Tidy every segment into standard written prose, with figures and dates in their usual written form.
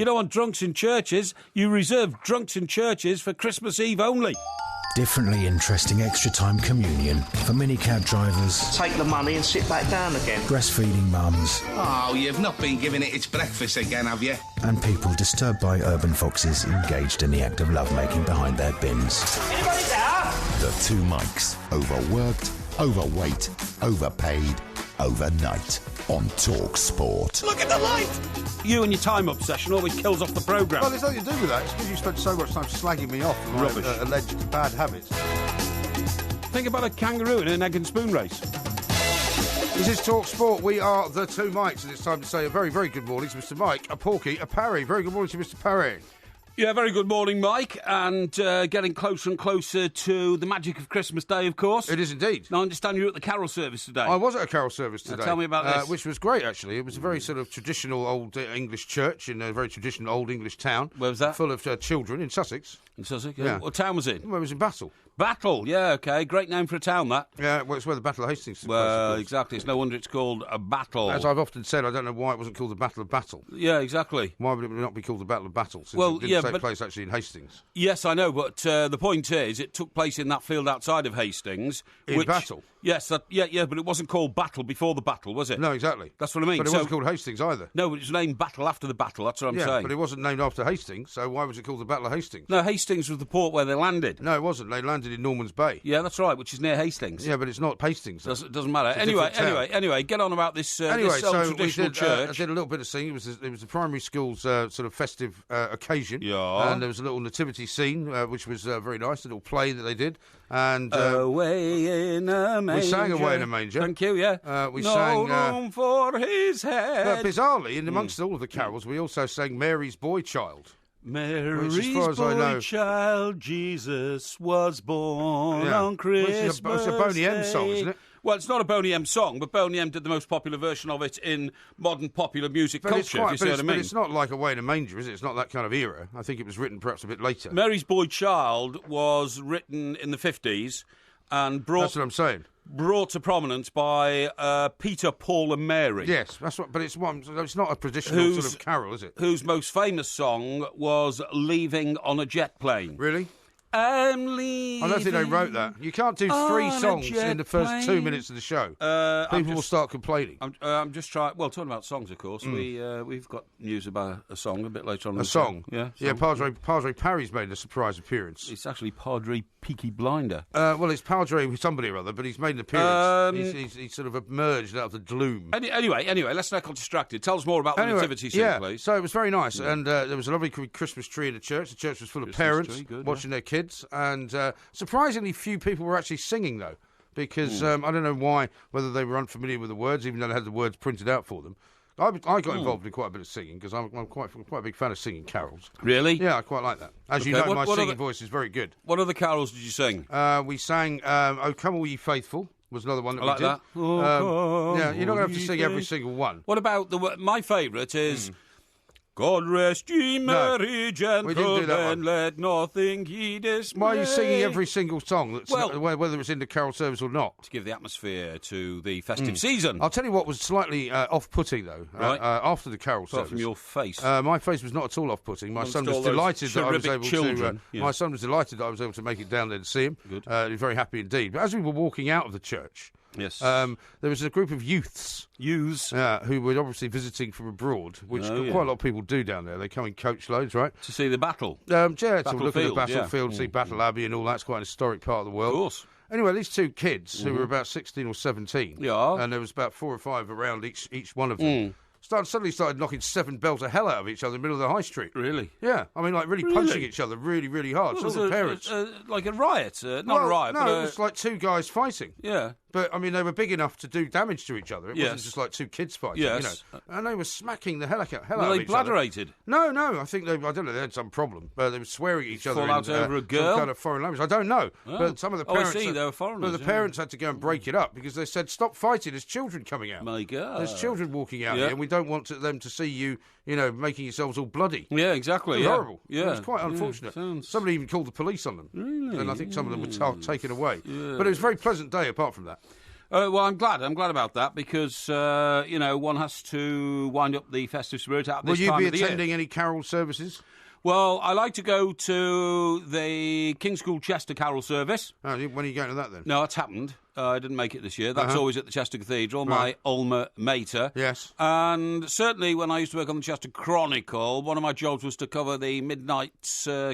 You don't want drunks in churches. You reserve drunks in churches for Christmas Eve only. Differently interesting extra time communion for minicab drivers. Take the money and sit back down again. Breastfeeding mums. Oh, you've not been giving it its breakfast again, have you? And people disturbed by urban foxes engaged in the act of lovemaking behind their bins. Anybody there? The two mics. Overworked, overweight, overpaid, overnight. On Talk Sport. Look at the light! You and your time obsession always kills off the programme. Well, there's nothing to do with that. It's because you spent so much time slagging me off for my alleged bad habits. Think about a kangaroo in an egg and spoon race. This is Talk Sport. We are the two mics, and it's time to say a very, very good morning to Mr. Mike, a Porky, a Parry. Very good morning to Mr. Parry. Yeah, very good morning, Mike, and getting closer and closer to the magic of Christmas Day, of course. It is indeed. Now, I understand you're at the carol service today. I was at a carol service today. Now, tell me about this. Which was great, actually. It was a very sort of traditional old English church in a very traditional old English town. Where was that? Full of children in Sussex. In Sussex? Yeah. What town was it? Well, it was in Battle. Battle, yeah, okay. Great name for a town, that. Yeah, well, it's where the Battle of Hastings took place, of Well, course. exactly. It's no wonder it's called a battle. As I've often said, I don't know why it wasn't called the Battle of Battle. Yeah, exactly. Why would it not be called the Battle of Battle? Since Well, it didn't yeah, take but- place actually in Hastings. Yes, I know, but the point is, it took place in that field outside of Hastings. In Battle? Yes, but it wasn't called Battle before the battle, was it? No, exactly. That's what I mean. But it So- wasn't called Hastings either. No, but it was named Battle after the battle, that's what I'm saying. but it wasn't named after Hastings, so why was it called the Battle of Hastings? No, Hastings was the port where they landed. No, it wasn't. They landed in Norman's Bay. Yeah, that's right, which is near Hastings. Yeah, but it's not Hastings. Doesn't matter. It's a Anyway, different town. anyway, get on about this, Anyway, this old so we traditional did, I church. did a little bit of singing. It was the primary school's sort of festive occasion. Yeah. And there was a little nativity scene, which was very nice, a little play that they did. And Away in a manger. we sang Away in a Manger. Thank you, yeah. We no sang... room for his head. But bizarrely, in amongst all of the carols, we also sang Mary's Boy Child. Mary's Which, as far as I boy know- child, Jesus was born on Christmas Well, it's a Boney M song, isn't it? Well, it's not a Boney M song, but Boney M did the most popular version of it in modern popular music culture, if you see what I mean. But it's not like Away in a Manger, is it? It's not that kind of era. I think it was written perhaps a bit later. Mary's Boy Child was written in the 50s and That's what I'm saying. brought to prominence by Peter, Paul and Mary. Yes, that's what. But it's not a traditional sort of carol, is it? Whose most famous song was Leaving on a Jet Plane. Really? I'm leaving. I don't think they wrote that. You can't do three on a songs jet in the first plane. 2 minutes of the show. People will start complaining. I'm just trying. Well, talking about songs, of course. We've got news about a song a bit later on. A song? Yeah. Yeah, Padre Parry's made a surprise appearance. It's actually Padre Peaky Blinder. Well, it's Padre somebody or other, but he's made an appearance. He's sort of emerged out of the gloom. Anyway, let's not get distracted. Tell us more about the nativity scene, please. So it was very nice, and there was a lovely Christmas tree in the church. The church was full of parents tree, good, watching their kids, and surprisingly few people were actually singing, though, because I don't know why, whether they were unfamiliar with the words, even though they had the words printed out for them. I got involved in quite a bit of singing, because I'm quite a big fan of singing carols. Really? Yeah, I quite like that. As you know, my singing voice is very good. What other carols did you sing? We sang "Oh Come All Ye Faithful" was another one that I like we did. that. Oh, Yeah, you're not going to have to ye sing every single one. What about my favourite is... God rest ye merry we didn't do gentlemen, that one. let nothing ye dismay. Why are you singing every single song, Well- whether it's in the carol service or not? To give the atmosphere to the festive season. I'll tell you what was slightly off-putting, though, Right. after the carol Apart service. from your face. My face was not at all off-putting. My Amongst son was all those delighted that I was cherubic able children, to. yeah. My son was delighted that I was able to make it down there to see him. Good. He was very happy indeed. But as we were walking out of the church, Yes. there was a group of youths who were obviously visiting from abroad, which Oh, yeah. quite a lot of people do down there. They come in coach loads, right? To see the battle. To look at the Battlefield, battlefield, yeah. see Battle Abbey and all that. It's quite an historic part of the world. Of course. Anyway, these two kids, who were about 16 or 17, Yeah. and there was about 4 or 5 around each one of them, suddenly started knocking 7 bells of hell out of each other in the middle of the high street. Really? Yeah, I mean, like really punching each other really, really hard. Well, So all the parents... like a riot. Not Well, a riot, no, but it was like 2 guys fighting. yeah. But, I mean, they were big enough to do damage to each other. It wasn't Yes. just like 2 kids fighting, Yes. you know. And they were smacking the hell out Were of they each other. bladderated? No, I think I don't know, they had some problem. They were swearing at each other Fall out in over a some girl? kind of foreign language. I don't know. Oh. But some of the Oh, I parents... see, they were foreigners, But the yeah. parents had to go and break it up because they said, stop fighting, there's children coming out. My God. There's children walking out Yeah. here and we don't want them to see you, making yourselves all bloody. Yeah, exactly. It was yeah. horrible. Yeah. It was quite Yeah, unfortunate. sounds- Somebody even called the police on them. Really? And I think some of them were taken away. But it was a very pleasant day apart from that. Well, I'm glad. I'm glad about that because, one has to wind up the festive spirit at this time of the year. Will you be attending any carol services? Well, I like to go to the King's School Chester Carol service. Oh, when are you going to that then? No, it's happened. I didn't make it this year. That's always at the Chester Cathedral, my Right. alma mater. Yes. And certainly when I used to work on the Chester Chronicle, one of my jobs was to cover the midnight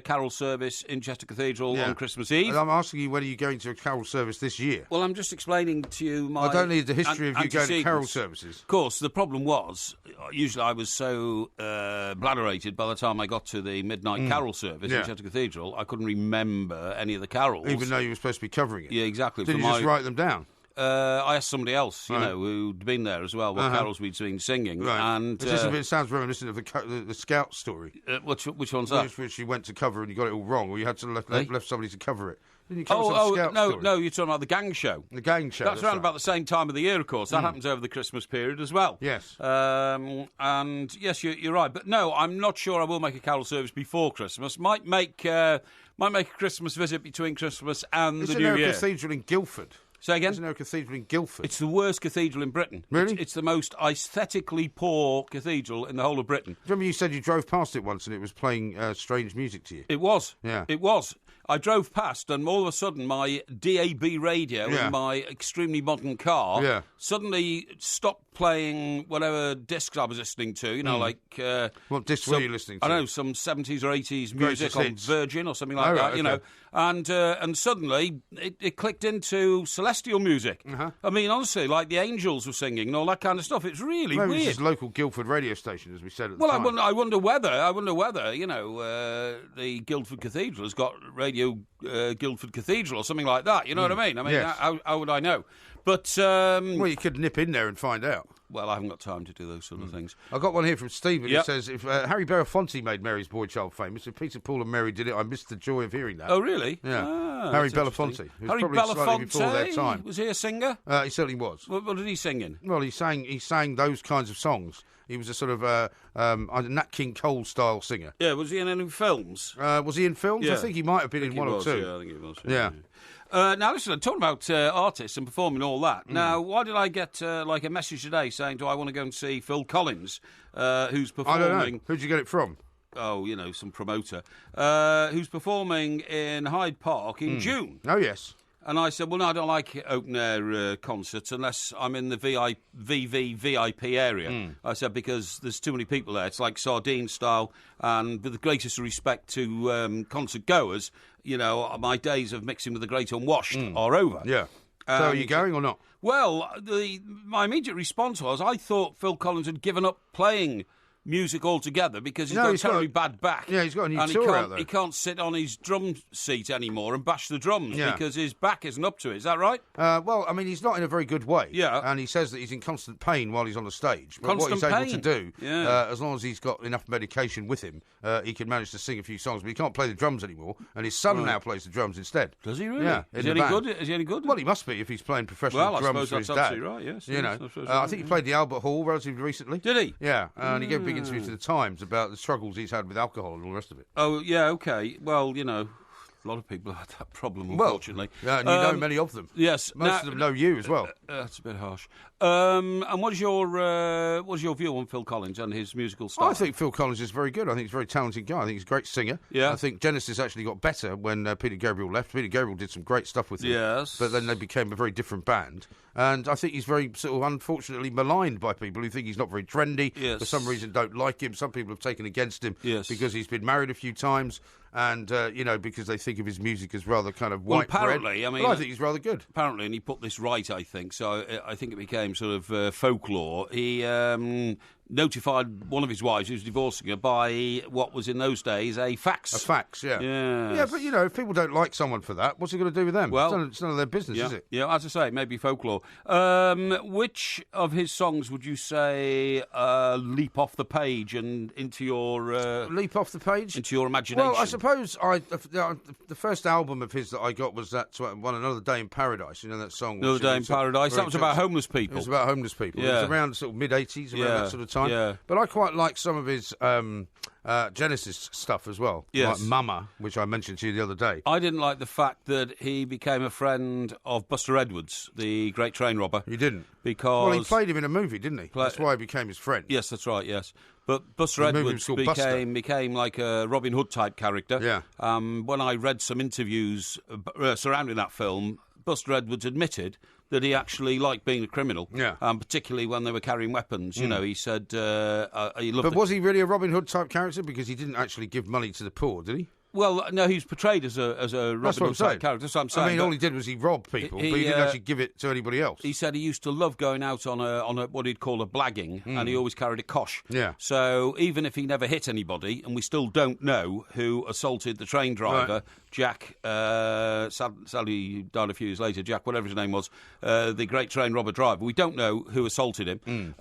carol service in Chester Cathedral on Christmas Eve. And I'm asking you, when are you going to a carol service this year? Well, I'm just explaining to you my... I don't need the history of you going to antecedents. carol services. Of course, the problem was, usually I was so bladderated by the time I got to the midnight carol service in Chester Cathedral, I couldn't remember any of the carols. Even though you were supposed to be covering it. Yeah, exactly. Did you just write them down? I asked somebody else, who'd been there as well, what carols we'd been singing. Right. And It sounds reminiscent of the Scout story. which one's that? Which you went to cover and you got it all wrong, or you had to left somebody to cover it. Didn't you cover some Scout story? No, you're talking about the gang show. The gang show. That's around about the same time of the year, of course. That happens over the Christmas period as well. Yes. And yes, you're right. But no, I'm not sure I will make a carol service before Christmas. Might make a Christmas visit between Christmas and the New Year. Isn't there a cathedral in Guildford? Say again? Isn't there a cathedral in Guildford? It's the worst cathedral in Britain. Really? It's the most aesthetically poor cathedral in the whole of Britain. Remember you said you drove past it once and it was playing strange music to you? It was. Yeah. It was. I drove past and all of a sudden my DAB radio in my extremely modern car suddenly stopped playing whatever discs I was listening to, like... what discs were you listening to? I don't know, some 70s or 80s music on hits. Virgin or something like that, you know. And suddenly it clicked into celestial music. I mean, honestly, like the angels were singing and all that kind of stuff. It's really Maybe weird. it's his local Guildford radio station, as we said at the time. Well, I wonder whether, the Guildford Cathedral has got Radio Guildford Cathedral or something like that. You know what I mean? Yes. How would I know? But well, you could nip in there and find out. Well, I haven't got time to do those sort of things. I got one here from Stephen. Yep. It says, if Harry Belafonte made Mary's Boy Child famous, if Peter, Paul and Mary did it, I missed the joy of hearing that. Oh, really? Yeah. Ah, Harry that's Belafonte. interesting. It was Harry probably slightly before their Belafonte? time. Was he a singer? He certainly was. What did he sing in? Well, he sang those kinds of songs. He was a sort of Nat King Cole style singer. Yeah, was he in any films? Was he in films? Yeah. I think he might have been in one or two. Yeah, I think he was. Yeah. Now, listen, I'm talking about artists and performing all that. Now, why did I get a message today saying, do I want to go and see Phil Collins, who's performing... I don't know. Who'd you get it from? Oh, some promoter, who's performing in Hyde Park in June. Oh, yes. And I said, well, no, I don't like open-air concerts unless I'm in the VIP area. I said, because there's too many people there. It's like sardine style. And with the greatest respect to concert goers, my days of mixing with the great unwashed are over. Yeah. So are you going or not? Well, my immediate response was, I thought Phil Collins had given up playing music altogether because he's got a terribly bad back. Yeah, he's got a new and tour out there. He can't sit on his drum seat anymore and bash the drums because his back isn't up to it. Is that right? Well, I mean, he's not in a very good way. Yeah. And he says that he's in constant pain while he's on the stage. But Constant what he's able pain? to do, Yeah. as long as he's got enough medication with him, he can manage to sing a few songs. But he can't play the drums anymore, and his son now plays the drums instead. Does he really? Yeah. Is in he the any band. good? Is he any good? Well, he must be if he's playing professional I drums suppose for his that's dad. absolutely right, yes. You know, I suppose I think he played the Albert Hall relatively recently. Did he? Yeah, and he gave a big interview to the Times about the struggles he's had with alcohol and all the rest of it. Oh, yeah, okay. Well, a lot of people have had that problem, unfortunately. Well, and you know many of them. Yes. Most of them know you as well. That's a bit harsh. And what is your view on Phil Collins and his musical style? I think Phil Collins is very good. I think he's a very talented guy. I think he's a great singer. Yeah. I think Genesis actually got better when Peter Gabriel left. Peter Gabriel did some great stuff with him. Yes. But then they became a very different band. And I think he's very sort of unfortunately maligned by people who think he's not very trendy. Yes. For some reason don't like him. Some people have taken against him because he's been married a few times. And, because they think of his music as rather kind of white apparently, bread. I mean... But I think he's rather good. Apparently, and he put this right, I think, so I think it became sort of folklore. He notified one of his wives, who was divorcing her, by what was in those days a fax. A fax, yeah. Yes. Yeah, but, if people don't like someone for that, what's it going to do with them? Well, it's none of their business, yeah, is it? Yeah, as I say, maybe folklore. Which of his songs would you say leap off the page and into your... leap off the page? Into your imagination? Well, I suppose the first album of his that I got was that one, Another Day in Paradise. That song? Another Day in Paradise. That was about homeless people. It was about homeless people. Yeah. It was around sort of mid-'80s, around that sort of time. time. Yeah. But I quite like some of his Genesis stuff as well. Yes. Like Mama, which I mentioned to you the other day. I didn't like the fact that he became a friend of Buster Edwards, the great train robber. You didn't? Because... Well, he played him in a movie, didn't he? That's why he became his friend. Yes, that's right, yes. But Buster The movie Edwards was called Buster. became like a Robin Hood type character. Yeah. When I read some interviews surrounding that film, Buster Edwards admitted that he actually liked being a criminal. Yeah. Particularly when they were carrying weapons. You know, he said he loved But was he really a Robin Hood type character? Because he didn't actually give money to the poor, did he? Well, no, he was portrayed as a Robin Hood type character. That's what I'm saying. I mean, all he did was he robbed people, but he didn't actually give it to anybody else. He said he used to love going out on a what he'd call a blagging, and he always carried a kosh. Yeah. So even if he never hit anybody, and we still don't know who assaulted the train driver, Right. Jack, sadly died a few years later, Jack, whatever his name was, the great train robber driver, we don't know who assaulted him.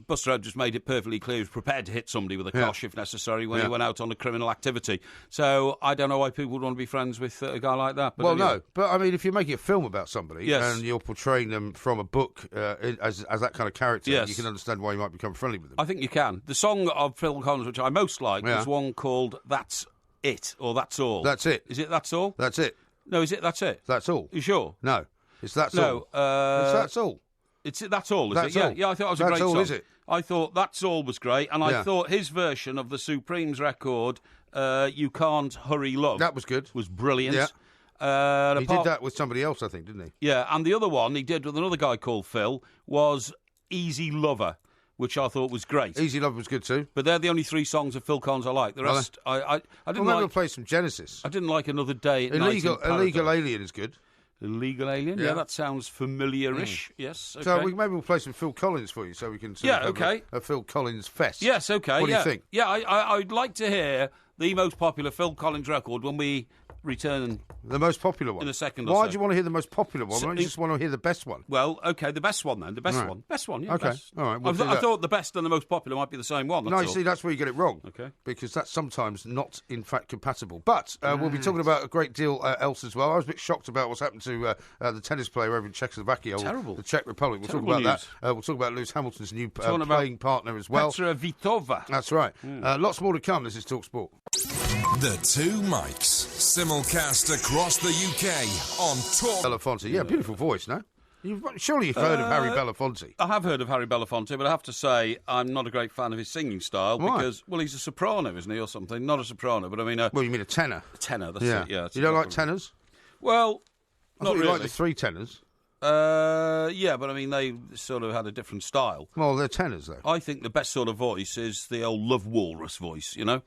Buster Edwards made it perfectly clear he was prepared to hit somebody with a kosh if necessary when he went out on a criminal activity. So I don't know why people would want to be friends with a guy like that. But Well, anyway. no, but I mean, if you're making a film about somebody Yes. and you're portraying them from a book as that kind of character, Yes. you can understand why you might become friendly with them. I think you can. The song of Phil Collins, which I most like, Yeah. was one called That's It, or That's All. That's it. Is it That's All? That's it. No, is it That's It? That's all. You sure? No, it's that's No, all. It's that's all. It's That's All, is That's it? Yeah, all. yeah, I thought it was a That's great all, song. is it? I thought That's All was great, and I Yeah. thought his version of the Supremes record, You Can't Hurry Love, That was good. was brilliant. Yeah. He did that with somebody else, I think, didn't he? Yeah, and the other one he did with another guy called Phil was Easy Lover, which I thought was great. Easy Love was good too. But they're the only three songs of Phil Collins I like. The Are they? rest, I Well, didn't maybe we'll like. play some Genesis. I didn't like Another Day at Night in Illegal Paradise. Alien is good. Illegal Alien? Yeah, Yeah. that sounds familiar-ish. Yes, okay. So maybe we'll play some Phil Collins for you, so we can sort Yeah, of have okay. a Phil Collins fest. Yes, okay. What do yeah. you think? Yeah, I'd like to hear the most popular Phil Collins record when we return. The most popular one. In a second or Why so. do you want to hear the most popular one? So- Why don't you just want to hear the best one? Well, okay, the best one then. The best Right. one. Best one, yeah. Okay, best. all right, we'll I do that. thought the best and the most popular might be the same one. No, That's you all. see, that's where you get it wrong. Okay. Because that's sometimes not, in fact, compatible. But we'll be talking about a great deal else as well. I was a bit shocked about what's happened to the tennis player over in Czechoslovakia, or Terrible. the Czech Republic. We'll Terrible talk about news. that. We'll talk about Lewis Hamilton's new Talking about playing partner as well. Petra Vitova. That's right. Lots more to come. This is Talk Sport. The Two Mics, simulcast across the UK on Talk. Belafonte. Yeah, beautiful voice, no? Surely you've heard of Harry Belafonte. I have heard of Harry Belafonte, but I have to say I'm not a great fan of his singing style Why? because, well, he's a soprano, isn't he, or something? Not a soprano, but I mean a Well, you mean a tenor? tenor. That's Yeah. it. Yeah. You don't like tenors? Well, I not thought you really. liked the three tenors. Yeah, but I mean they sort of had a different style. Well, they're tenors, though. I think the best sort of voice is the old Love Walrus voice, you know?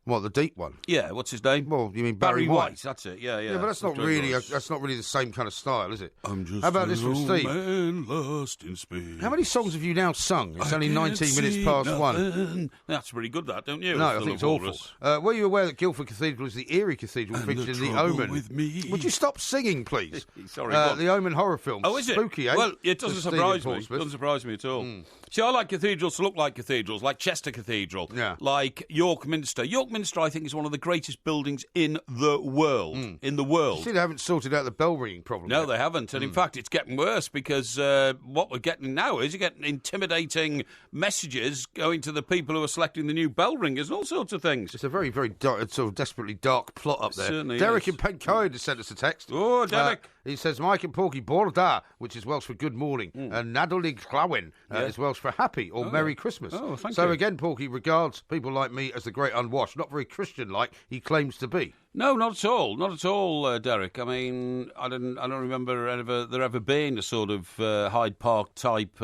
What, the deep one? Yeah, what's his name? Well, you mean Barry White. That's it. Yeah, yeah. Yeah, but that's not Love really Walrus. that's not really the same kind of style, is it? I'm just How about this an from old Steve? man lost in space. How many songs have you now sung? It's only 19 minutes past one. one. That's pretty good, that, don't you? No, I The think it's Love awful. Walrus. Were you aware that Guildford Cathedral is the Erie Cathedral And featured the in The trouble Omen? with me. Would you stop singing, please? Sorry, go on. The Omen horror film. Oh, is it? Spooky, eh? Well, it doesn't With Stephen surprise me. Portsmouth. Doesn't surprise me at all. See, I like cathedrals to look like cathedrals, like Chester Cathedral, Yeah. like York Minster. York Minster, I think, is one of the greatest buildings in the world. In the world. See, they haven't sorted out the bell ringing problem. No, yet. they haven't. And in fact, it's getting worse because what we're getting now is you're getting intimidating messages going to the people who are selecting the new bell ringers and all sorts of things. It's a very, very dark, sort of desperately dark plot up there. Certainly Derek is. in Pencoed has sent us a text. Oh, Derek. He says, Mike and Porky Borda, which is Welsh for good morning, and Nadolig Llawyn is Welsh for happy or Merry Christmas. Oh, thank so you. again, Porky regards people like me as the great unwashed, not very Christian-like he claims to be. No, not at all. Not at all, Derek. I mean, I don't remember there ever being a sort of Hyde Park type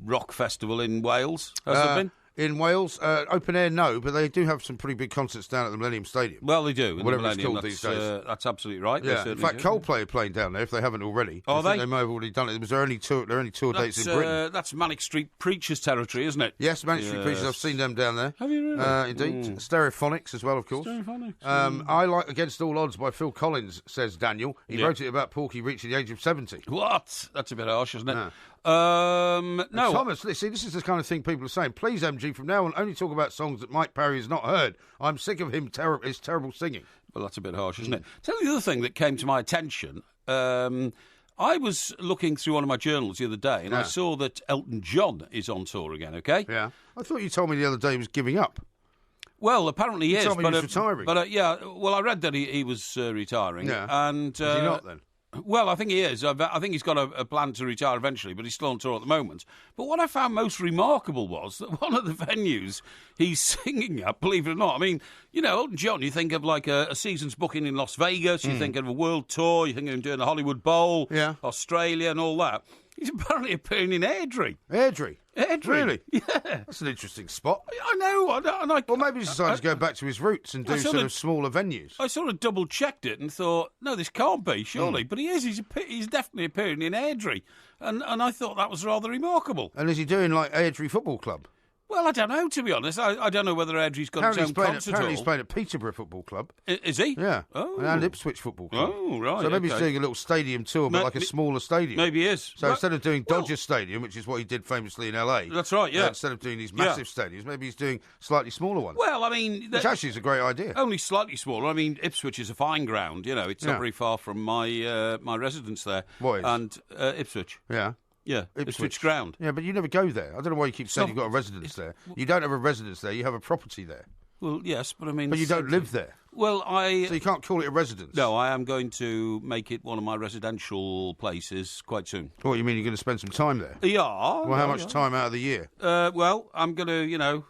rock festival in Wales. Has there been? In Wales, open air, no, but they do have some pretty big concerts down at the Millennium Stadium. Well, they do. in the Whatever it's Millennium. called these days. That's absolutely right. They Yeah, in certainly fact, do. Coldplay are playing down there if they haven't already. Are I think they? They may have already done it. There are only tour dates in Britain. That's Manic Street Preachers territory, isn't it? Yes, Manic Street Preachers. Yes. I've seen them down there. Have you really? Indeed. Stereophonics as well, of course. Stereophonics, I like Against All Odds by Phil Collins, says Daniel. He Yeah. wrote it about Porky reaching the age of 70. What? That's a bit harsh, isn't it? Yeah. No. Thomas, see, this is the kind of thing people are saying. Please, MG, from now on, only talk about songs that Mike Parry has not heard. I'm sick of his terrible singing. Well, that's a bit harsh, isn't it? Tell you the other thing that came to my attention. I was looking through one of my journals the other day, and I saw that Elton John is on tour again, okay? Yeah. I thought you told me the other day he was giving up. Well, apparently he is. Told me he was retiring. But I read that he was retiring. Yeah. And, Is he not then? Well, I think he is. I think he's got a plan to retire eventually, but he's still on tour at the moment. But what I found most remarkable was that one of the venues he's singing at, believe it or not, I mean, you know, Elton John, you think of like a season's booking in Las Vegas, you think of a world tour, you think of him doing the Hollywood Bowl, Australia and all that. He's apparently appearing in Airdrie. Airdrie? Really? Yeah. That's an interesting spot. I know. Well, maybe he's decided to go back to his roots and do sort of smaller venues. I sort of double-checked it and thought, no, this can't be, surely. But he is. He's definitely appearing in Airdrie. And I thought that was rather remarkable. And is he doing, like, Airdrie Football Club? Well, I don't know, to be honest. I don't know whether Airdrie's got its own concert hall. Apparently he's playing at Peterborough Football Club. Is he? Yeah. Oh. And Ipswich Football Club. Oh, right. So maybe he's doing a little stadium tour, but like a smaller stadium. Maybe he is. So instead of doing Dodger Stadium, which is what he did famously in LA. That's right, yeah. Instead of doing these massive stadiums, maybe he's doing slightly smaller ones. Well, I mean... Which actually is a great idea. Only slightly smaller. I mean, Ipswich is a fine ground, you know. It's not very far from my my residence there. What is? And Ipswich. Yeah. Yeah, Ipswich ground. Yeah, but you never go there. I don't know why you keep saying you've got a residence there. You don't have a residence there, you have a property there. Well, yes, but I mean... But you don't live there. Well, So you can't call it a residence. No, I am going to make it one of my residential places quite soon. What, you mean you're going to spend some time there? Yeah. Well, how much time out of the year? Well, I'm going to, you know,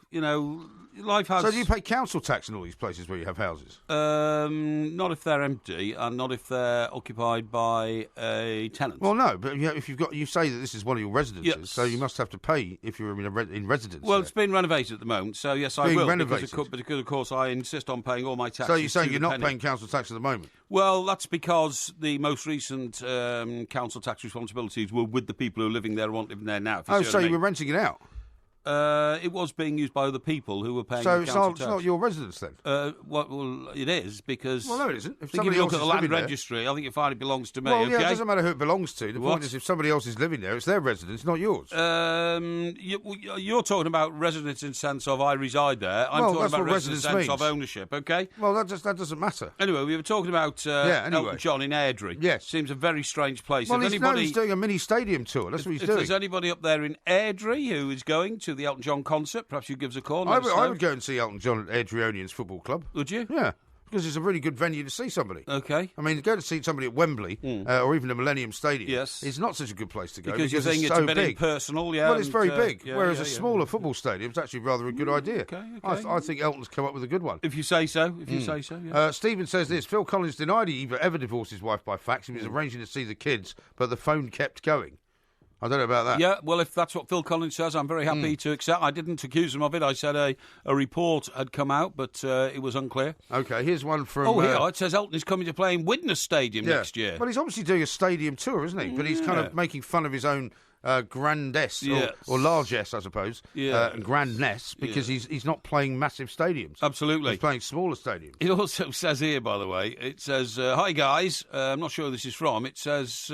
life has... So do you pay council tax in all these places where you have houses? Not if they're empty, and not if they're occupied by a tenant. Well, no, but if you say that this is one of your residences, Yes. so you must have to pay if you're in residence. Well, there. it's being renovated at the moment, so yes, I Being will. renovated? Because, of course, I insist on paying all my taxes. So you're saying to you're the not penny. paying council tax at the moment? Well, that's because the most recent council tax responsibilities were with the people who are living there and aren't living there now. Oh, so you were renting it out? It was being used by other people who were paying So the council tax. it's not your residence then? Well, it is, because... Well, no, it isn't. If I think if somebody you else look at is the land living there- registry, I think you find it belongs to me, Well, okay? yeah, it doesn't matter who it belongs to. The What? point is, if somebody else is living there, it's their residence, not yours. You're talking about residence in sense of I reside there. I'm Well, talking that's about what residence in residence sense of means. ownership, okay? Well, that doesn't matter. Anyway, we were talking about anyway. Elton John in Airdrie. Yes. Seems a very strange place. Well, if he's doing a mini stadium tour. That's what he's if doing. there's anybody up there in Airdrie who is going to the Elton John concert, perhaps you give us a call. I would go and see Elton John at Airdrieonians Football Club. Would you? Yeah, because it's a really good venue to see somebody. Okay. I mean, go to see somebody at Wembley or even the Millennium Stadium. Yes. It's not such a good place to go Because you think it's it's so a bit big. impersonal, yeah. Well, it's very big, yeah, whereas yeah, a yeah. smaller football stadium is actually rather a good idea. Okay. I think Elton's come up with a good one. If you say so, yeah. Stephen says this, Phil Collins denied he ever divorced his wife by fax. He was arranging to see the kids, but the phone kept going. I don't know about that. Yeah, well, if that's what Phil Collins says, I'm very happy to accept. I didn't accuse him of it. I said a report had come out, but it was unclear. Okay, here's one from... Oh, here, it says Elton is coming to play in Widnes Stadium next year. Well, he's obviously doing a stadium tour, isn't he? But he's kind of making fun of his own grandesse, or largesse, I suppose, and grandness, because he's not playing massive stadiums. Absolutely. He's playing smaller stadiums. It also says here, by the way, it says, hi, guys. I'm not sure who this is from. It says...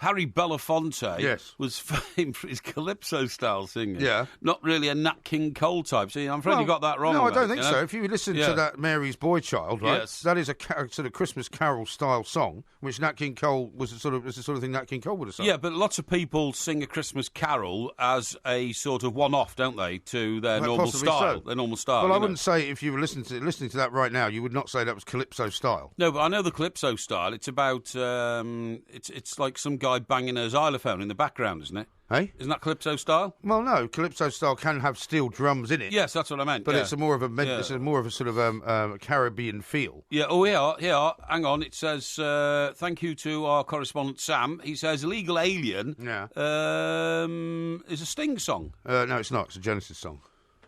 Harry Belafonte was famed for his calypso-style singing. Yeah. Not really a Nat King Cole type. See, I'm afraid you got that wrong. No, I mate, don't think you know? so. If you listen to that Mary's Boy Child, right, Yes. that is a sort of Christmas carol-style song, which Nat King Cole was the sort of thing Nat King Cole would have sung. Yeah, but lots of people sing a Christmas carol as a sort of one-off, don't they, to their normal Possibly style. so. Their normal style. Well, I you know. wouldn't say if you were listening to that right now, you would not say that was calypso style. No, but I know the calypso style. It's about it's like some guy banging a xylophone in the background, isn't it? Hey? Isn't that calypso style? Well, no, calypso style can have steel drums in it. Yes, that's what I meant. But yeah. it's more of a sort of Caribbean feel. Yeah. Oh, here. Hang on. It says thank you to our correspondent Sam. He says "Illegal Alien" is a Sting song. No, it's not. It's a Genesis song.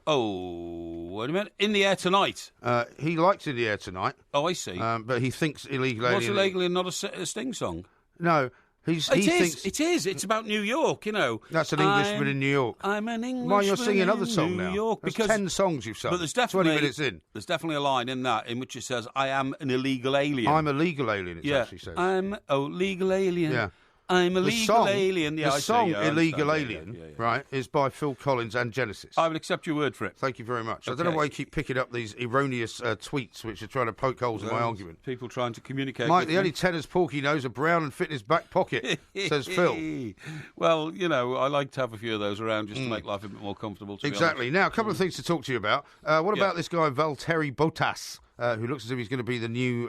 Oh, wait a minute. In the Air Tonight. He likes In the Air Tonight. Oh, I see. But he thinks Illegal Alien... What's Illegal Alien not a Sting song? No. He thinks It is. It's about New York, you know. That's an Englishman in New York. I'm an Englishman. Why you're singing another song in now? New York, There's because 10 songs you've sung. But there's definitely 20 minutes in. There's definitely a line in that in which it says, "I am an illegal alien." I'm a legal alien. It actually says. I'm legal alien. Yeah. I'm a legal alien. Yeah, the I song see, yeah, I Illegal understand. Alien, Yeah. right, is by Phil Collins and Genesis. I will accept your word for it. Thank you very much. I don't Okay. know why you keep picking up these erroneous tweets which are trying to poke holes in my argument. People trying to communicate. Mike, with the me. only tenors Porky knows are brown and fit in his back pocket, says Phil. Well, I like to have a few of those around just to make life a bit more comfortable. To be Exactly. honest. Now, a couple of things to talk to you about. What about this guy, Valtteri Bottas, who looks as if he's going to be the new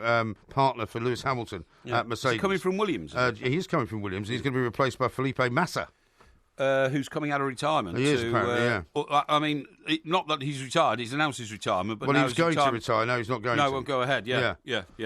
partner for Lewis Hamilton at Mercedes? Is he coming from Williams? He is coming from Williams. He's going to be replaced by Felipe Massa. Who's coming out of retirement. He is, apparently, yeah. Well, I mean, not that he's retired. He's announced his retirement. But Well, now he was his going to retirement- retire. No, he's not going to. No, won't go ahead. Yeah.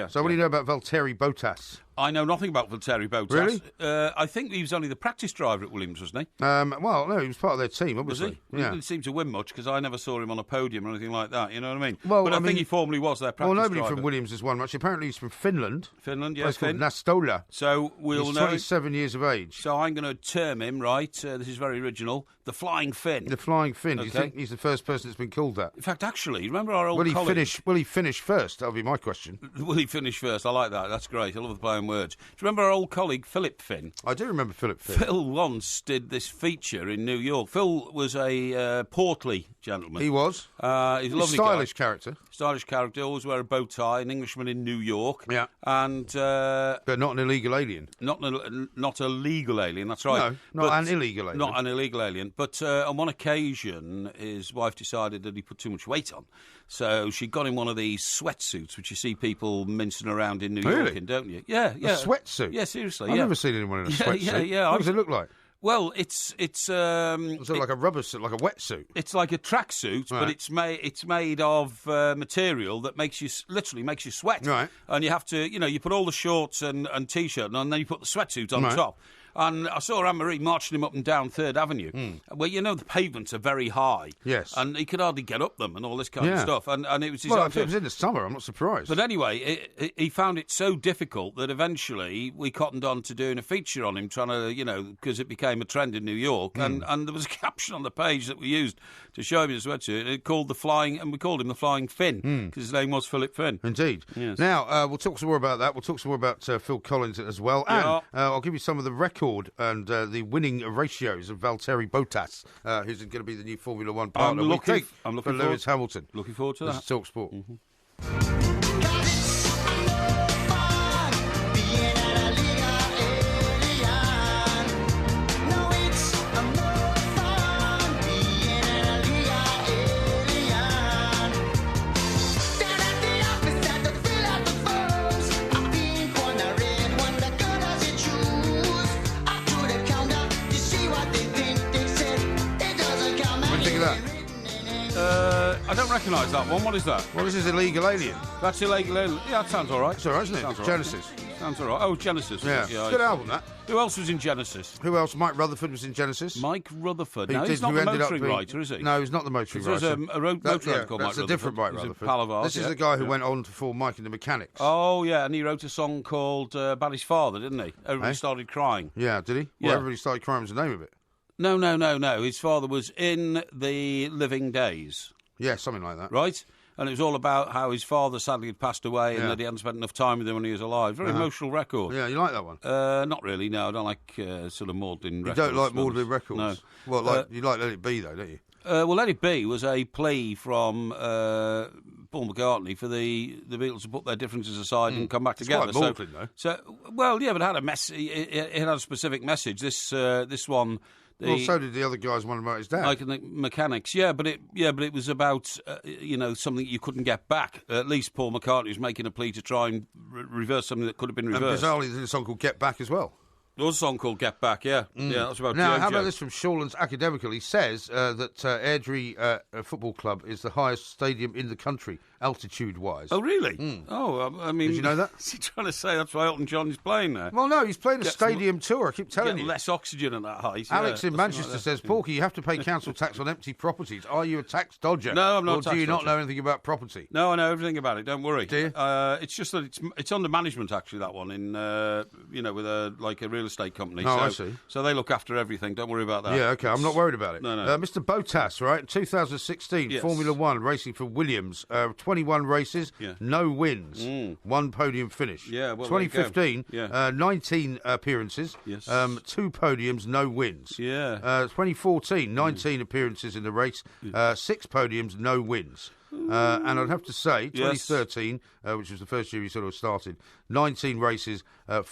So what do you know about Valtteri Bottas? I know nothing about Valtteri Bottas. Really? I think he was only the practice driver at Williams, wasn't he? Well, no, he was part of their team, Was obviously. he? He didn't seem to win much because I never saw him on a podium or anything like that. You know what I mean? Well, but I I mean- think he formerly was their practice Well, nobody driver. from Williams has won much. Apparently, he's from Finland. Finland, A place yes, called Finn. Nastola. So we'll He's know. 27 years of age. So I'm going to term him, right, this is very original, the Flying Finn. The Flying Finn. Do you Okay. think he's the first person that's been called that? In fact, actually, remember our old Will he colleague? finish first? That'll be my question. Will he finish first? I like that. That's great. I love the play on words. Do you remember our old colleague, Philip Finn? I do remember Philip Finn. Phil once did this feature in New York. Phil was a portly gentleman. He was. He's a He's lovely stylish guy. character, Stylish character, always wear a bow tie, an Englishman in New York. Yeah. And but not an illegal alien. not a legal alien, that's right. No, not But- an illegal alien. Not an illegal alien. But on one occasion, his wife decided that he put too much weight on. So she got him one of these sweatsuits, which you see people mincing around in New York Really? in, don't you? Yeah, yeah. A sweatsuit? Yeah, seriously. I've yeah. never seen anyone in a Yeah, sweatsuit. yeah. What does it look like? Well, it's Is it like a rubber suit, like a wetsuit? it's like a tracksuit, but Right. it's made of material that literally makes you sweat. Right. And you have to, you put all the shorts and t-shirt on, and then you put the sweatsuit on Right. top. And I saw Anne-Marie marching him up and down 3rd Avenue, where the pavements are very high. Yes. And he could hardly get up them and all this kind of Yeah. stuff. And it was Well, designed if it was in the summer, I'm not surprised. But anyway, he found it so difficult that eventually we cottoned on to doing a feature on him, trying to, because it became a trend in New York. And there was a caption on the page that we used to show him his sweatsuit. It called we called him the Flying Finn, because his name was Philip Finn. Indeed. Yes. Now, we'll talk some more about that. We'll talk some more about Phil Collins as well. And Yeah. I'll give you some of the record and the winning ratios of Valtteri Bottas, who's going to be the new Formula One partner, I'm we looking think, forward- for Lewis Hamilton. Looking forward to This that. is Talk Sport. What do you think of that? I don't recognise that one. What is that? Well, this is Illegal Alien. That's illegal. Yeah, that sounds all right. It's all right, isn't it? Sounds all right. Genesis. Sounds all right. Oh, Genesis. Yeah. I Good see. album, that. Who else was in Genesis? Who else? Mike Rutherford was in Genesis. Mike Rutherford. Who No, he's not who the ended up motoring being- writer, is he? No, he's not the motoring There's writer. a motor called Mike That's a different Mike Rutherford. He's a Rutherford. pal of ours, This is yeah. the guy who Yeah. went on to form Mike and the Mechanics. Oh, yeah, and he wrote a song called About His Father, didn't he? Everybody Eh? started crying. Yeah, did he? Yeah. Well, everybody started crying was the name of it. No. His father was in the living days, Yeah, something like that. right? And it was all about how his father sadly had passed away and Yeah. that he hadn't spent enough time with him when he was alive. Very emotional record. Yeah, you like that one? Not really, no. I don't like sort of maudlin You records. don't like to be honest. maudlin records? No. Well, you like Let It Be, though, don't you? Well, Let It Be was a plea from Paul McCartney for the Beatles to put their differences aside and come back It's together. quite maudlin, though. Well, yeah, but it had a it had a specific message. This one. Well, so did the other guys, one about his dad. Like the mechanics, but it was about something you couldn't get back. At least Paul McCartney was making a plea to try and reverse something that could have been and reversed. bizarrely, there's a song called Get Back as well. There was a song called Get Back, yeah. Yeah, that's about Now, Jojo. how about this from Shawlands Academical? He says that Airdrie Football Club is the highest stadium in the country, altitude-wise. Oh, really? Oh, I mean... Did you know that? Is he trying to say that's why Elton John is playing there? Well, no, he's playing a Get stadium tour, I keep telling Get you. less oxygen at that height. Alex yeah, in something Manchester like that. says, Porky, you have to pay council tax on empty properties. Are you a tax dodger? No, I'm not Or a tax do you not dodger. know anything about property? No, I know everything about it. Don't worry. Do you? It's just that it's under management actually. That one in with a real estate company. Oh, so, I see. So they look after everything. Don't worry about that. Yeah, okay, I'm not worried about it. No. Mr. Bottas, right? 2016 Yes. Formula One racing for Williams. 21 races, Yeah. no wins, one podium finish. Yeah, well, there you go. 2015, Yeah. 19 appearances, Yes. 2 podiums, no wins. Yeah. 2014, 19 appearances in the race, 6 podiums, no wins. And I'd have to say, 2013, which was the first year he sort of started, 19 races, no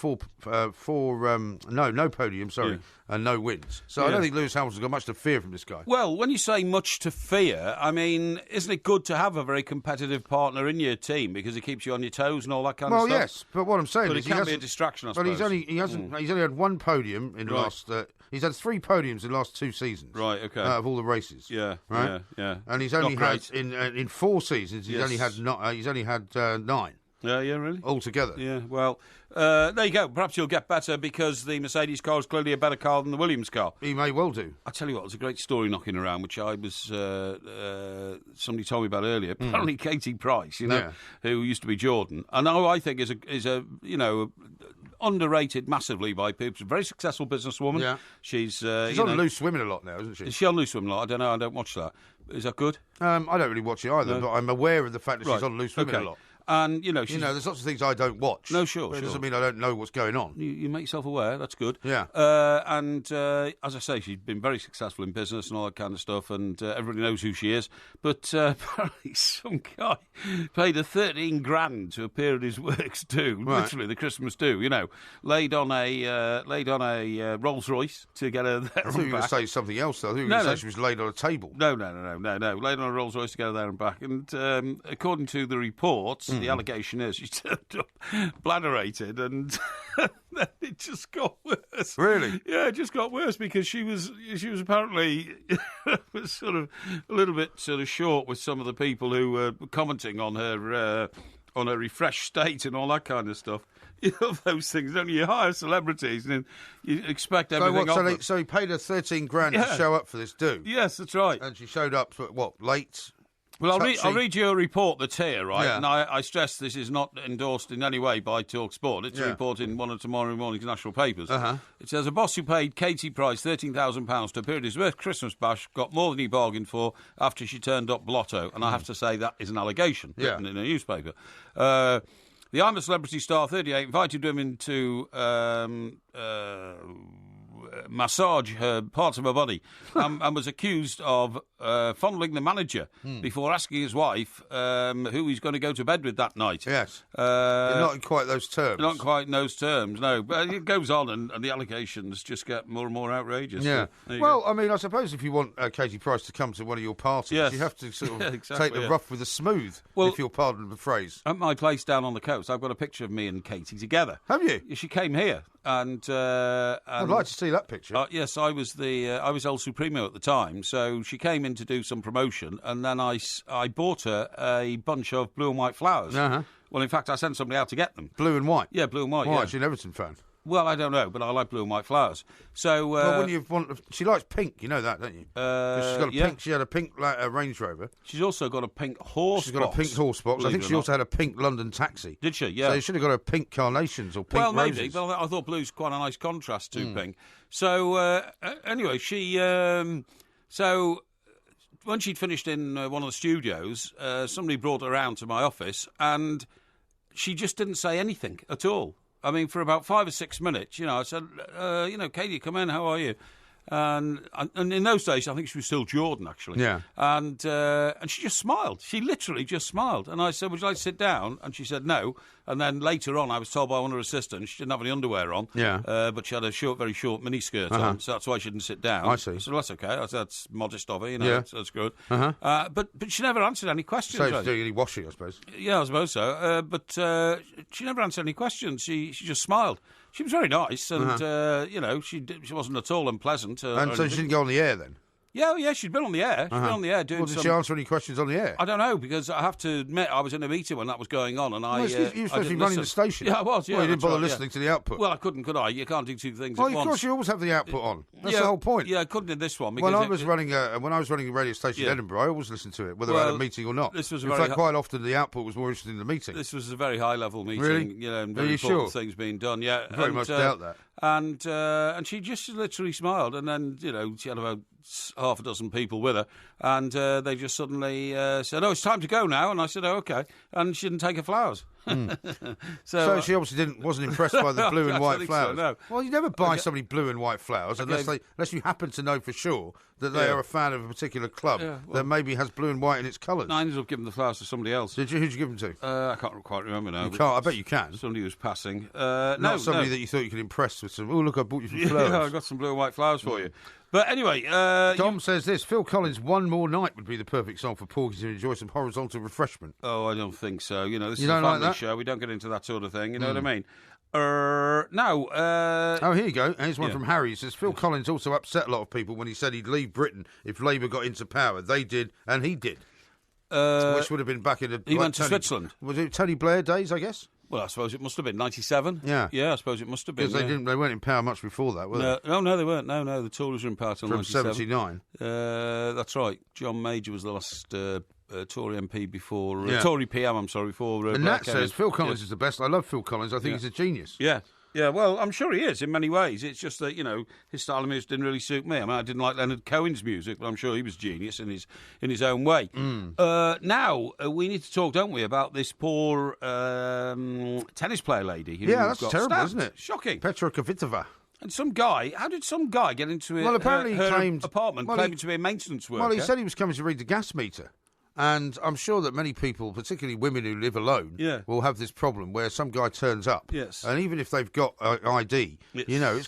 podiums, sorry, and no wins. So I don't think Lewis Hamilton's got much to fear from this guy. Well, when you say much to fear, I mean, isn't it good to have a very competitive partner in your team because it keeps you on your toes and all that kind of stuff? Well, yes, but what I'm saying But is it can be a distraction, I But suppose. he's only had 1 podium in the last. He's had 3 podiums in the last 2 seasons. Right. Okay. Out of all the races. Yeah. Right. Yeah. And he's only Not had great. in 4 seasons. He's Yes. only had 9 Yeah. Really. altogether. Yeah, well, there you go. Perhaps you'll get better because the Mercedes car is clearly a better car than the Williams car. He may well do. I tell you what, there's a great story knocking around, which I was somebody told me about earlier. Apparently, Katie Price, who used to be Jordan, and now I think is a underrated massively by people. She's a very successful businesswoman. Yeah. She's She's on loose women a lot now, isn't she? Is she on Loose Women? I don't know. I don't watch that. Is that good? I don't really watch it either, but I'm aware of the fact that she's Right. on loose women Okay. a lot. And she's, there's lots of things I don't watch. No, sure, But it sure. doesn't mean I don't know what's going on. You make yourself aware. That's good. Yeah. And as I say, she's been very successful in business and all that kind of stuff, and everybody knows who she is. But apparently, some guy paid her 13 grand to appear at his works do, Right. literally the Christmas do. Laid on a Rolls Royce to get her there. I thought you were going to say something else, though. I thought you were going to say she was laid on a table. No. Laid on a Rolls Royce to get her there and back. And according to the reports, the allegation is she turned up bladderated, and then it just got worse. Really? Yeah, it just got worse because she was apparently was sort of a little bit sort of short with some of the people who were commenting on her refreshed state and all that kind of stuff. Those things, don't you? You hire celebrities and you expect everything off them. So he paid her 13 grand to show up for this do? Yes, that's right. And she showed up, late? Well, touchy? I'll read you a report that's here, right? Yeah. And I stress this is not endorsed in any way by Talk Sport. It's a report in one of tomorrow morning's national papers. Uh-huh. It says a boss who paid Katie Price £13,000 to appear at his worst Christmas bash got more than he bargained for after she turned up blotto. And I have to say that is an allegation written in a newspaper. The I'm a Celebrity star, 38, invited women to massage her parts of her body and was accused of fondling the manager before asking his wife who he's going to go to bed with that night. Yes. Not in quite those terms. Not quite in those terms, no. But it goes on and the allegations just get more and more outrageous. Yeah. So, there you Well, go. I mean, I suppose if you want Katie Price to come to one of your parties, Yes. you have to sort of Yeah, exactly, take the yeah. rough with the smooth, Well- if you'll pardon the phrase. At my place down on the coast, I've got a picture of me and Katie together. Have you? She came here, and I'd like to see that picture. yes, I was El Supremo at the time, so she came in to do some promotion, and then I bought her a bunch of blue and white flowers. Uh-huh. Well, in fact, I sent somebody out to get them. Blue and white? Yeah, blue and white. Why? Yeah. She's an Everton fan. Well, I don't know, but I like blue and white flowers. So, Well, when you want, she likes pink, you know that, don't you? 'Cause she's got a pink. She had a pink Range Rover. she's also got a pink horse. She's got a pink horse box. I think she also had a pink London taxi. Did she? Yeah. So you should have got her pink carnations or pink Well, roses. maybe. Well, I thought blue's quite a nice contrast to pink. So, anyway, she... so, when she'd finished in one of the studios, somebody brought her around to my office, and she just didn't say anything at all. I mean, for about 5 or 6 minutes, I said, Katie, come in, how are you? And in those days, I think she was still Jordan, actually. Yeah. And she just smiled. She literally just smiled. And I said, would you like to sit down? And she said no. And then later on, I was told by one of her assistants she didn't have any underwear on. Yeah. But she had a very short miniskirt on, so that's why she didn't sit down. I see. I said, well, that's okay. I said, that's modest of her, Yeah. that's good. Uh-huh. But she never answered any questions. So really. she's doing any washing, I suppose. Yeah, I suppose so. But she never answered any questions. She just smiled. She was very nice, and she wasn't at all unpleasant. And so she didn't go on the air then? Yeah, she'd been on the air. She'd been on the air doing Well, did she answer any questions on the air? I don't know, because I have to admit, I was in a meeting when that was going on, and you were supposed to be running the station. Yeah, I was, yeah. Well, you didn't that's bother right, listening to the output. Well, I couldn't, could I? You can't do two things at Well, once. of course, you always have the output on. That's the whole point. Yeah, I couldn't in this one. When I was it, running a radio station in Edinburgh, I always listened to it, whether I had a meeting or not. This was in fact, quite often the output was more interesting than the meeting. This was a very high-level meeting, Really? you know, and Are very you important sure? things being done. Yeah, I very much doubt that. And she just literally smiled, and then, you know, she had about half a dozen people with her, and they just suddenly said, "Oh, it's time to go now." And I said, "Oh, okay." And she didn't take her flowers. So she obviously wasn't impressed by the blue and white flowers. So, no. Well, you never buy somebody blue and white flowers unless you happen to know for sure that they are a fan of a particular club that maybe has blue and white in its colours. No, I ended up giving the flowers to somebody else. Did you? Who'd you give them to? I can't quite remember now. You can't. I bet you can. Somebody who was passing. Not somebody that you thought you could impress with some. Oh, look, I bought you some flowers. Yeah, I got some blue and white flowers for you. But anyway, Dom says this: Phil Collins' "One More Night" would be the perfect song for Porky to enjoy some horizontal refreshment. Oh, I don't think so. You know, this You is a don't like family that? show. We don't get into that sort of thing. You know what I mean? No. Oh, here you go. Here's one from Harry. He says, Phil Collins also upset a lot of people when he said he'd leave Britain if Labour got into power. They did, and he did. Which would have been back in the... He went to Switzerland. Was it Tony Blair days, I guess? Well, I suppose it must have been 97. Yeah. Yeah, I suppose it must have been. Because they weren't in power much before that, were they? No, they weren't. No, the Tories were in power till From 97. 79. That's right. John Major was the last Tory MP before... Yeah. Tory PM, I'm sorry, before... And Blair Nat came says, in. Phil Collins is the best. I love Phil Collins. I think he's a genius. Yeah. Yeah, well, I'm sure he is in many ways. It's just that, you know, his style of music didn't really suit me. I mean, I didn't like Leonard Cohen's music, but I'm sure he was genius in his own way. Now, we need to talk, don't we, about this poor tennis player lady who Yeah, that's got terrible, stabbed. isn't it? Shocking. Petra Kvitova. And some guy, how did some guy get into Well, apparently he her claimed... apartment well, claiming to be a maintenance worker? Well, he said he was coming to read the gas meter. And I'm sure that many people, particularly women who live alone, will have this problem where some guy turns up. Yes. And even if they've got ID, Yes. you know, it's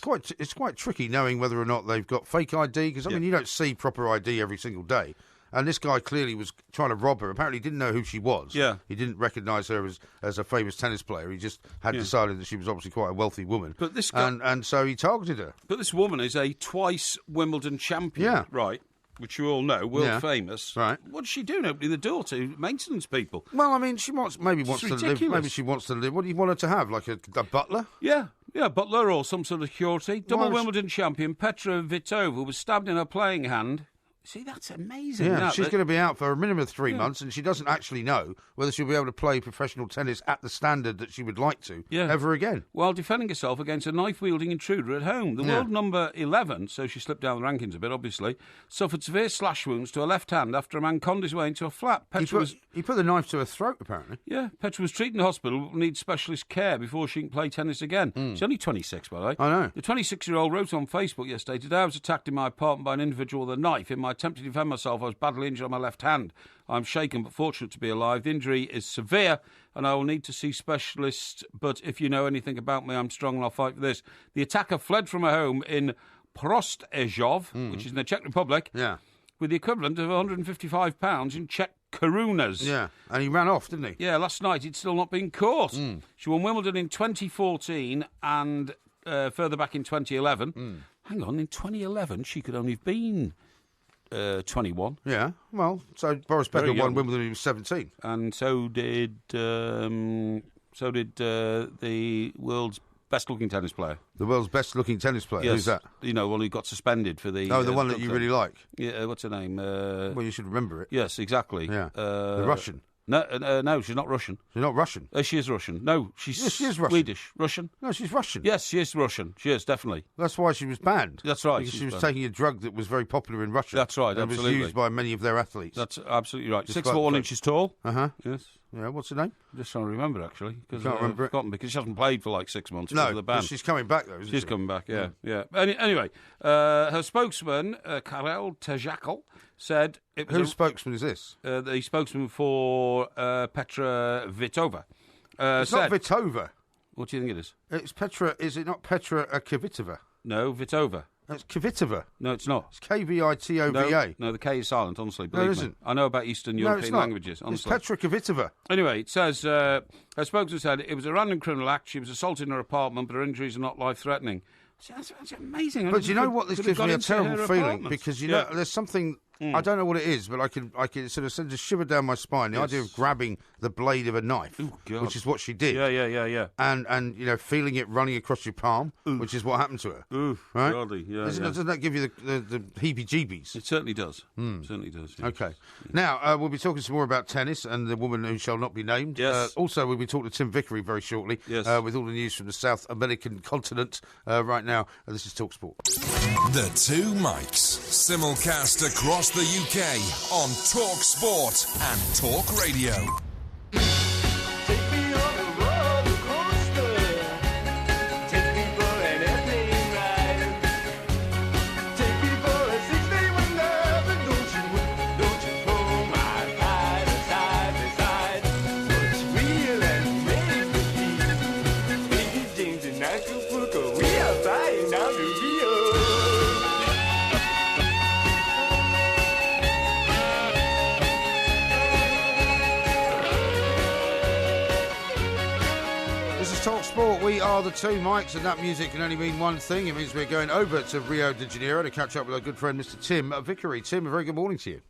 quite tricky knowing whether or not they've got fake ID. Because, I mean, you don't see proper ID every single day. And this guy clearly was trying to rob her. Apparently he didn't know who she was. Yeah. He didn't recognise her as a famous tennis player. He just had decided that she was obviously quite a wealthy woman. But this guy... And so he targeted her. But this woman is a twice Wimbledon champion, Yeah. right? Which you all know, world famous. Right. What does she do? Opening the door to maintenance people? Well, I mean, she wants to live. ridiculous. Maybe she wants to live. What do you want her to have? Like a butler? Yeah, butler or some sort of security. Double Why was- Wimbledon champion Petra Kvitova was stabbed in her playing hand. See, that's amazing. Yeah, that. she's going to be out for a minimum of 3 months, and she doesn't actually know whether she'll be able to play professional tennis at the standard that she would like to ever again. While defending herself against a knife-wielding intruder at home. The world number 11, so she slipped down the rankings a bit, obviously, suffered severe slash wounds to her left hand after a man conned his way into a flat. He put the knife to her throat, apparently. Yeah, Petra was treated in hospital but will need specialist care before she can play tennis again. She's only 26, by the way. I know. The 26-year-old wrote on Facebook yesterday, "Today I was attacked in my apartment by an individual with a knife. In my attempt to defend myself, I was badly injured on my left hand. I'm shaken but fortunate to be alive. The injury is severe and I will need to see specialists, but if you know anything about me, I'm strong and I'll fight for this." The attacker fled from her home in Prostejov, which is in the Czech Republic, with the equivalent of £155 in Czech korunas. Yeah, and he ran off, didn't he? Yeah, last night he'd still not been caught. She won Wimbledon in 2014 and further back in 2011. Hang on, in 2011 she could only have been 21. Yeah, well, so Boris Becker Very won young. Wimbledon when he was 17. And so did the world's best-looking tennis player. The world's best-looking tennis player. Yes. Who's that? You know, well, he got suspended for the... Oh, the one that drug you thing. really like. Yeah, what's her name? Well, you should remember it. Yes, exactly. Yeah, the Russian. No, she's not Russian. She's not Russian. She is Russian. No, she's Yes, she is Russian. Swedish. Russian? No, she's Russian. Yes, she is Russian. She is, definitely. That's why she was banned. That's right, Because she's she was banned. taking a drug that was very popular in Russia. That's right, and absolutely. was used by many of their athletes. That's absolutely right. 6 quite foot 1 funny. inches tall. Uh-huh. Yes. Yeah, what's her name? I'm just trying to remember, actually. Because Can't remember it? forgotten because she hasn't played for like 6 months because of No, the ban. but she's coming back, though, isn't she? She's coming back, yeah. Anyway, her spokesman, Karel Tejakl, said... Whose spokesman is this? The spokesman for Petra Kvitova. It's not Vitova. What do you think it is? It's Petra. Is it not Petra Kvitova? No, Kvitova. It's Kvitova. No, it's not. It's Kvitova. No, the K is silent, honestly, believe it me. isn't. I know about Eastern No, European it's not. languages, honestly. It's Petra Kvitova. Anyway, it says, her spokesman said, it was a random criminal act. She was assaulted in her apartment, but her injuries are not life-threatening. That's amazing. But you know what? This gives me a terrible feeling because you know there's something. I don't know what it is, but I can sort of send a shiver down my spine. The idea of grabbing the blade of a knife, which is what she did. Yeah. And you know, feeling it running across your palm, which is what happened to her. Right? Golly, Doesn't that give you the heebie-jeebies? It certainly does. Certainly does. Yeah. Okay. Now, we'll be talking some more about tennis and the woman who shall not be named. Yes. Also, we'll be talking to Tim Vickery very shortly with all the news from the South American continent right now. This is TalkSport. The Two Mics. Simulcast across the UK on Talk Sport and Talk Radio. We are the Two Mics, and that music can only mean one thing. It means we're going over to Rio de Janeiro to catch up with our good friend, Mr. Tim Vickery. Tim, a very good morning to you.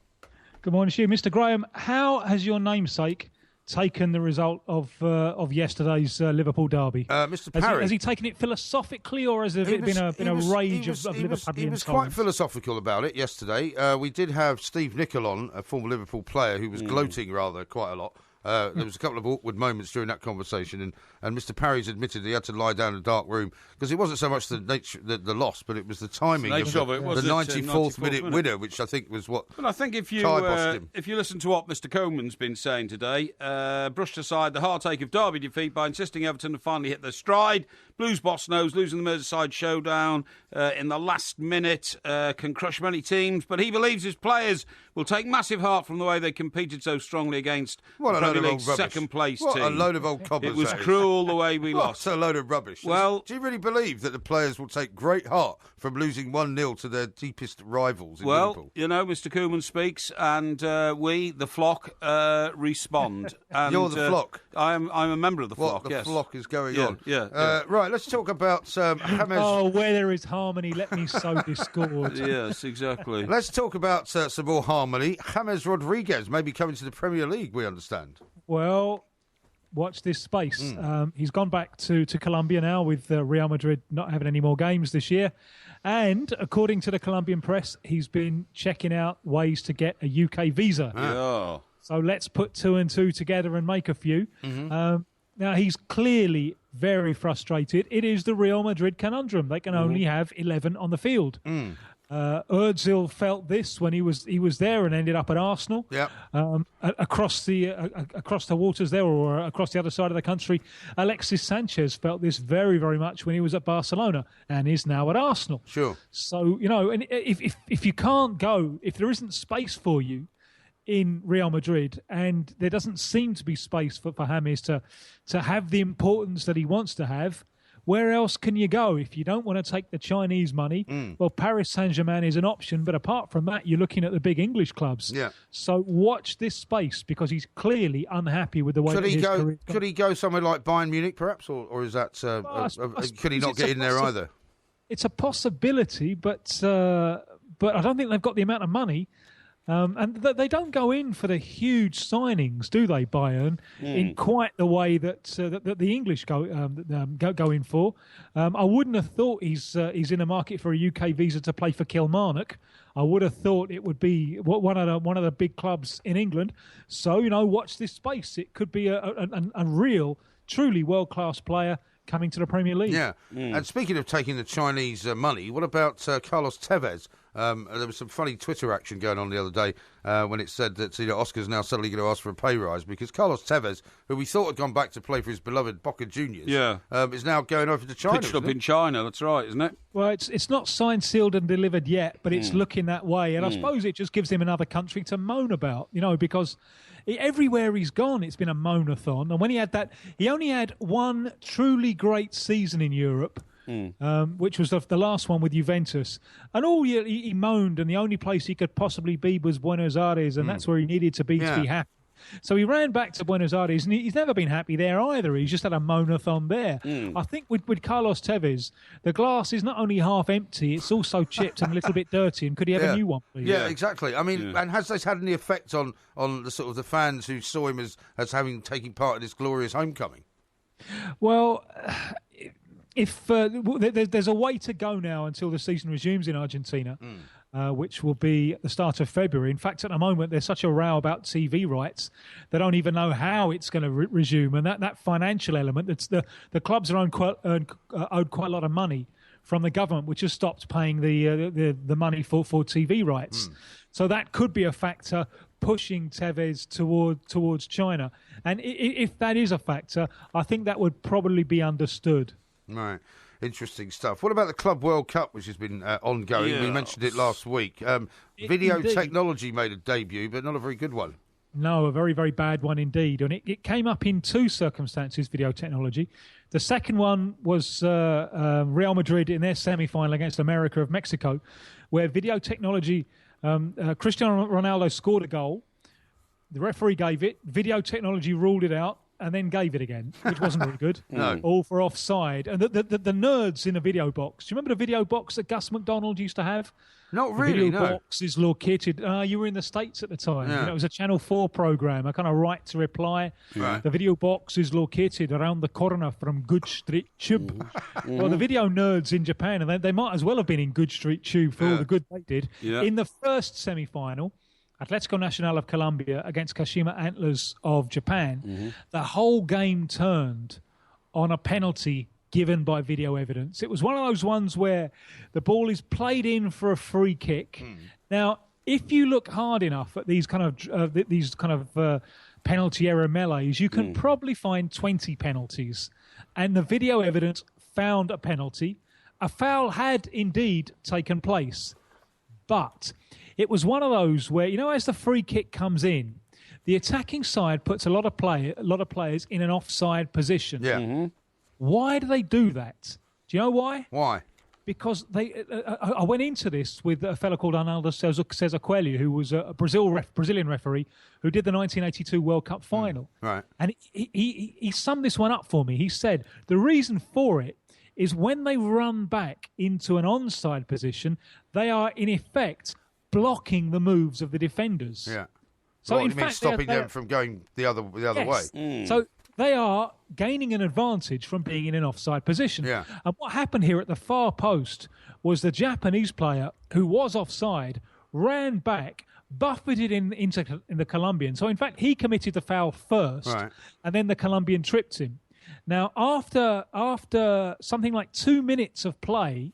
Good morning to you, Mr. Graham. How has your namesake taken the result of yesterday's Liverpool derby? Mr. Parry. Has he taken it philosophically, or has there been a rage of Liverpool? He was quite philosophical about it yesterday. We did have Steve Nicol on, a former Liverpool player, who was gloating rather quite a lot. There was a couple of awkward moments during that conversation, and Mr. Parry's admitted he had to lie down in a dark room because it wasn't so much the nature, the loss, but it was the timing of the 94th minute winner, which I think was what. Well, I think if you listen to what Mr. Coleman's been saying today, brushed aside the heartache of Derby defeat by insisting Everton have finally hit their stride. Blues boss knows losing the Merseyside showdown in the last minute can crush many teams, but he believes his players will take massive heart from the way they competed so strongly against the Premier League's second place team. What a load of old cobblers. It was cruel the way we lost. What a load of rubbish. Well, do you really believe that the players will take great heart from losing 1-0 to their deepest rivals in Liverpool? Well, you know, Mr. Koeman speaks, and we, the flock, respond. And, you're the flock? I'm a member of the flock, the flock is going on. Yeah. Right, let's talk about James. Oh, where there is harmony, let me sow discord. Yes, exactly. Let's talk about some more harmony. James Rodriguez may be coming to the Premier League, we understand. Well, watch this space. He's gone back to Colombia now with Real Madrid not having any more games this year. And according to the Colombian press, he's been checking out ways to get a UK visa. Yeah. So let's put two and two together and make a few. Now, he's clearly very frustrated. It is the Real Madrid conundrum. They can only have 11 on the field. Ozil felt this when he was there and ended up at Arsenal. Yeah. Across the waters there, or across the other side of the country, Alexis Sanchez felt this very, very much when he was at Barcelona and is now at Arsenal. Sure. So, you know, and if you can't go, if there isn't space for you in Real Madrid, and there doesn't seem to be space for James to have the importance that he wants to have, where else can you go if you don't want to take the Chinese money? Well, Paris Saint-Germain is an option, but apart from that, you're looking at the big English clubs. Yeah. So watch this space, because he's clearly unhappy with the way his career. Could he go somewhere like Bayern Munich, perhaps, or is that could he not get in there either? It's a possibility, but I don't think they've got the amount of money. And they don't go in for the huge signings, do they, Bayern, in quite the way that the English go in for. I wouldn't have thought he's in the market for a UK visa to play for Kilmarnock. I would have thought it would be one of the big clubs in England. So, you know, watch this space. It could be a real, truly world-class player coming to the Premier League. Yeah. And speaking of taking the Chinese money, what about Carlos Tevez? There was some funny Twitter action going on the other day when it said that Oscar's now suddenly going to ask for a pay rise because Carlos Tevez, who we thought had gone back to play for his beloved Boca Juniors, is now going over to China. Pitched up in China, that's right, isn't it? Well, it's not signed, sealed and delivered yet, but it's looking that way. And I suppose it just gives him another country to moan about, you know, because everywhere he's gone, it's been a moan-a-thon. And when he only had one truly great season in Europe, which was the last one with Juventus. And all he moaned, and the only place he could possibly be was Buenos Aires, and that's where he needed to be happy. So he ran back to Buenos Aires, and he's never been happy there either. He's just had a moan-a-thon there. I think with Carlos Tevez, the glass is not only half empty, it's also chipped and a little bit dirty. And could he have a new one, please? Yeah, exactly. I mean, and has this had any effect on the sort of the fans who saw him as having taken part in this glorious homecoming? Well, if there's a way to go now until the season resumes in Argentina, which will be at the start of February. In fact, at the moment, there's such a row about TV rights, they don't even know how it's going to resume. And that financial element, that's the clubs are owed quite a lot of money from the government, which has stopped paying the money for TV rights. So that could be a factor pushing Tevez towards China. And if that is a factor, I think that would probably be understood. Right. Interesting stuff. What about the Club World Cup, which has been ongoing? Yeah. We mentioned it last week. Video Indeed. technology made a debut, but not a very good one. No, a very, very bad one indeed. And it came up in two circumstances, video technology. The second one was Real Madrid in their semi-final against America of Mexico, where video technology, Cristiano Ronaldo scored a goal. The referee gave it. Video technology ruled it out and then gave it again, which wasn't very good. No. All for offside. And the nerds in the video box. Do you remember the video box that Gus McDonald used to have? Not The really, video no. box is located. You were in the States at the time. Yeah. It was a Channel 4 program, a kind of right to reply. Right. The video box is located around the corner from Good Street Tube. Well, the video nerds in Japan, and they might as well have been in Good Street Tube for all the good they did. Yeah. In the first semi-final, Atletico Nacional of Colombia against Kashima Antlers of Japan, the whole game turned on a penalty given by video evidence. It was one of those ones where the ball is played in for a free kick. Now, if you look hard enough at these kind of penalty error melees, you can probably find 20 penalties. And the video evidence found a penalty. A foul had indeed taken place, but it was one of those where, as the free kick comes in, the attacking side puts a lot of players in an offside position. Yeah. Why do they do that? Do you know why? Why? Because I went into this with a fellow called Arnaldo Cesar Coelho, who was a Brazilian referee who did the 1982 World Cup final. Right. And he summed this one up for me. He said the reason for it is when they run back into an onside position, they are in effect blocking the moves of the defenders. Yeah. So what, in you mean fact, stopping them from going the other yes. way? So they are gaining an advantage from being in an offside position. Yeah. And what happened here at the far post was the Japanese player who was offside ran back, buffeted in the Colombian. So in fact, he committed the foul first, Right. and then the Colombian tripped him. Now, after something like 2 minutes of play,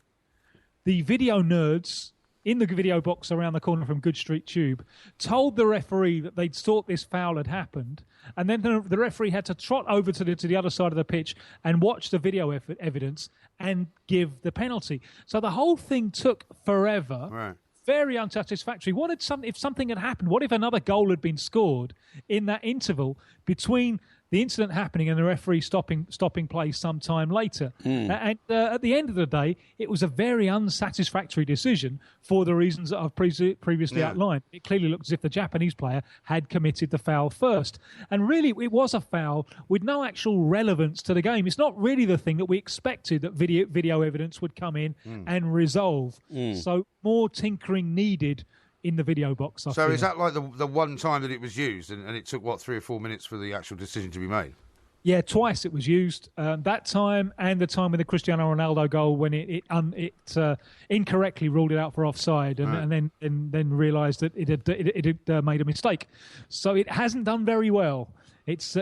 the video nerds in the video box around the corner from Good Street Tube told the referee that they'd thought this foul had happened, and then the referee had to trot over to the other side of the pitch and watch the video evidence and give the penalty. So the whole thing took forever. Right. Very unsatisfactory. If something had happened? What if another goal had been scored in that interval between the incident happening and the referee stopping play some time later? And at the end of the day, it was a very unsatisfactory decision for the reasons that I've previously outlined. It clearly looked as if the Japanese player had committed the foul first. And really, it was a foul with no actual relevance to the game. It's not really the thing that we expected that video evidence would come in and resolve. So more tinkering needed in the video box. I So feel. is that like the one time that it was used, and it took, 3 or 4 minutes for the actual decision to be made? Yeah, twice it was used. That time and the time with the Cristiano Ronaldo goal when it incorrectly ruled it out for offside, and then realised that it had made a mistake. So it hasn't done very well. It's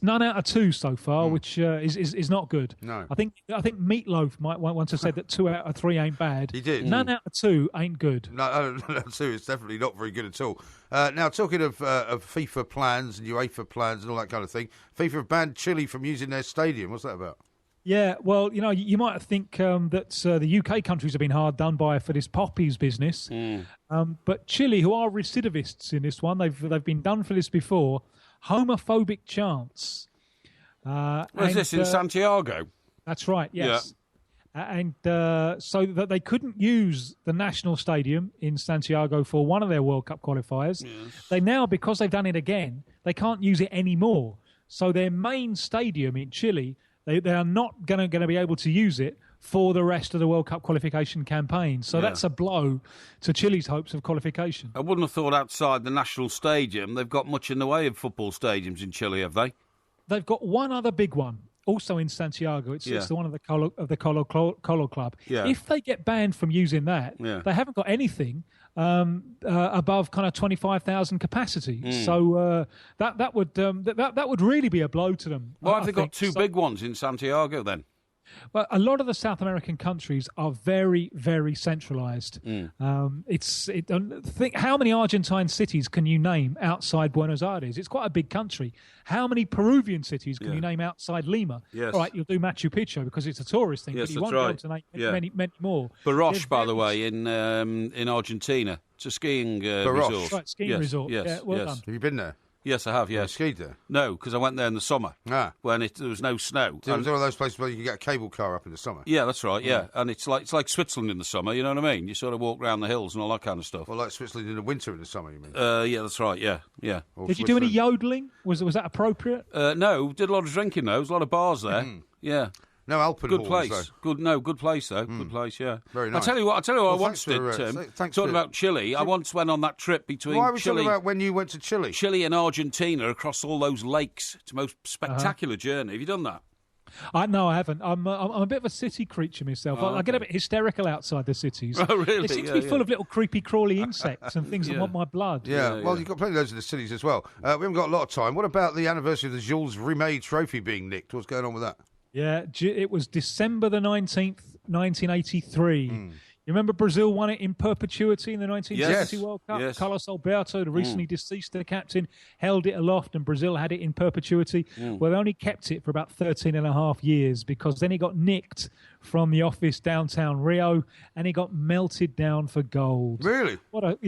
none out of 2 so far, which is not good. No. I think Meatloaf might once have said that 2 out of 3 ain't bad. He did. None out of 2 ain't good. No, 2 is definitely not very good at all. Now, talking of FIFA plans and UEFA plans and all that kind of thing, FIFA have banned Chile from using their stadium. What's that about? Yeah, well, you might think that the UK countries have been hard done by for this poppies business, but Chile, who are recidivists in this one, they've been done for this before. Homophobic chants. Was this in Santiago? That's right, yes. and so that they couldn't use the national stadium in Santiago for one of their World Cup qualifiers. Yes. They now, because they've done it again, they can't use it anymore. So their main stadium in Chile, they are not going to be able to use it for the rest of the World Cup qualification campaign. So that's a blow to Chile's hopes of qualification. I wouldn't have thought outside the national stadium they've got much in the way of football stadiums in Chile, have they? They've got one other big one, also in Santiago. It's the one of the Colo Club. Yeah. If they get banned from using that, they haven't got anything above kind of 25,000 capacity. So that would really be a blow to them. Why have they got two big ones in Santiago then? Well, a lot of the South American countries are very, very centralised. Think how many Argentine cities can you name outside Buenos Aires? It's quite a big country. How many Peruvian cities can you name outside Lima? Yes. All right, you'll do Machu Picchu because it's a tourist thing, but you won't be able to name many more. Barrosh, by the way, in Argentina. It's a skiing resort. Right, skiing resort. Yes. Yeah, well done. Have you been there? Yes, I have, yes. You skied there? No, because I went there in the summer when there was no snow. It was one of those places where you can get a cable car up in the summer. Yeah, that's right, yeah. And it's like Switzerland in the summer, you know what I mean? You sort of walk around the hills and all that kind of stuff. Well, like Switzerland in the winter in the summer, you mean? Yeah, that's right, yeah. Did you do any yodeling? Was that appropriate? No, did a lot of drinking, though. There was a lot of bars there. Yeah. No Alpen good halls, place. Though. Good place though. Good place, yeah. Very nice. I tell you what I once did, Tim. Talking about Chile, I once went on that trip between Why are we Chile. talking about when you went to Chile? Chile and Argentina across all those lakes. It's a most spectacular journey. Have you done that? No, I haven't. I'm a bit of a city creature myself. I get a bit hysterical outside the cities. Oh, really? They seem to be full of little creepy, crawly insects and things that want my blood. Yeah, well, you've got plenty of those in the cities as well. We haven't got a lot of time. What about the anniversary of the Jules Rimet Trophy being nicked? What's going on with that? Yeah, it was December the 19th, 1983. You remember Brazil won it in perpetuity in the 1970 World Cup? Yes. Carlos Alberto, the recently deceased captain, held it aloft and Brazil had it in perpetuity. Well, they only kept it for about 13 and a half years because then it got nicked from the office downtown Rio and it got melted down for gold. Really? That's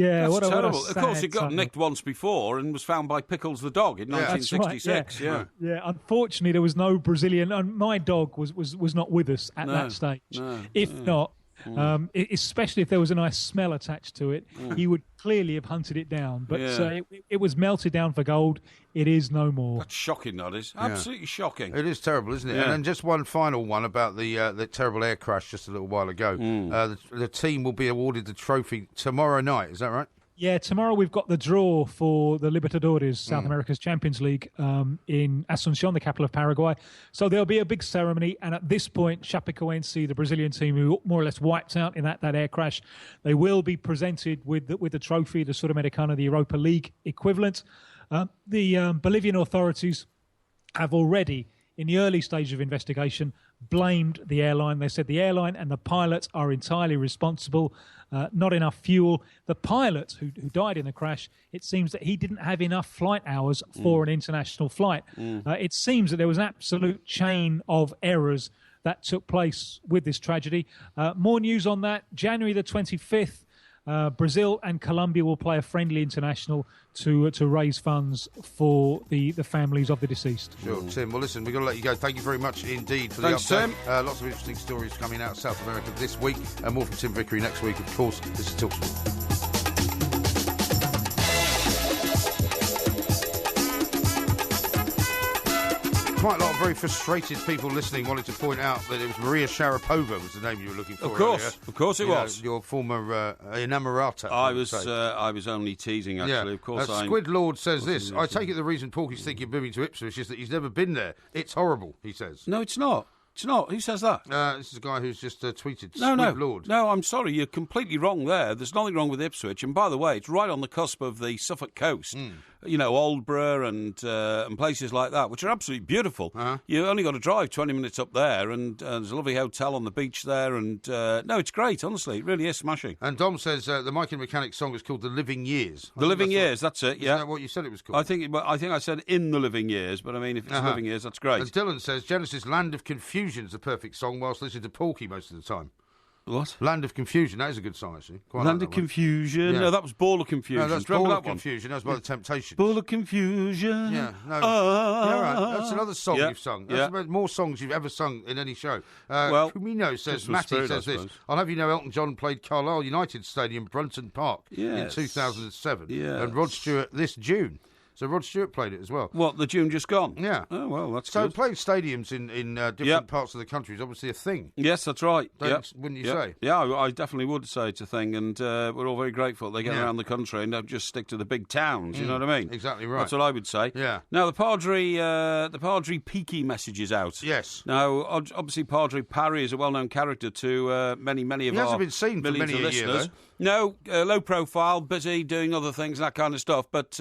terrible. Of course, it got nicked once before and was found by Pickles the dog in 1966. Right, yeah. Unfortunately, there was no Brazilian, and my dog was not with us at that stage. If not, especially if there was a nice smell attached to it, he would clearly have hunted it down. But it was melted down for gold. It is no more. That's shocking, that is. Absolutely shocking. It is terrible, isn't it? Yeah. And then just one final one about the terrible air crash just a little while ago. The team will be awarded the trophy tomorrow night. Is that right? Yeah, tomorrow we've got the draw for the Libertadores, South America's Champions League, in Asunción, the capital of Paraguay. So there'll be a big ceremony, and at this point, Chapecoense, the Brazilian team who more or less wiped out in that air crash, they will be presented with the trophy, the Sudamericana, the Europa League equivalent. The Bolivian authorities have already, in the early stage of investigation, blamed the airline. They said the airline and the pilot are entirely responsible. Not enough fuel. The pilot who died in the crash, it seems that he didn't have enough flight hours for an international flight. It seems that there was an absolute chain of errors that took place with this tragedy. More news on that. January the 25th, Brazil and Colombia will play a friendly international to raise funds for the families of the deceased. Sure, Tim. Well, listen, we've got to let you go. Thank you very much indeed for the update. Lots of interesting stories coming out of South America this week, and more from Tim Vickery next week, of course. This is TalkSport. Quite a lot of very frustrated people listening wanted to point out that it was Maria Sharapova was the name you were looking for. Of course it was. Your former inamorata. I was only teasing, actually. Of course, Squid Lord says this. I take it the reason Porky's thinking of moving to Ipswich is that he's never been there. It's horrible, he says. No, it's not. It's not. Who says that? This is a guy who's just tweeted. Squid Lord. No, I'm sorry. You're completely wrong there. There's nothing wrong with Ipswich. And by the way, it's right on the cusp of the Suffolk coast. You know, Aldborough and places like that, which are absolutely beautiful. You only got to drive 20 minutes up there, and there's a lovely hotel on the beach there. And no, it's great. Honestly, it really is smashing. And Dom says the Mike and Mechanic song is called "The Living Years." The Living Years. That's it. Yeah. Is that what you said it was called? I think I said "In the Living Years," but I mean, if it's Living Years, that's great. And Dylan says Genesis' "Land of Confusion" is the perfect song whilst listening to Porky most of the time. What? Land of Confusion. That is a good song, actually. Quite Land like of that one. Confusion. Yeah. No, that was Ball of Confusion. No, that's Do you remember Ball that of one? Confusion. That was by the Temptations. Ball of Confusion. Yeah, no. Ah. Yeah, right. That's another song Yeah, you've sung. yeah. That's about more songs you've ever sung in any show. Well, Kumino says, Christmas Matty spirit, says I this. suppose. I'll have you know Elton John played Carlisle United Stadium, Brunton Park in Yes. 2007. Yes. And Rod Stewart this June. So Rod Stewart played it as well. What, the June just gone? Yeah. Oh, well, that's So good. playing stadiums in different Yep. parts of the country is obviously a thing. Yes, that's right. Wouldn't you Yep. say? Yeah, I definitely would say it's a thing, and we're all very grateful they get Yeah. around the country and don't just stick to the big towns. You know what I mean? Exactly right. That's what I would say. Yeah. Now the Padre Peaky message is out. Yes. Now, obviously, Padre Parry is a well-known character to many of He our hasn't been seen for millions many of a year, listeners. No, low profile, busy doing other things and that kind of stuff. But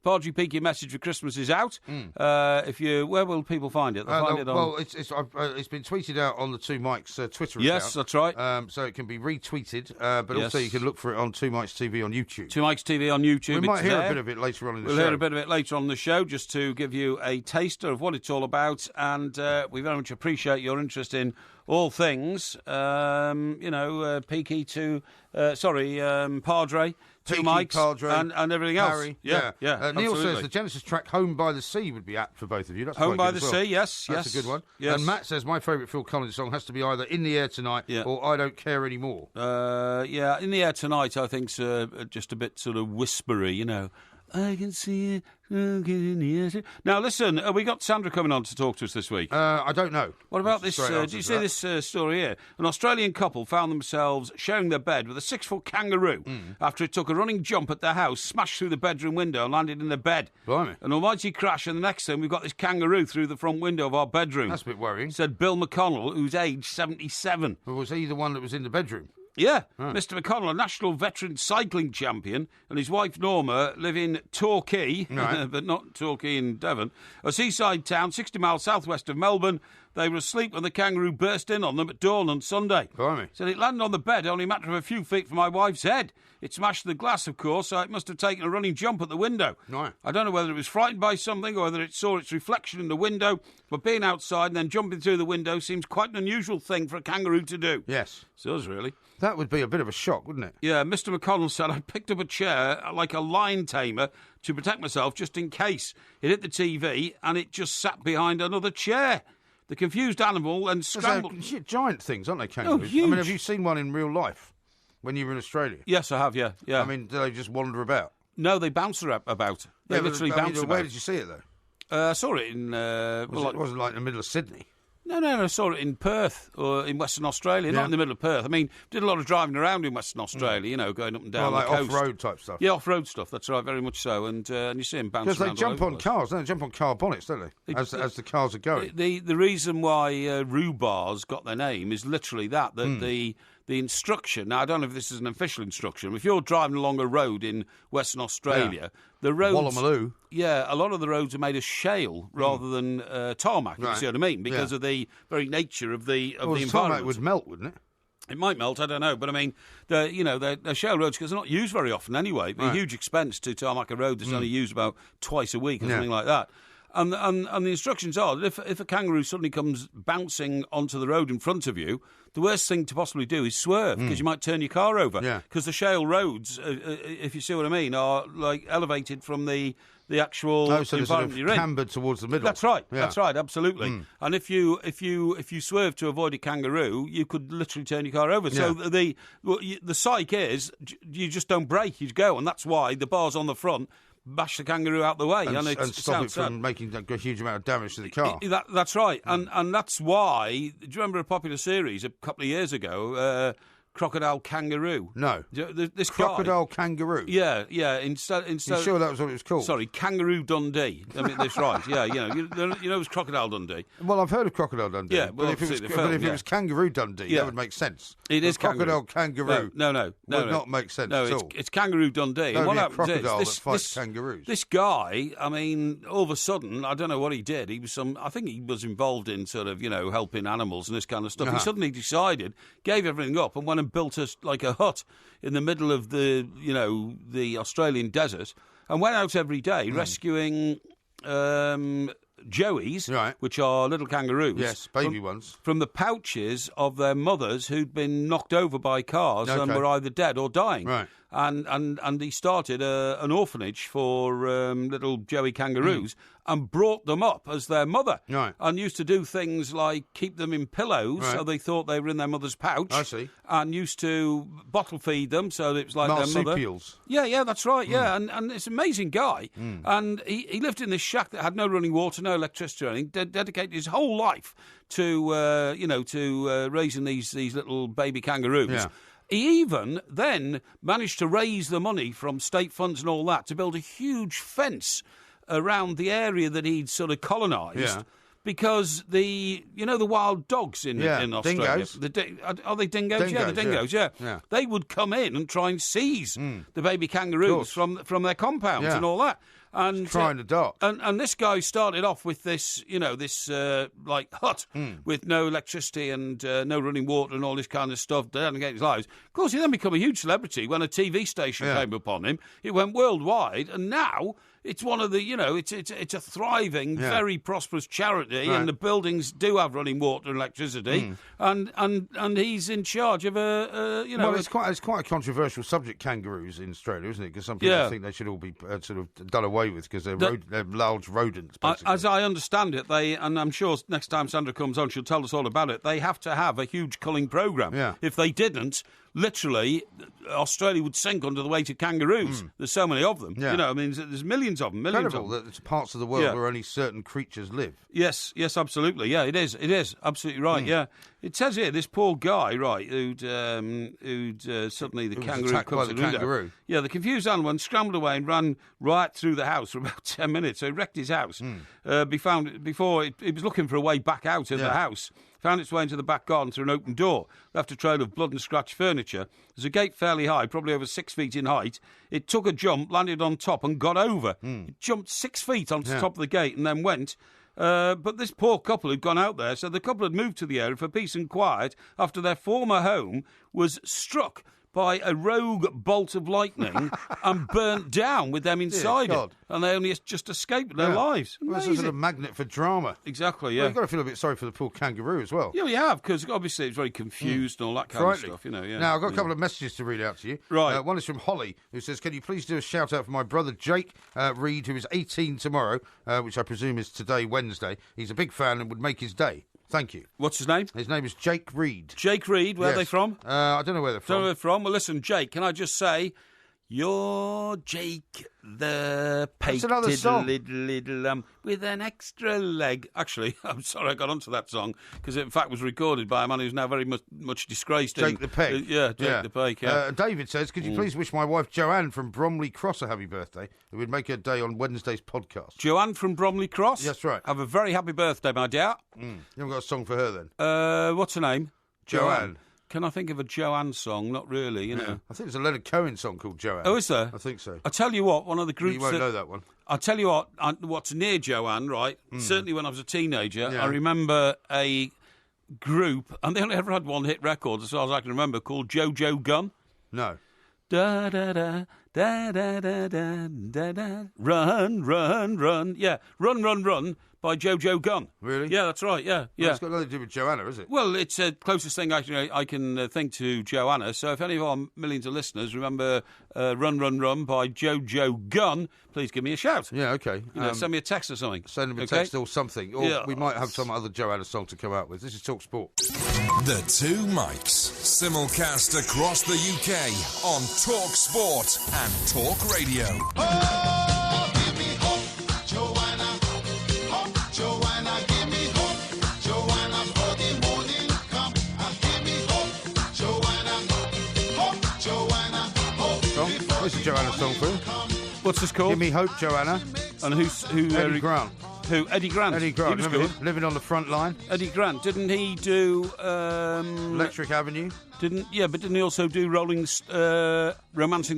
the Padre Peaky message for Christmas is out. Where will people find it? They'll find it on. Well, it's been tweeted out on the Two Mics Twitter account. Yes, that's right. So it can be retweeted, but Yes. also you can look for it on Two Mics TV on YouTube. Two Mics TV on YouTube. We might it's hear there. a bit of it later on in the We'll show. hear a bit of it later on the show, just to give you a taster of what it's all about. And we very much appreciate your interest in all things. Peaky to, Padre, Two Peaky, Mics, Padre, and everything else. Parry, Yeah. Neil absolutely. says the Genesis track "Home by the Sea" would be apt for both of you. That's Home quite by good the as well. Sea, yes, That's a good one. Yes. And Matt says my favourite Phil Collins song has to be either "In the Air Tonight" Yeah. or "I Don't Care Anymore." In the Air Tonight, I think's just a bit sort of whispery, you know. I can see it. In the air. Now, listen, we got Sandra coming on to talk to us this week. I don't know. What about That's this? a straight answer Do you to see that. this story here? An Australian couple found themselves sharing their bed with a 6-foot kangaroo after it took a running jump at their house, smashed through the bedroom window and landed in their bed. Blimey. An almighty crash, and the next thing we've got this kangaroo through the front window of our bedroom. That's a bit worrying. Said Bill McConnell, who's aged 77. Or was he the one that was in the bedroom? Yeah, Mr. McConnell, a national veteran cycling champion, and his wife Norma live in Torquay, Right. but not Torquay in Devon, a seaside town 60 miles southwest of Melbourne. They were asleep when the kangaroo burst in on them at dawn on Sunday. Blimey. Said it landed on the bed only a matter of a few feet from my wife's head. It smashed the glass, of course, so it must have taken a running jump at the window. Right. I don't know whether it was frightened by something or whether it saw its reflection in the window, but being outside and then jumping through the window seems quite an unusual thing for a kangaroo to do. Yes. So does really. That would be a bit of a shock, wouldn't it? Yeah, Mr. McConnell said, I picked up a chair like a lion tamer to protect myself just in case. It hit the TV and it just sat behind another chair. The confused animal and scrambled. They're giant things, aren't they, kangaroos? huge. I mean, have you seen one in real life when you were in Australia? Yes, I have, yeah. I mean, do they just wander about? No, they bounce about. They Yeah, but, literally I mean, bounce about. Where did you see it, though? I saw it in... It wasn't like in the middle of Sydney. No, I saw it in Perth or in Western Australia, not in the middle of Perth. I mean, did a lot of driving around in Western Australia, going up and down Like the coast. off-road type stuff. Yeah, off-road stuff, that's right, very much so. And you see them bounce Because around they all jump over on the place. cars, don't they? Jump on car bonnets, don't they? As the cars are going. The reason why rhubars got their name is literally that the instruction. Now, I don't know if this is an official instruction. If you're driving along a road in Western Australia, the roads... Wallamaloo. Yeah, a lot of the roads are made of shale rather than tarmac, if you Right. see what I mean, because Yeah. of the very nature of the Well, the environment. tarmac would melt, wouldn't it? It might melt, I don't know, but I mean, they're shale roads because they're not used very often anyway. It'd be a huge expense to tarmac a road that's only used about twice a week or something like that. And the instructions are that if a kangaroo suddenly comes bouncing onto the road in front of you, the worst thing to possibly do is swerve because you might turn your car over. Yeah. Because the shale roads, if you see what I mean, are like elevated from the actual So they're sort environment of you're in. cambered towards the middle. That's right. Yeah. That's right. Absolutely. And if you swerve to avoid a kangaroo, you could literally turn your car over. So the psych is you just don't brake, you go, and that's why the bars on the front bash the kangaroo out the way, And it stop it sounds from making a huge amount of damage to the car. That's right, and that's why. Do you remember a popular series a couple of years ago? Crocodile Kangaroo. No. This Crocodile guy, Kangaroo. Yeah. Instead, You sure that was what it was called? Sorry, Kangaroo Dundee. I mean, that's right. Yeah, it was Crocodile Dundee. Well, I've heard of Crocodile Dundee. Yeah, well, but if obviously the film, it was Kangaroo Dundee, that would make sense. It is Crocodile Kangaroo. No, would not make sense at all. It's Kangaroo Dundee. No, And what it'd be a happens is crocodile that fights kangaroos. This guy, I mean, all of a sudden, I don't know what he did. I think he was involved in sort of, helping animals and this kind of stuff. He suddenly decided, gave everything up, and went and built a hut in the middle of the Australian desert, and went out every day rescuing joeys, Right. which are little kangaroos. Yes, baby ones. From the pouches of their mothers who'd been knocked over by cars and Okay. were either dead or dying. Right. And he started an orphanage for little joey kangaroos and brought them up as their mother. Right. And used to do things like keep them in pillows so they thought they were in their mother's pouch. I see. And used to bottle feed them so that it was like their mother. Marsupials. Yeah, that's right, yeah. And it's an amazing guy. And he lived in this shack that had no running water, no electricity or anything, dedicated his whole life to, raising these little baby kangaroos. Yeah. He even then managed to raise the money from state funds and all that to build a huge fence around the area that he'd sort of colonised. Yeah. Because the wild dogs in Australia, dingoes. Are they dingoes? Yeah, the dingoes. Yeah. They would come in and try and seize the baby kangaroos from their compounds and all that. And Trying to dock. And this guy started off with this, like hut with no electricity and no running water and all this kind of stuff. Dedicated his lives. Of course, he then became a huge celebrity when a TV station came upon him. It went worldwide, and now it's one of the, it's a thriving, very prosperous charity, and the buildings do have running water and electricity, and he's in charge of Well, it's quite a controversial subject, kangaroos in Australia, isn't it? Because some people think they should all be sort of done away with because they're large rodents. Basically. As I understand it, and I'm sure next time Sandra comes on, she'll tell us all about it. They have to have a huge culling program. Yeah. If they didn't, literally, Australia would sink under the weight of kangaroos. There's so many of them. Yeah. There's millions of them. Incredible that there's parts of the world where only certain creatures live. Yes, absolutely. Yeah, it is. Absolutely right. Yeah. It says here, this poor guy, right, who'd suddenly the kangaroo attacked by comes the to the window. kangaroo. Yeah, the confused animal scrambled away and ran right through the house for about 10 minutes. So he wrecked his house. Before he was looking for a way back out of the house. Found its way into the back garden through an open door. Left a trail of blood and scratched furniture. There's a gate fairly high, probably over 6 feet in height. It took a jump, landed on top and got over. It jumped 6 feet onto the top of the gate and then went. But this poor couple had gone out there, so the couple had moved to the area for peace and quiet after their former home was struck by a rogue bolt of lightning and burnt down with them inside it. And they only just escaped their lives. Well, it's a sort of magnet for drama. Exactly, yeah. Well, you've got to feel a bit sorry for the poor kangaroo as well. Yeah, you have, because obviously it's very confused and all that kind of stuff, Now, I've got a couple of messages to read out to you. Right. One is from Holly, who says, can you please do a shout-out for my brother Jake Reed, who is 18 tomorrow, which I presume is today, Wednesday. He's a big fan and would make his day. Thank you. What's his name? His name is Jake Reed. Jake Reed, where are they from? I don't know where they're from. Don't know where they're from. Well, listen, Jake, can I just say, you're Jake the painted little with an extra leg. Actually, I'm sorry I got onto that song because it in fact was recorded by a man who's now very much disgraced. Jake the Peg. Jake the Peg, yeah. David says, could you please wish my wife Joanne from Bromley Cross a happy birthday? It would make her day on Wednesday's podcast. Joanne from Bromley Cross? That's right. Have a very happy birthday, my dear. You haven't got a song for her then? What's her name? Joanne. Can I think of a Joanne song? Not really, you know. I think there's a Leonard Cohen song called Joanne. Oh, is there? I think so. I tell you what, one of the groups You won't know that one. I'll tell you what's near Joanne, right? Certainly when I was a teenager, I remember a group, and they only ever had one hit record, as far as I can remember, called Jojo Gun. No. Da da da da da da da da da. Run, run, run. Yeah, Run, Run, Run by Jojo Gunn. Really? Yeah, that's right. Yeah, yeah. Well, it's got nothing to do with Joanna, is it? Well, it's the closest thing I can think to Joanna. So if any of our millions of listeners remember Run, Run, Run by Jojo Gunn, please give me a shout. Yeah, okay. Send me a text or something. Send them a text or something. Or we might have some other Joanna song to come out with. This is Talk Sport. The Two Mics, simulcast across the UK on Talk Sport and Talk Radio. Oh, give me hope, Joanna. Hope, Joanna, give me hope. Joanna, for the morning come and give me hope. Joanna, hope, Joanna, hope. This is Joanna's song for you. What's this called? Give me hope, Joanna. And who? Eddie Grant. Who? Eddie Grant. Eddie Grant. He was good. Living on the front line. Eddie Grant. Didn't he do... Electric Avenue. But didn't he also do Romancing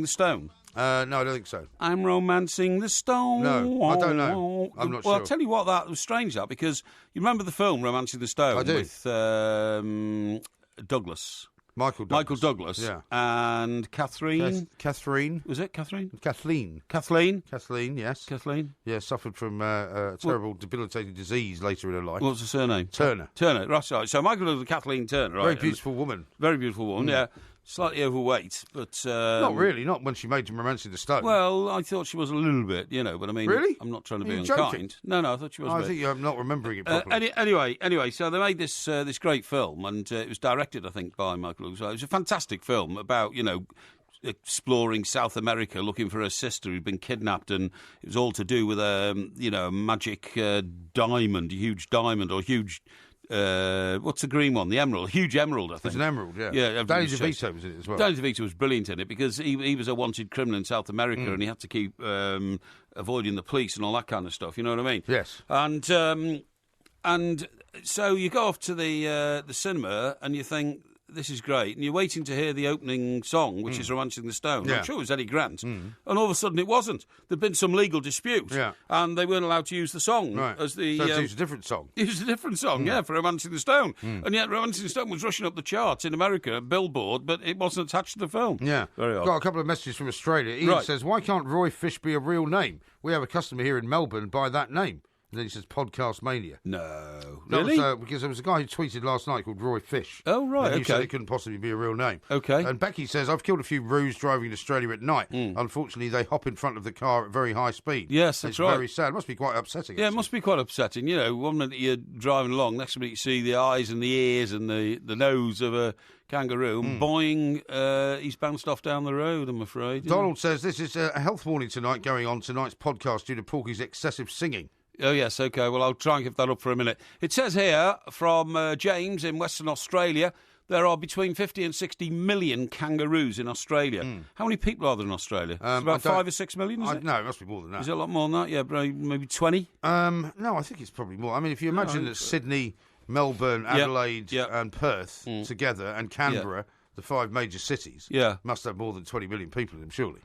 the Stone? No, I don't think so. I'm romancing the stone. No, I don't know. I'm not sure. Well, I'll tell you what, that was strange, that, because you remember the film Romancing the Stone? I do. With Douglas. Michael Douglas. Michael Douglas. Yeah. And Catherine. Catherine. Was it Catherine? Kathleen. Kathleen. Kathleen, yes. Kathleen. Yeah, suffered from a terrible, debilitating disease later in her life. What's the surname? Turner. Turner, that's right. So Michael Douglas and Kathleen Turner, right? Very beautiful woman. Very beautiful woman, yeah. Slightly overweight, but... Not really, not when she made him Romancing the Stone. Well, I thought she was a little bit, but I mean... Really? I'm not trying to Are be you joking? unkind. No, I thought she was a bit. I think you're not remembering it properly. Anyway, so they made this this great film, and it was directed, I think, by Michael Douglas. It was a fantastic film about, exploring South America, looking for her sister who'd been kidnapped, and it was all to do with a magic diamond, a huge diamond, or huge... what's the green one? The emerald. Huge emerald, I think. It's an emerald, yeah. Yeah, Danny DeVito was in it as well. Danny DeVito was brilliant in it because he was a wanted criminal in South America and he had to keep avoiding the police and all that kind of stuff. You know what I mean? Yes. And so you go off to the cinema and you think, this is great, and you're waiting to hear the opening song, which is Romancing the Stone. Yeah. I'm sure it was Eddie Grant. And all of a sudden it wasn't. There'd been some legal dispute, and they weren't allowed to use the song. Right. As the, so it's a different song. It was a different song, for Romancing the Stone. And yet Romancing the Stone was rushing up the charts in America, Billboard, but it wasn't attached to the film. Yeah. Very odd. Got a couple of messages from Australia. Ian says, why can't Roy Fish be a real name? We have a customer here in Melbourne by that name. And then he says Podcast Mania. No. That Really? was, because there was a guy who tweeted last night called Roy Fish. Oh, right, and he said okay. it couldn't possibly be a real name. Okay. And Becky says, I've killed a few roos driving in Australia at night. Unfortunately, they hop in front of the car at very high speed. Yes, that's it's right. Very sad. It must be quite upsetting. Yeah, it actually. must be quite upsetting. One minute you're driving along, next minute you see the eyes and the ears and the nose of a kangaroo, and boing, he's bounced off down the road, I'm afraid. Donald says, this is a health warning tonight going on tonight's podcast due to Porky's excessive singing. Oh, yes, OK. Well, I'll try and give that up for a minute. It says here from James in Western Australia, there are between 50 and 60 million kangaroos in Australia. How many people are there in Australia? It's about 5 or 6 million, is it? No, it must be more than that. Is it a lot more than that? Yeah, maybe 20? No, I think it's probably more. I mean, if you imagine that Sydney, Melbourne, Adelaide and Perth together, and Canberra, the 5 major cities, must have more than 20 million people in them, surely.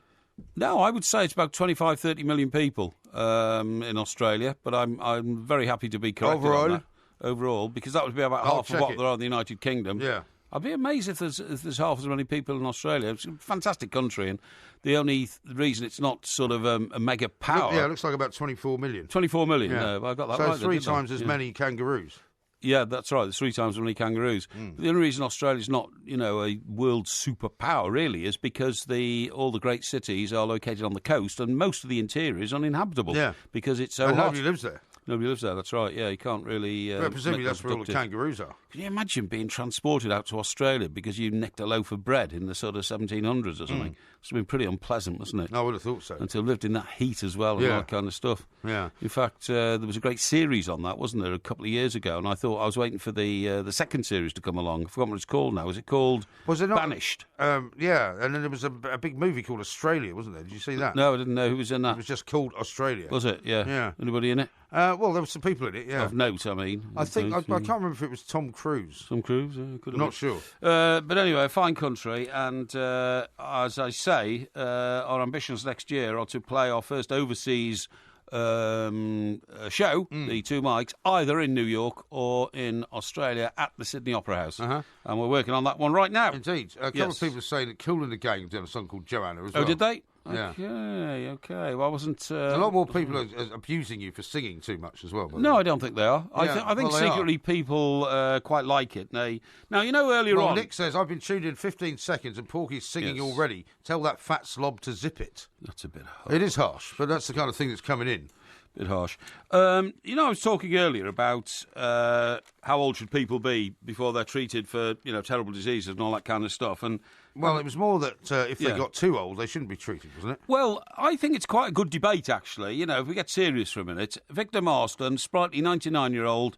No, I would say it's about 25, 30 million people in Australia, but I'm very happy to be corrected on that. Overall, because that would be about half of what there are in the United Kingdom. Yeah. I'd be amazed if there's half as many people in Australia. It's a fantastic country, and the only reason it's not sort of a mega power... Yeah, it looks like about 24 million. 24 million, no, I got that right. So 3 times as many kangaroos. Yeah, that's right. There's 3 times as many kangaroos. But the only reason Australia's not, a world superpower, really, is because all the great cities are located on the coast, and most of the interior is uninhabitable. Yeah. Because it's so hot. Nobody lives there. Nobody lives there, that's right. Yeah, you can't really... But presumably that's where all the kangaroos are. Can you imagine being transported out to Australia because you nicked a loaf of bread in the sort of 1700s or something? It's been pretty unpleasant, wasn't it? I would have thought so. Until lived in that heat as well and all that kind of stuff. Yeah. In fact, there was a great series on that, wasn't there, a couple of years ago? And I thought I was waiting for the second series to come along. I forgot what it's called now. Was it called Banished? Yeah, and then there was a big movie called Australia, wasn't there? Did you see that? No, I didn't know who was in that. It was just called Australia. Was it? Yeah. Yeah. Anybody in it? Well, there were some people in it, yeah. Of note, I mean. I think, I can't remember if it was Tom Cruise. Tom Cruise? Could have Not sure. But anyway, a fine country, and as I say, our ambitions next year are to play our first overseas show, the 2 mics, either in New York or in Australia at the Sydney Opera House. And we're working on that one right now. Indeed. A couple of people are saying that Kool and the Gang have done a song called Joanna as well. Oh, did they? Yeah. Okay. Well, I wasn't... a lot more people are abusing you for singing too much as well. No, I don't think they are. Yeah, I think secretly people quite like it. Now, earlier on... Nick says, I've been tuned in 15 seconds and Porky's singing already. Tell that fat slob to zip it. That's a bit harsh. It is harsh, but that's the kind of thing that's coming in. Bit harsh. I was talking earlier about how old should people be before they're treated for, terrible diseases and all that kind of stuff. And well, it was more that if they got too old, they shouldn't be treated, wasn't it? Well, I think it's quite a good debate, actually. If we get serious for a minute, Victor Marston, sprightly 99-year-old,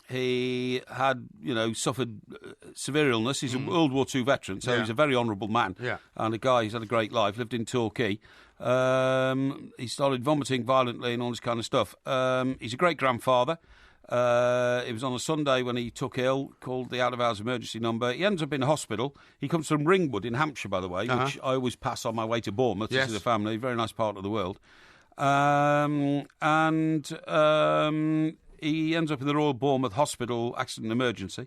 he had, suffered severe illness. He's a World War II veteran, so he's a very honourable man. Yeah. And a guy who's had a great life, lived in Torquay. He started vomiting violently and all this kind of stuff. He's a great-grandfather. It was on a Sunday when he took ill, called the out-of-hours emergency number. He ends up in hospital. He comes from Ringwood in Hampshire, by the way, which I always pass on my way to Bournemouth to see the family. Very nice part of the world. He ends up in the Royal Bournemouth Hospital accident emergency.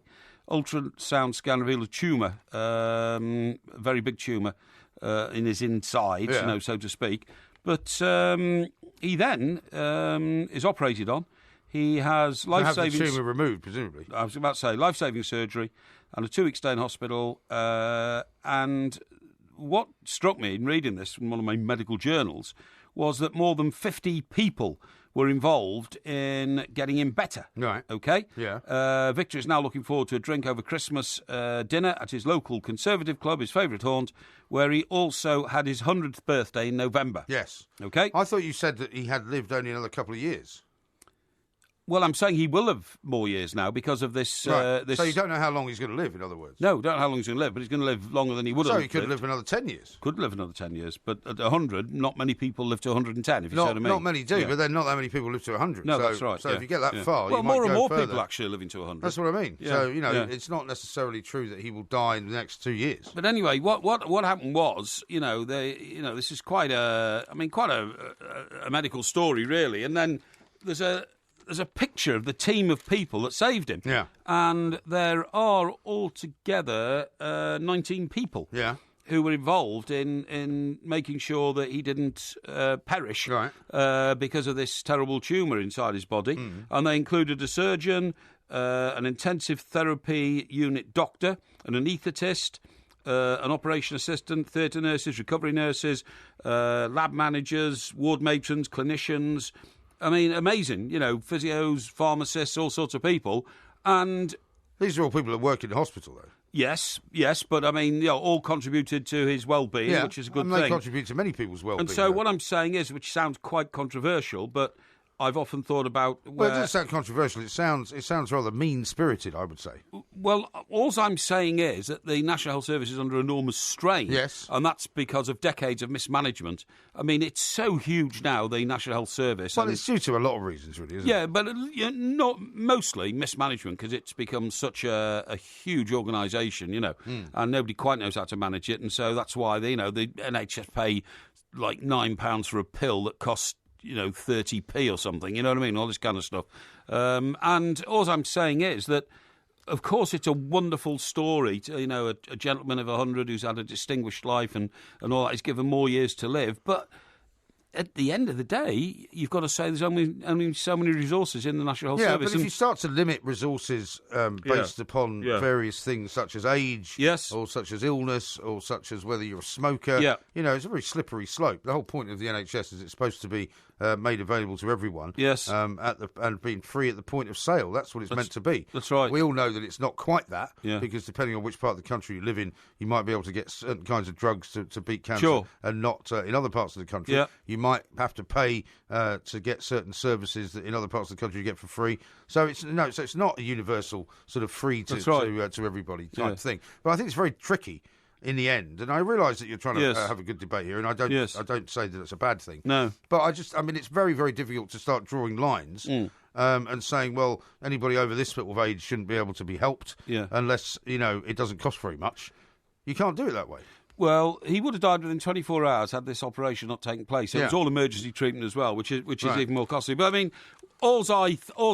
Ultrasound scan revealed a tumour, a very big tumour in his insides, so to speak. But he then is operated on. He has life-saving... have the tumour removed, presumably. I was about to say, life-saving surgery and a 2-week stay in hospital. And what struck me in reading this from one of my medical journals was that more than 50 people were involved in getting him better. Right. Okay? Yeah. Victor is now looking forward to a drink over Christmas dinner at his local Conservative club, his favourite haunt, where he also had his 100th birthday in November. Yes. Okay? I thought you said that he had lived only another couple of years. Well, I'm saying he will have more years now because of this... Right. this... So you don't know how long he's going to live, in other words? No, don't know how long he's going to live, but he's going to live longer than he would have lived. So he could live another 10 years. Could live another 10 years, but at 100, not many people live to 110, if you see what I mean. Not many do, but then not that many people live to 100. No, so, that's right. So if you get that far, well, you more might and go more further. people actually are living to 100. That's what I mean. Yeah. So, it's not necessarily true that he will die in the next 2 years. But anyway, what happened was, this is quite a medical story, really. And then there's a picture of the team of people that saved him. Yeah. And there are altogether 19 people. Yeah. Who were involved in making sure that he didn't perish because of this terrible tumour inside his body. And they included a surgeon, an intensive therapy unit doctor, an anaesthetist, an operation assistant, theatre nurses, recovery nurses, lab managers, ward matrons, clinicians. I mean, amazing, physios, pharmacists, all sorts of people. And these are all people that work in the hospital, though. Yes, but I mean, all contributed to his well-being, which is a good thing. They contribute to many people's well-being. And so what I'm saying is, which sounds quite controversial, but I've often thought about... Well, it doesn't sound controversial. It sounds rather mean-spirited, I would say. Well, all I'm saying is that the National Health Service is under enormous strain. Yes. And that's because of decades of mismanagement. I mean, it's so huge now, the National Health Service. Well, it's due to a lot of reasons, really, isn't it? Yeah, but not mostly mismanagement, because it's become such a huge organisation, and nobody quite knows how to manage it. And so that's why, the NHS pay like £9 for a pill that costs 30p or something, you know what I mean? All this kind of stuff. And all I'm saying is that, of course, it's a wonderful story to, a gentleman of 100 who's had a distinguished life and all that. He's given more years to live. But at the end of the day, you've got to say there's only so many resources in the National Health Service. Yeah, but if you start to limit resources based upon various things such as age, or such as illness, or such as whether you're a smoker, it's a very slippery slope. The whole point of the NHS is it's supposed to be made available to everyone. Yes. And being free at the point of sale. That's what it's meant to be. That's right. We all know that it's not quite that, because depending on which part of the country you live in, you might be able to get certain kinds of drugs to beat cancer, and not in other parts of the country. Yeah. You might have to pay to get certain services that in other parts of the country you get for free. So it's not a universal sort of free to everybody type thing. But I think it's very tricky in the end, and I realise that you're trying to have a good debate here, and I don't say that it's a bad thing. No, but it's very, very difficult to start drawing lines and saying, well, anybody over this sort of age shouldn't be able to be helped unless it doesn't cost very much. You can't do it that way. Well, he would have died within 24 hours had this operation not taken place. So it was all emergency treatment as well, which is even more costly. But I mean, all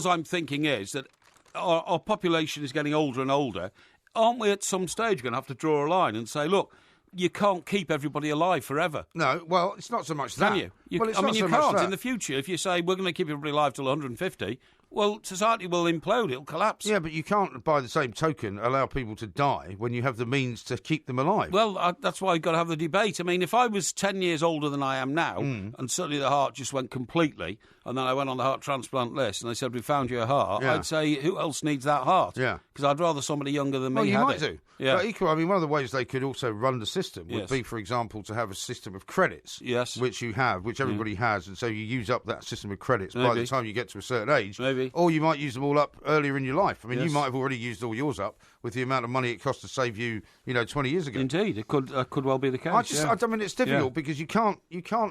I'm thinking is that our population is getting older and older. Aren't we at some stage going to have to draw a line and say, look, you can't keep everybody alive forever? No, well, it's not so much that. Can you? You can't. In the future, if you say we're going to keep everybody alive till 150, well, society will implode. It'll collapse. Yeah, but you can't, by the same token, allow people to die when you have the means to keep them alive. Well, that's why you've got to have the debate. I mean, if I was 10 years older than I am now, and suddenly the heart just went completely, and then I went on the heart transplant list, and they said, we found you a heart, I'd say, who else needs that heart? Yeah. Because I'd rather somebody younger than me Well, you had might it. do. Yeah. But equally, I mean, one of the ways they could also run the system would be, for example, to have a system of credits. Yes. Which you have, which everybody has, and so you use up that system of credits by the time you get to a certain age. Maybe. Or you might use them all up earlier in your life. I mean, you might have already used all yours up with the amount of money it cost to save you, 20 years ago. Indeed, it could well be the case. I mean, it's difficult because you can't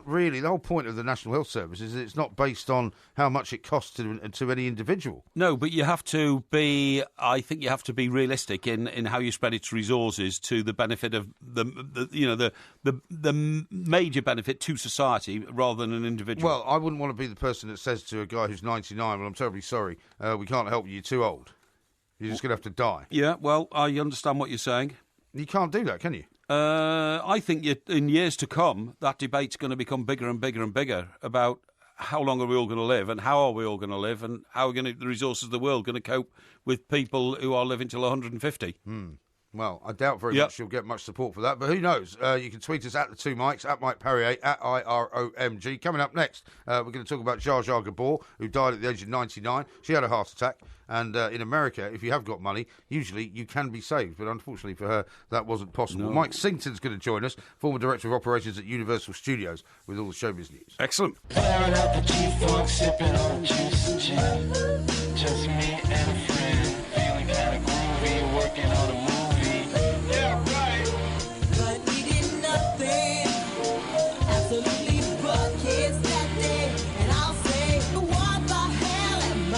really. The whole point of the National Health Service is that it's not based based on how much it costs to any individual. No, but you have to be. I think you have to be realistic in how you spread its resources to the benefit of the major benefit to society rather than an individual. Well, I wouldn't want to be the person that says to a guy who's 99, "Well, I'm terribly sorry, we can't help you. You're too old. You're just going to have to die." Yeah, well, I understand what you're saying. You can't do that, can you? I think in years to come, that debate's going to become bigger and bigger and bigger about how long are we all going to live and how are we all going to live and how are the resources of the world going to cope with people who are living till 150. Well, I doubt very much you'll get much support for that, but who knows? You can tweet us at the two Mikes, at Mike Parry 8, at IROMG. Coming up next, we're going to talk about Jar Jar Gabor, who died at the age of 99. She had a heart attack, and in America, if you have got money, usually you can be saved, but unfortunately for her, that wasn't possible. No. Mike Sington's going to join us, former Director of Operations at Universal Studios, with all the showbiz news. Excellent. Flaring up the G-Funk, sipping on juice and gin. Just me and a friend, feeling kind of groovy, working on a movie. Yeah, right. But we did nothing, absolutely buck kids that day. And I'll say, what the hell am I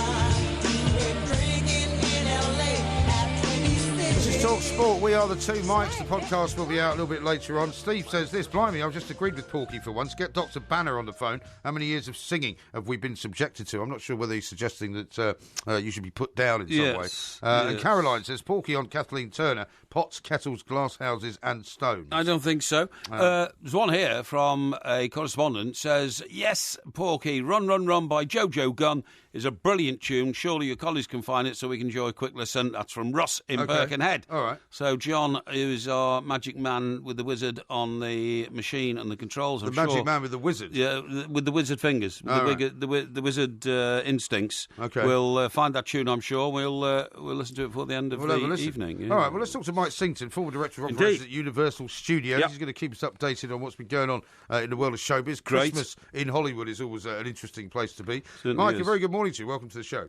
doing drinking in LA at 26? This is Talk Sport. We are the two Mikes. The podcast will be out a little bit later on. Steve says this, blimey, I've just agreed with Porky for once. Get Dr. Banner on the phone. How many years of singing have we been subjected to? I'm not sure whether he's suggesting that you should be put down in some way. And Caroline says, Porky on Kathleen Turner, pots, kettles, glass houses and stones. I don't think so. There's one here from a correspondent says, yes, Porky, Run, Run, Run by Jojo Gunn is a brilliant tune. Surely your colleagues can find it so we can enjoy a quick listen. That's from Russ in Birkenhead. All right. So John, who's our magic man with the wizard on the machine and the controls. The magic man with the wizard? Yeah, with the wizard fingers, the wizard instincts. Okay. We'll find that tune, I'm sure. We'll listen to it before the end of the evening. Yeah. All right, well, let's talk to Mike Sington, former Director of Operations at Universal Studios. Yep. He's going to keep us updated on what's been going on in the world of showbiz. Great. Christmas in Hollywood is always an interesting place to be. Certainly Mike, is. a very good morning to you. Welcome to the show.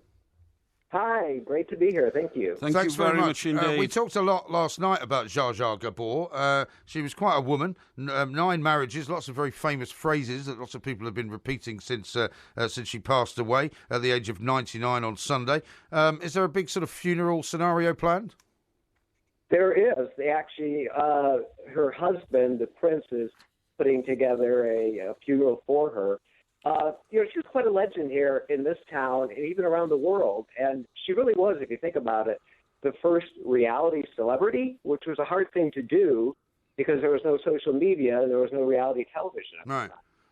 Hi, great to be here. Thank you. Thanks you very much indeed. We talked a lot last night about Jar Jar Gabor. She was quite a woman, 9 marriages, lots of very famous phrases that lots of people have been repeating since she passed away at the age of 99 on Sunday. Is there a big sort of funeral scenario planned? There is. They actually, her husband, the prince, is putting together a funeral for her. She was quite a legend here in this town and even around the world. And she really was, if you think about it, the first reality celebrity, which was a hard thing to do because there was no social media and there was no reality television.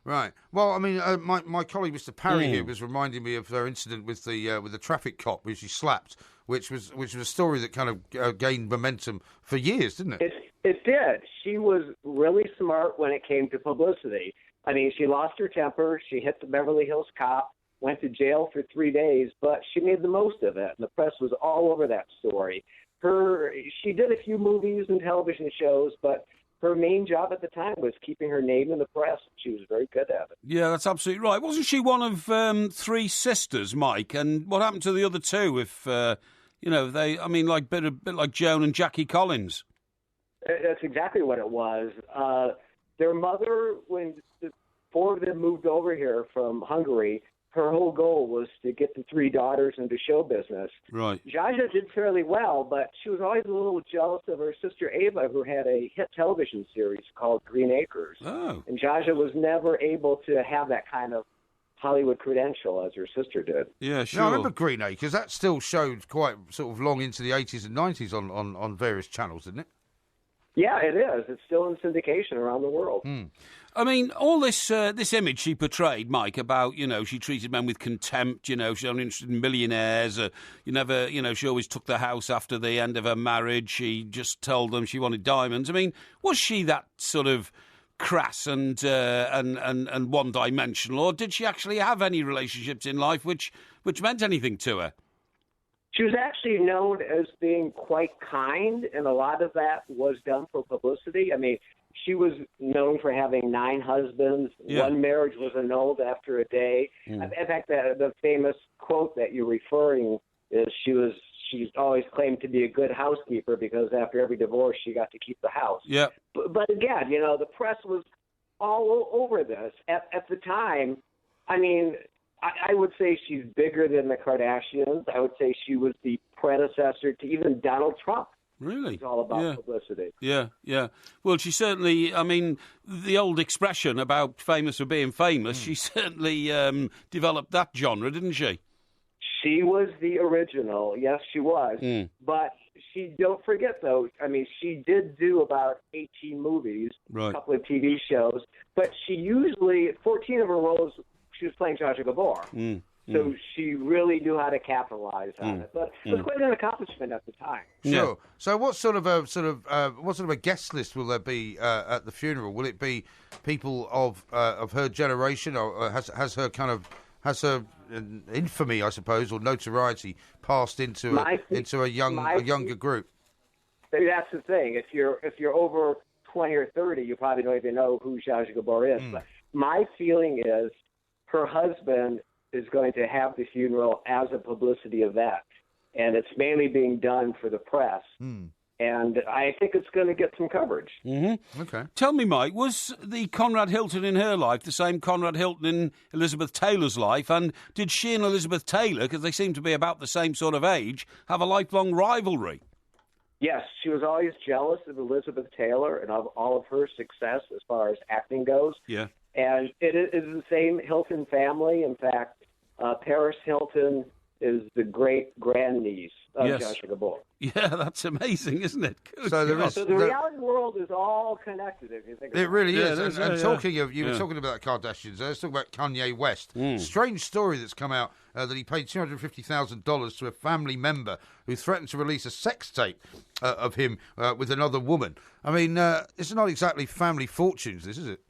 Right. Well, I mean, my colleague, Mr. Parry, here was reminding me of her incident with the traffic cop, who she slapped, which was a story that kind of gained momentum for years, didn't it? It did. She was really smart when it came to publicity. I mean, she lost her temper. She hit the Beverly Hills cop, went to jail for 3 days, but she made the most of it. And the press was all over that story. She did a few movies and television shows, but her main job at the time was keeping her name in the press. She was very good at it. Yeah, that's absolutely right. Wasn't she one of 3 sisters, Mike? And what happened to the other 2? If they, I mean, like bit like Joan and Jackie Collins. That's exactly what it was. Their mother, when the 4 of them moved over here from Hungary, her whole goal was to get the 3 daughters into show business. Right. Jaja did fairly well, but she was always a little jealous of her sister Ava, who had a hit television series called Green Acres. Oh. And Jaja was never able to have that kind of Hollywood credential as her sister did. Yeah, sure. No, I remember Green Acres. That still showed quite sort of long into the 80s and 90s on various channels, didn't it? Yeah, it is. It's still in syndication around the world. I mean, all this image she portrayed, Mike, about, she treated men with contempt, she's only interested in millionaires, she always took the house after the end of her marriage, she just told them she wanted diamonds. I mean, was she that sort of crass and one-dimensional, or did she actually have any relationships in life which meant anything to her? She was actually known as being quite kind, and a lot of that was done for publicity. I mean, she was known for having 9 husbands. Yeah. One marriage was annulled after a day. In fact, the famous quote that you're referring is she's always claimed to be a good housekeeper because after every divorce she got to keep the house. Yeah. But again, the press was all over this. At the time, I mean, I would say she's bigger than the Kardashians. I would say she was the predecessor to even Donald Trump. Really? It's all about publicity. Yeah, yeah. Well, she certainly, I mean, the old expression about famous for being famous, she certainly developed that genre, didn't she? She was the original. Yes, she was. But don't forget, though, I mean, she did do about 18 movies, a couple of TV shows, but she usually, 14 of her roles, she was playing Zsa Zsa Gabor. So she really knew how to capitalize on it. But it was quite an accomplishment at the time. Sure. Yeah. So what sort of a guest list will there be at the funeral? Will it be people of her generation, or has her infamy, I suppose, or notoriety passed into a younger group? That's the thing. If you're over 20 or 30, you probably don't even know who Zsa Zsa Gabor is. But my feeling is her husband is going to have the funeral as a publicity event, and it's mainly being done for the press. And I think it's going to get some coverage. Okay. Tell me, Mike, was the Conrad Hilton in her life the same Conrad Hilton in Elizabeth Taylor's life? And did she and Elizabeth Taylor, because they seem to be about the same sort of age, have a lifelong rivalry? Yes, she was always jealous of Elizabeth Taylor and of all of her success as far as acting goes. Yeah. And it is the same Hilton family. In fact, Paris Hilton is the great-grandniece of Zsa Zsa Gabor. Yeah, that's amazing, isn't it? So the reality world is all connected, if you think about it. It really is. And talking of, you were talking about the Kardashians, let's talk about Kanye West. Strange story that's come out that he paid $250,000 to a family member who threatened to release a sex tape of him with another woman. I mean, it's not exactly family fortunes, this, is it?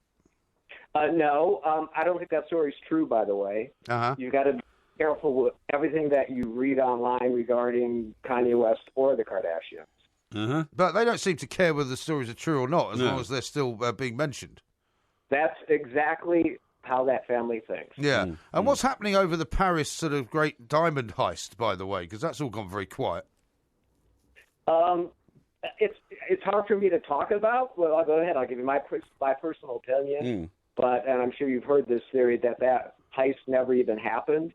No, I don't think that story's true, by the way. You've got to be careful with everything that you read online regarding Kanye West or the Kardashians. But they don't seem to care whether the stories are true or not, as long as they're still being mentioned. That's exactly how that family thinks. Yeah. And what's happening over the Paris sort of great diamond heist, by the way? Because that's all gone very quiet. It's hard for me to talk about. Well, I'll go ahead. I'll give you my personal opinion. And I'm sure you've heard this theory that heist never even happened.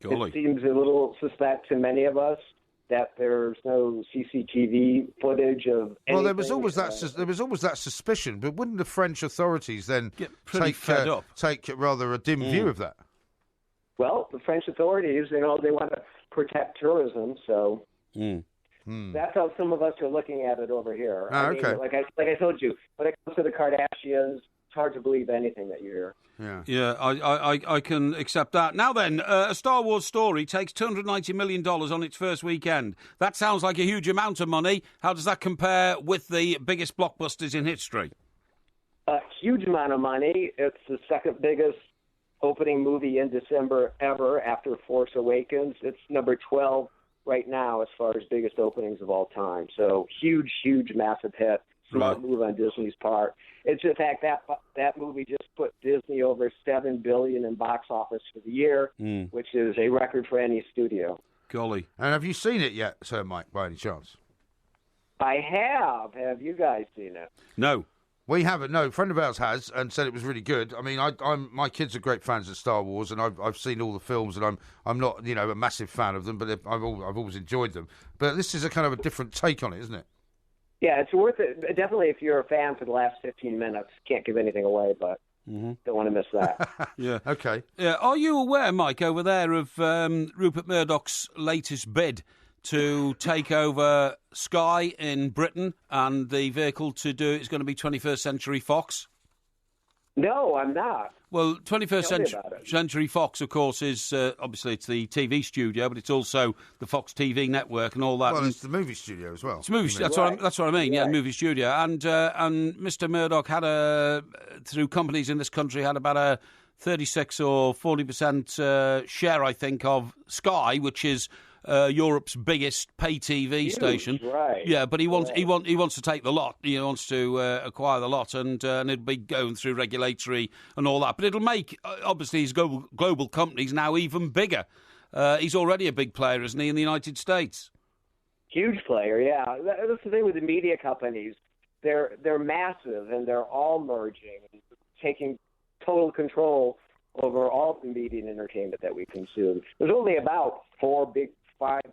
It seems a little suspect to many of us that there's no CCTV footage of anything. Well, there was always that suspicion, but wouldn't the French authorities then take rather a dim view of that? Well, the French authorities, they want to protect tourism, so that's how some of us are looking at it over here. I mean, like I told you, when it comes to the Kardashians, it's hard to believe anything that you hear. Yeah, I can accept that. Now then, a Star Wars story takes $290 million on its first weekend. That sounds like a huge amount of money. How does that compare with the biggest blockbusters in history? A huge amount of money. It's the second biggest opening movie in December ever after Force Awakens. It's number 12 right now as far as biggest openings of all time. So huge, massive hit. Smart move on Disney's part. It's in fact that movie just put Disney over $7 billion in box office for the year, which is a record for any studio. Golly! And have you seen it yet, Sir Mike, by any chance? I have. Have you guys seen it? No. We haven't. No, a friend of ours has and said it was really good. I mean, my kids are great fans of Star Wars, and I've seen all the films, and I'm not a massive fan of them, but I've always enjoyed them. But this is a kind of a different take on it, isn't it? Yeah, it's worth it. Definitely, if you're a fan for the last 15 minutes, can't give anything away, but don't want to miss that. Yeah. Okay. Yeah. Are you aware, Mike, over there, of Rupert Murdoch's latest bid to take over Sky in Britain, and the vehicle to do it is going to be 21st Century Fox? No, I'm not. Well, 21st Century Fox, of course, is obviously it's the TV studio, but it's also the Fox TV network and all that. Well, it's the movie studio as well. It's movie. That's what I mean. Yeah, movie studio. And Mr. Murdoch had through companies in this country, had about a 36 or 40% share, I think, of Sky, which is Europe's biggest pay TV station. Right. Yeah, but he wants to take the lot. He wants to acquire the lot, and it'll be going through regulatory and all that. But it'll make obviously his global companies now even bigger. He's already a big player, isn't he, in the United States? Huge player, yeah. That's the thing with the media companies. They're massive, and they're all merging, taking total control over all the media and entertainment that we consume. There's only about 5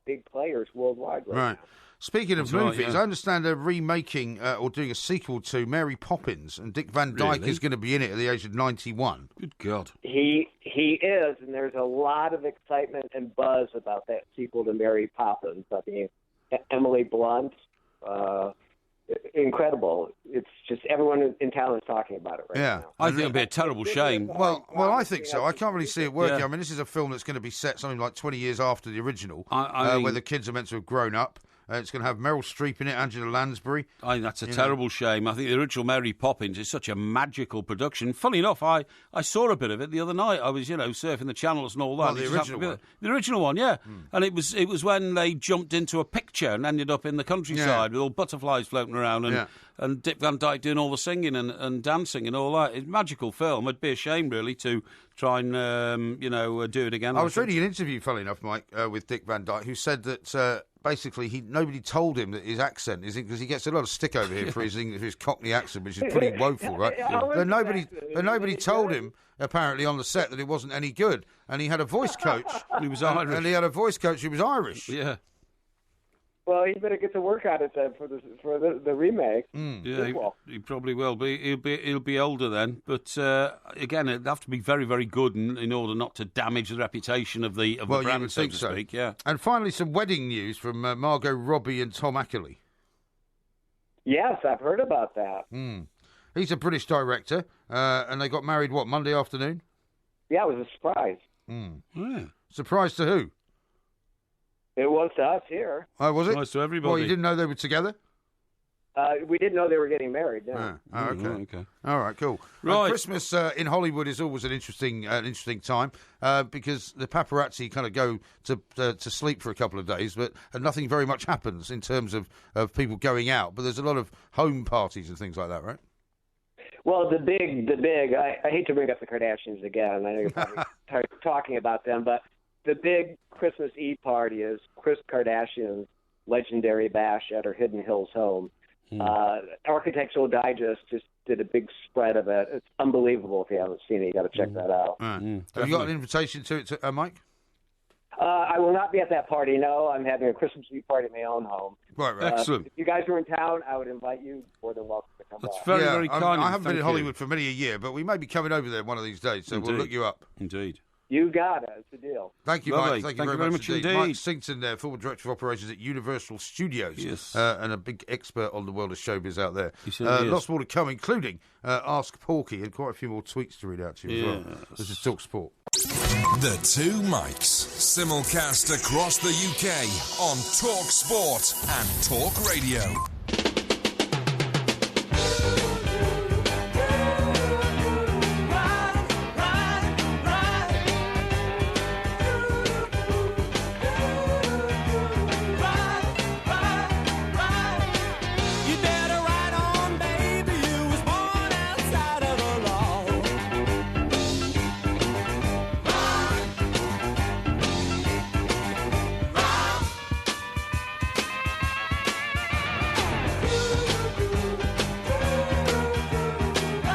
big players worldwide right now. Speaking of movies, I understand they're remaking or doing a sequel to Mary Poppins, and Dick Van Dyke is going to be in it at the age of 91. Good God. He is, and there's a lot of excitement and buzz about that sequel to Mary Poppins. I mean, Emily Blunt, incredible. It's just everyone in town is talking about it right now. I think it'd be a terrible shame. Well, I think so. I can't really see it working. I mean, this is a film that's going to be set something like 20 years after the original, where the kids are meant to have grown up. It's going to have Meryl Streep in it, Angela Lansbury. I think that's a terrible shame. I think the original Mary Poppins is such a magical production. Funny enough, I saw a bit of it the other night. I was, surfing the channels and all that. The original one? The original one, yeah. And it was when they jumped into a picture and ended up in the countryside with all butterflies floating around and Dick Van Dyke doing all the singing and dancing and all that. It's a magical film. It'd be a shame, really, to try and, do it again. I was reading an interview, funnily enough, Mike, with Dick Van Dyke, who said that... basically, nobody told him that his accent is because he gets a lot of stick over here for his Cockney accent, which is pretty woeful, right? But nobody told him apparently on the set that it wasn't any good, and he had a voice coach. He was Irish, and he had a voice coach who was Irish. Yeah. Well, he better get to work on it then for the remake. Yeah, he probably will. But he'll be older then. But again, it'd have to be very, very good in order not to damage the reputation of the brand, so to speak. Yeah. And finally, some wedding news from Margot Robbie and Tom Ackerley. Yes, I've heard about that. He's a British director, and they got married Monday afternoon. Yeah, it was a surprise. Yeah. Surprise to who? It was to us here. Oh, was it? Nice to everybody. Well, you didn't know they were together? We didn't know they were getting married, no. Okay. All right, cool. Right. Christmas in Hollywood is always an interesting time because the paparazzi kind of go to sleep for a couple of days, but nothing very much happens in terms of people going out. But there's a lot of home parties and things like that, right? Well, the big. I hate to bring up the Kardashians again. I know you're probably tired of talking about them, but the big Christmas Eve party is Kris Kardashian's legendary bash at her Hidden Hills home. Architectural Digest just did a big spread of it. It's unbelievable. If you haven't seen it, you got to check that out. Have you got an invitation to it, Mike? I will not be at that party. No, I'm having a Christmas Eve party at my own home. Right. Excellent. If you guys are in town, I would invite you. More than welcome to come. That's by. very kind. I haven't been in Hollywood for many a year, but we may be coming over there one of these days, so we'll look you up. Indeed. You got it. It's a deal. Thank you, Lovely. Mike. Thank you very much indeed. Mike Sington there, former Director of Operations at Universal Studios. Yes. And a big expert on the world of showbiz out there. He certainly is. Lots more to come, including Ask Porky, and quite a few more tweets to read out to you as well. This is Talk Sport. The Two Mics, simulcast across the UK on Talk Sport and Talk Radio.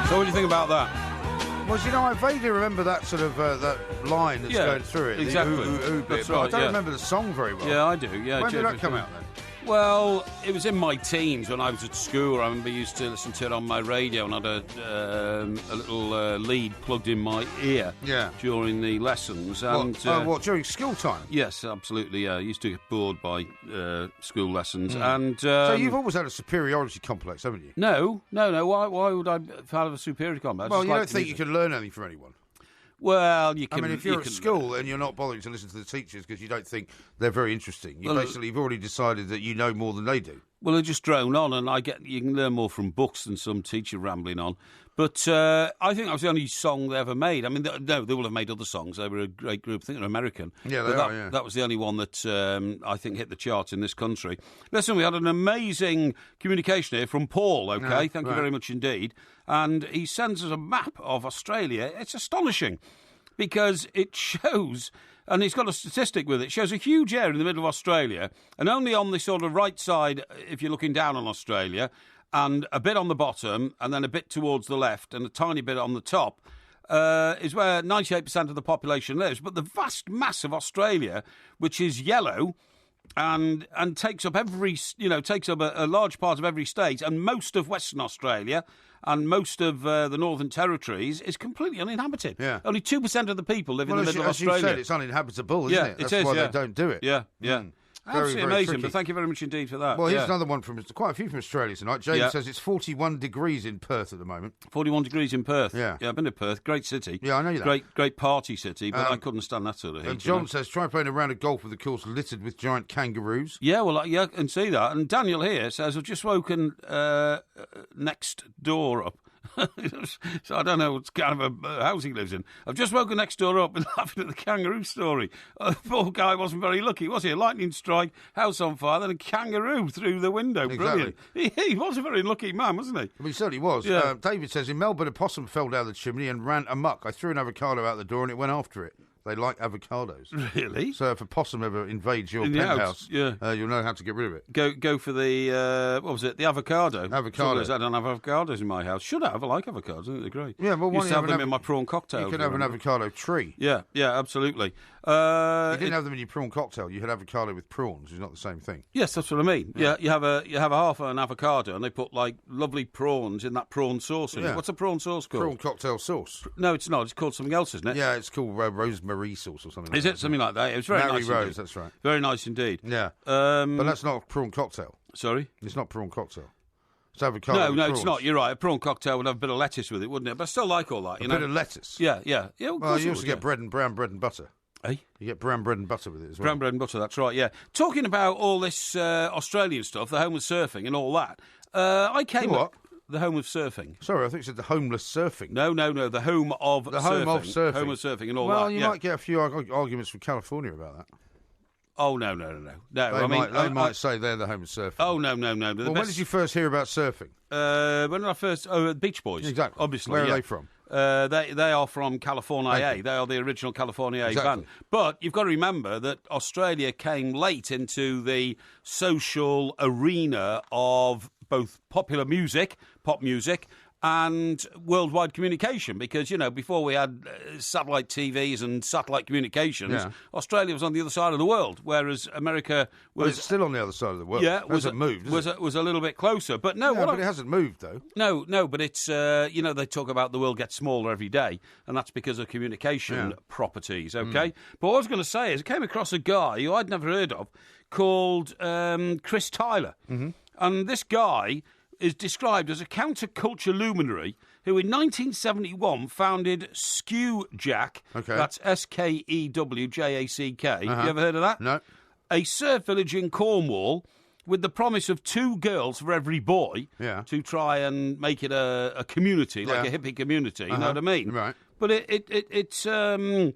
So what do you think about that? Well, I vaguely remember that sort of that line that's going through it. Exactly. The ooh, bit, That's but right, I don't remember the song very well. Yeah, I do. Yeah. When did that come out then? Well, it was in my teens when I was at school. I remember I used to listen to it on my radio and had a little lead plugged in my ear during the lessons. And, what, during school time? Yes, absolutely, yeah. I used to get bored by school lessons. And so you've always had a superiority complex, haven't you? No. Why would I have a superiority complex? Well, you don't think you can learn anything from anyone? Well, you can... I mean, if you're at school and you're not bothering to listen to the teachers because you don't think they're very interesting, you've already decided that you know more than they do. Well, they just drone on, and you can learn more from books than some teacher rambling on. But I think that was the only song they ever made. I mean, no, they will have made other songs. They were a great group. I think they're American. Yeah, they are, yeah. That was the only one that I think hit the charts in this country. Listen, we had an amazing communication here from Paul, OK? Thank you very much indeed. And he sends us a map of Australia. It's astonishing because it shows... And he's got a statistic with it. It shows a huge area in the middle of Australia, and only on the sort of right side, if you're looking down on Australia, and a bit on the bottom, and then a bit towards the left, and a tiny bit on the top, is where 98% of the population lives. But the vast mass of Australia, which is yellow and takes up a large part of every state, and most of Western Australia and most of the Northern Territories is completely uninhabited. Yeah. Only 2% of the people live in the middle of as Australia. you said, it's uninhabitable, isn't it? That's why they don't do it. Yeah, yeah. Absolutely very amazing, tricky. but thank you very much indeed for that. Well, here's another one from quite a few from Australia tonight. James Yeah. says it's 41 degrees in Perth at the moment. 41 degrees in Perth. Yeah. I've been to Perth. Great city. Yeah, I know that. Great party city, but I couldn't stand that sort of heat. And John says try playing a round of golf with the course littered with giant kangaroos. Yeah, well, I can see that. And Daniel here says, I've just woken next door up. So I don't know what kind of a house he lives in. I've just woken next door up and laughing at the kangaroo story. The poor guy wasn't very lucky, was he? A lightning strike, house on fire, then a kangaroo through the window. Exactly. Brilliant. He was a very lucky man, wasn't he? Well, he certainly was. Yeah. David says in Melbourne, a possum fell down the chimney and ran amok. I threw an avocado out the door and it went after it. They like avocados. Really? So if a possum ever invades your In the penthouse, house, yeah. You'll know how to get rid of it. Go for the, what was it, the avocado. Avocado. I don't have avocados in my house. Should have. I like avocados. I think they're great. Yeah, well, why used to don't have you them in my prawn cocktail. You could have an avocado tree. Yeah, absolutely. You didn't have them in your prawn cocktail. You had avocado with prawns. It's not the same thing. Yes, that's what I mean. Yeah, you have a half an avocado, and they put like lovely prawns in that prawn sauce. In it. What's a prawn sauce called? Prawn cocktail sauce. No, it's not. It's called something else, isn't it? Yeah, it's called rosemary sauce or something. Is it something like that? It was very Mary nice. Rose, indeed. that's right. Very nice indeed. Yeah, but that's not a prawn cocktail. Sorry, it's not prawn cocktail. It's avocado. No, with it's not. You're right. A prawn cocktail would have a bit of lettuce with it, wouldn't it? But I still like all that. A bit of lettuce. Yeah. Well, you also get brown bread and butter. Eh? You get brown bread and butter with it as well. Brown bread and butter, that's right, yeah. Talking about all this Australian stuff, the home of surfing and all that, I came... What? The home of surfing. Sorry, I think you said the homeless surfing. No, the home of surfing. The home of surfing. Home of surfing and all well, that, you might get a few arguments from California about that. Oh, no. They might say they're the home of surfing. Oh, no. Well, when did you first hear about surfing? When did I first... Oh, Beach Boys. Exactly. Obviously, Where are they from? They are from California. They are the original California band. But you've got to remember that Australia came late into the social arena of both popular music, pop music, and worldwide communication, because, before we had satellite TVs and satellite communications, Australia was on the other side of the world, whereas America was... Well, it's still on the other side of the world. Yeah, it hasn't moved, was a little bit closer. But no... but it hasn't moved, though. No, but it's, they talk about the world gets smaller every day, and that's because of communication properties, okay? But what I was going to say is I came across a guy who I'd never heard of called Chris Tyler. Mm-hmm. And this guy is described as a counterculture luminary who in 1971 founded Skew Jack. Okay. That's SKEWJACK. You ever heard of that? No. A surf village in Cornwall with the promise of 2 girls for every boy to try and make it a community, like a hippie community, you know what I mean? Right. But it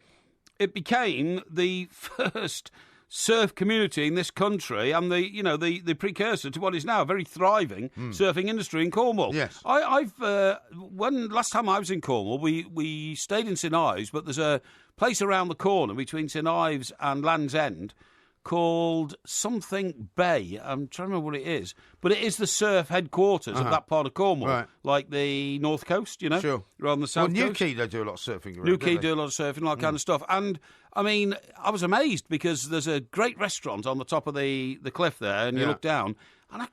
became the first surf community in this country and the precursor to what is now a very thriving surfing industry in Cornwall. Yes. Last time I was in Cornwall, we stayed in St Ives, but there's a place around the corner between St Ives and Land's End called something Bay. I'm trying to remember what it is, but it is the surf headquarters of that part of Cornwall, like the North Coast, Sure. rather than the South Coast. Well, Newquay, they do a lot of surfing around. Newquay do a lot of surfing, all that kind of stuff. And, I mean, I was amazed because there's a great restaurant on the top of the cliff there, and you look down, and, I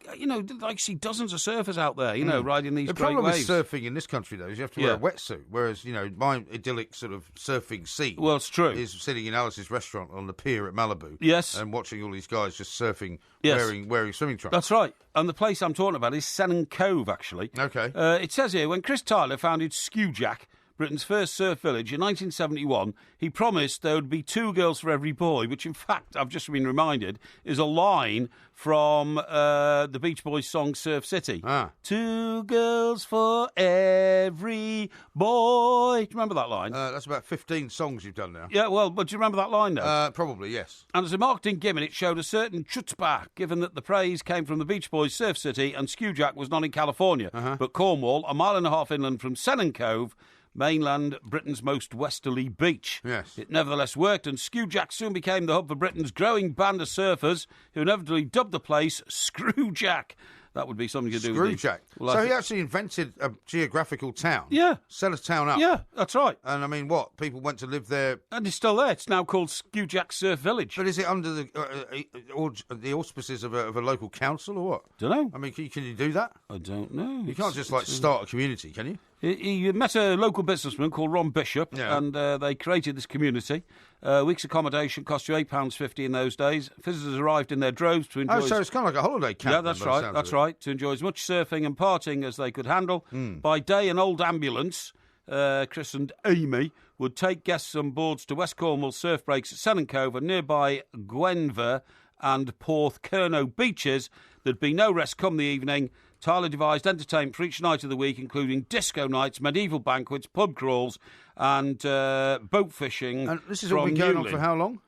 see dozens of surfers out there, riding these great waves. The problem with surfing in this country, though, is you have to wear a wetsuit, whereas, my idyllic sort of surfing scene well, it's true. is sitting in Alice's restaurant on the pier at Malibu. Yes. And watching all these guys just surfing, Yes. wearing swimming trunks. That's right. And the place I'm talking about is Sennen Cove, actually. Okay. It says here, when Chris Tyler founded Skew Jack, Britain's first surf village, in 1971, he promised there would be 2 girls for every boy, which, in fact, I've just been reminded, is a line from the Beach Boys song Surf City. 2 girls for every boy. Do you remember that line? That's about 15 songs you've done now. Yeah, well, but do you remember that line, though? Probably, yes. And as a marketing gimmick, it showed a certain chutzpah, given that the praise came from the Beach Boys Surf City and Skew Jack was not in California, but Cornwall, a mile and a half inland from Sennen Cove, mainland Britain's most westerly beach. Yes. It nevertheless worked, and Skew Jack soon became the hub for Britain's growing band of surfers, who inevitably dubbed the place Screw Jack. that would be something to do with Screwjack. Well, So he actually invented a geographical town. Yeah. Set a town up. Yeah, that's right. And I mean, what? People went to live there. And it's still there. It's now called Screwjack Surf Village. But is it under the auspices of a local council or what? Don't know. I mean, can you do that? I don't know. You can't just start a community, can you? He met a local businessman called Ron Bishop, Yeah. and they created this community. Week's accommodation cost you £8.50 in those days. Visitors arrived in their droves to enjoy... Oh, so it's kind of like a holiday camp. Yeah, that's right. That's right. To enjoy as much surfing and partying as they could handle. By day, an old ambulance, christened Amy, would take guests on boards to West Cornwall surf breaks at Sennen Cove and nearby Gwenver and Porthcurno beaches. There'd be no rest come the evening. Tyler devised entertainment for each night of the week, including disco nights, medieval banquets, pub crawls, and boat fishing. And this has all been going on for how long?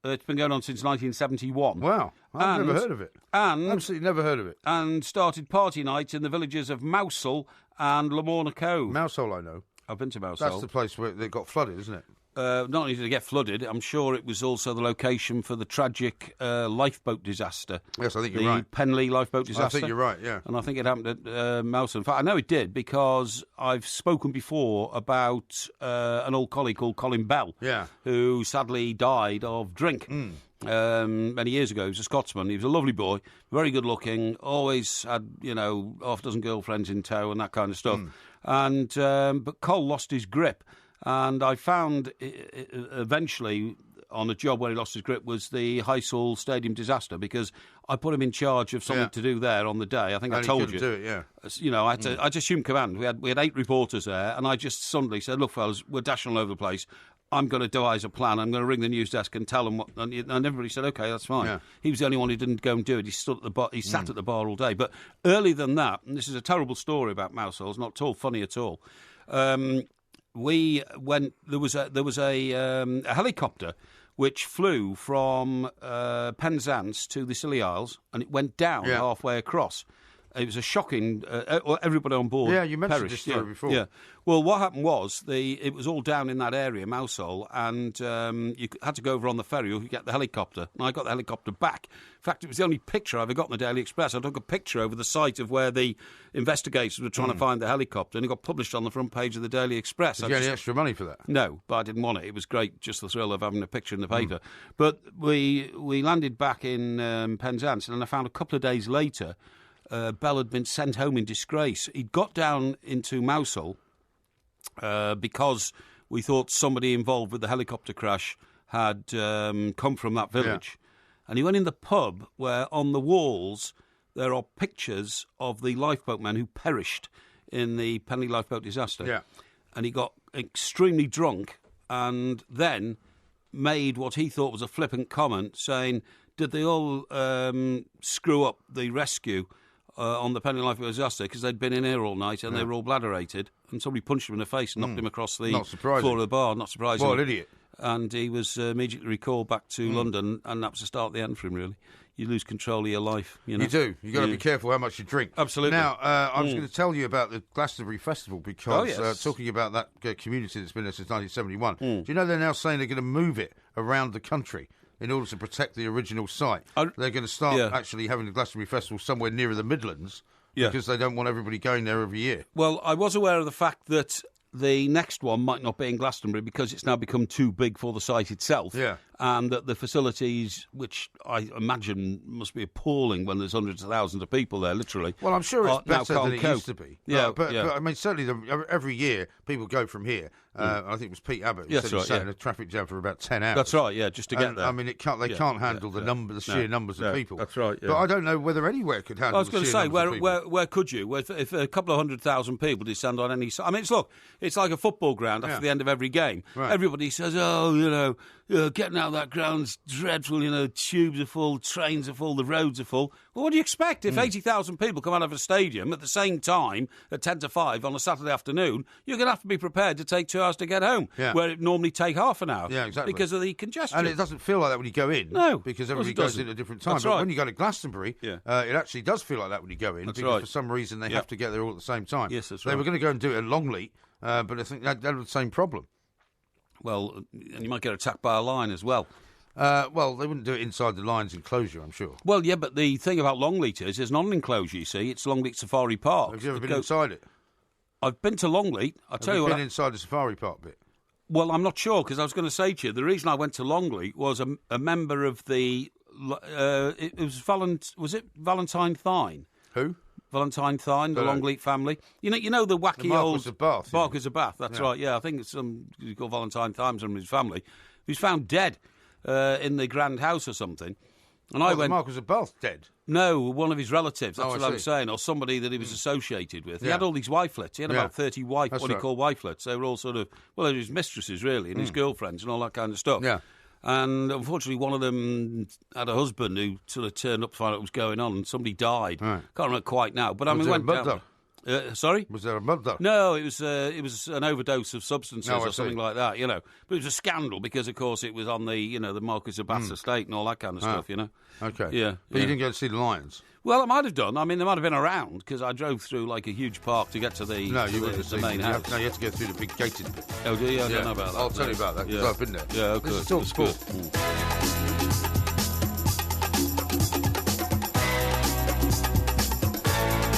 It's been going on since 1971. Wow. I've never heard of it. Absolutely never heard of it. And started party nights in the villages of Mousehole and Lamorna Cove. Mousehole, I know. I've been to Mousehole. That's the place where they got flooded, isn't it? Not only did it get flooded, I'm sure it was also the location for the tragic lifeboat disaster. Yes, I think you're right. The Penley lifeboat disaster. I think you're right, yeah. And I think it happened at Mousehole. In fact, I know it did because I've spoken before about an old colleague called Colin Bell, who sadly died of drink. Many years ago. He was a Scotsman. He was a lovely boy, very good looking, always had, half a dozen girlfriends in tow and that kind of stuff. And but Cole lost his grip. And I found eventually on a job where he lost his grip was the Heysel Stadium disaster, because I put him in charge of something to do there on the day. I think I told you. Do it, yeah. I had to assume command. We had 8 reporters there, and I just suddenly said, "Look, fellas, we're dashing all over the place. I'm going to devise a plan. I'm going to ring the news desk and tell them what." And everybody said, "Okay, that's fine." Yeah. He was the only one who didn't go and do it. He stood at the bar. He sat at the bar all day. But earlier than that, and this is a terrible story about Mousehole. It's not at all funny at all. We went. There was a helicopter which flew from Penzance to the Scilly Isles, and it went down halfway across. It was a shocking. Everybody on board. Yeah, you mentioned perished. this story before. Yeah. Well, what happened was it was all down in that area, Mousehole, and you had to go over on the ferry or you get the helicopter. And I got the helicopter back. In fact, it was the only picture I ever got in the Daily Express. I took a picture over the site of where the investigators were trying to find the helicopter, and it got published on the front page of the Daily Express. Did you get any extra money for that? No, but I didn't want it. It was great, just the thrill of having a picture in the paper. But we landed back in Penzance, and then I found a couple of days later Bell had been sent home in disgrace. He'd got down into Mousehole because we thought somebody involved with the helicopter crash had come from that village. And he went in the pub where on the walls there are pictures of the lifeboat men who perished in the Penley lifeboat disaster. Yeah. And he got extremely drunk and then made what he thought was a flippant comment saying, did they all screw up the rescue on the Penley lifeboat disaster because they'd been in here all night and they were all bladderated, and somebody punched him in the face and knocked him across the floor of the bar. Not surprising. What an idiot. And he was immediately recalled back to London, and that was the start of the end for him, really. You lose control of your life. You do. You've got to be careful how much you drink. Absolutely. Now, I was going to tell you about the Glastonbury Festival because talking about that community that's been there since 1971, do you know they're now saying they're going to move it around the country in order to protect the original site? They're going to start actually having the Glastonbury Festival somewhere nearer the Midlands because they don't want everybody going there every year. Well, I was aware of the fact that the next one might not be in Glastonbury because it's now become too big for the site itself. Yeah. And that the facilities, which I imagine must be appalling when there's hundreds of thousands of people there, literally. Well, I'm sure it's better than it cope. used to be. Yeah, but I mean, certainly every year people go from here. I think it was Pete Abbott who said he sat in a traffic jam for about 10 hours. That's right, just to get there. I mean, they can't handle the sheer numbers of people. That's right, But I don't know whether anywhere could handle the sheer numbers of people. I was going to say, where could you? If a couple of 100,000 people descend on any... I mean, it's like a football ground after the end of every game. Right. Everybody says, getting out of that ground's dreadful, tubes are full, trains are full, the roads are full. Well, what do you expect? If 80,000 people come out of a stadium at the same time at 10 to 5 on a Saturday afternoon, you're going to have to be prepared to take 2 hours to get home, where it normally take half an hour. Yeah, exactly. Because of the congestion. And it doesn't feel like that when you go in. No. Because everybody goes in at a different time. That's but right. when you go to Glastonbury, it actually does feel like that when you go in. That's because right. for some reason they have to get there all at the same time. Yes, that's They right. were going to go and do it at Longleat, but I think that was the same problem. Well, and you might get attacked by a lion as well. Well, they wouldn't do it inside the Lions enclosure, I'm sure. Well, yeah, but the thing about Longleat is there's not an enclosure, you see. It's Longleat Safari Park. Have you ever been inside it? I've been to Longleat. I'll tell you what. Been inside the Safari Park bit? Well, I'm not sure, because I was going to say to you, the reason I went to Longleat was a member of the... it was Valentine Thine? Who? Valentine Thine, the Longleat family. You know the wacky the old... Marquis of Bath. Marquis of Bath, that's right, yeah. I think it's called Valentine Thine from his family. He was found dead in the Grand House or something. And I went... the Marquis of Bath dead? No, one of his relatives, that's what I I'm see. saying, or somebody that he was associated with. He Yeah. had all these wifelets. He had about 30 what he right. called wifelets. They were all sort of, well, they were his mistresses, really, and his girlfriends and all that kind of stuff. Yeah. And unfortunately, one of them had a husband who sort of turned up to find out what was going on, and somebody died. Right. Can't remember quite now, but I Was mean, there a went down. Sorry? Was there a murder? No, it was an overdose of substances Oh, I or something see. like that, you know. But it was a scandal because, of course, it was on the the Marquis of Bath's estate and all that kind of stuff, you know. Okay. Yeah. But you didn't go to see the Lions? Well, I might have done. I mean, they might have been around because I drove through like a huge park to get to the No, you wouldn't have the seen main them. house. You had to go through the big gated bit. Oh, do you? I don't know about that. I'll tell you about that because Yeah. I've been there. Yeah, okay. This is Talk That's Sport. good.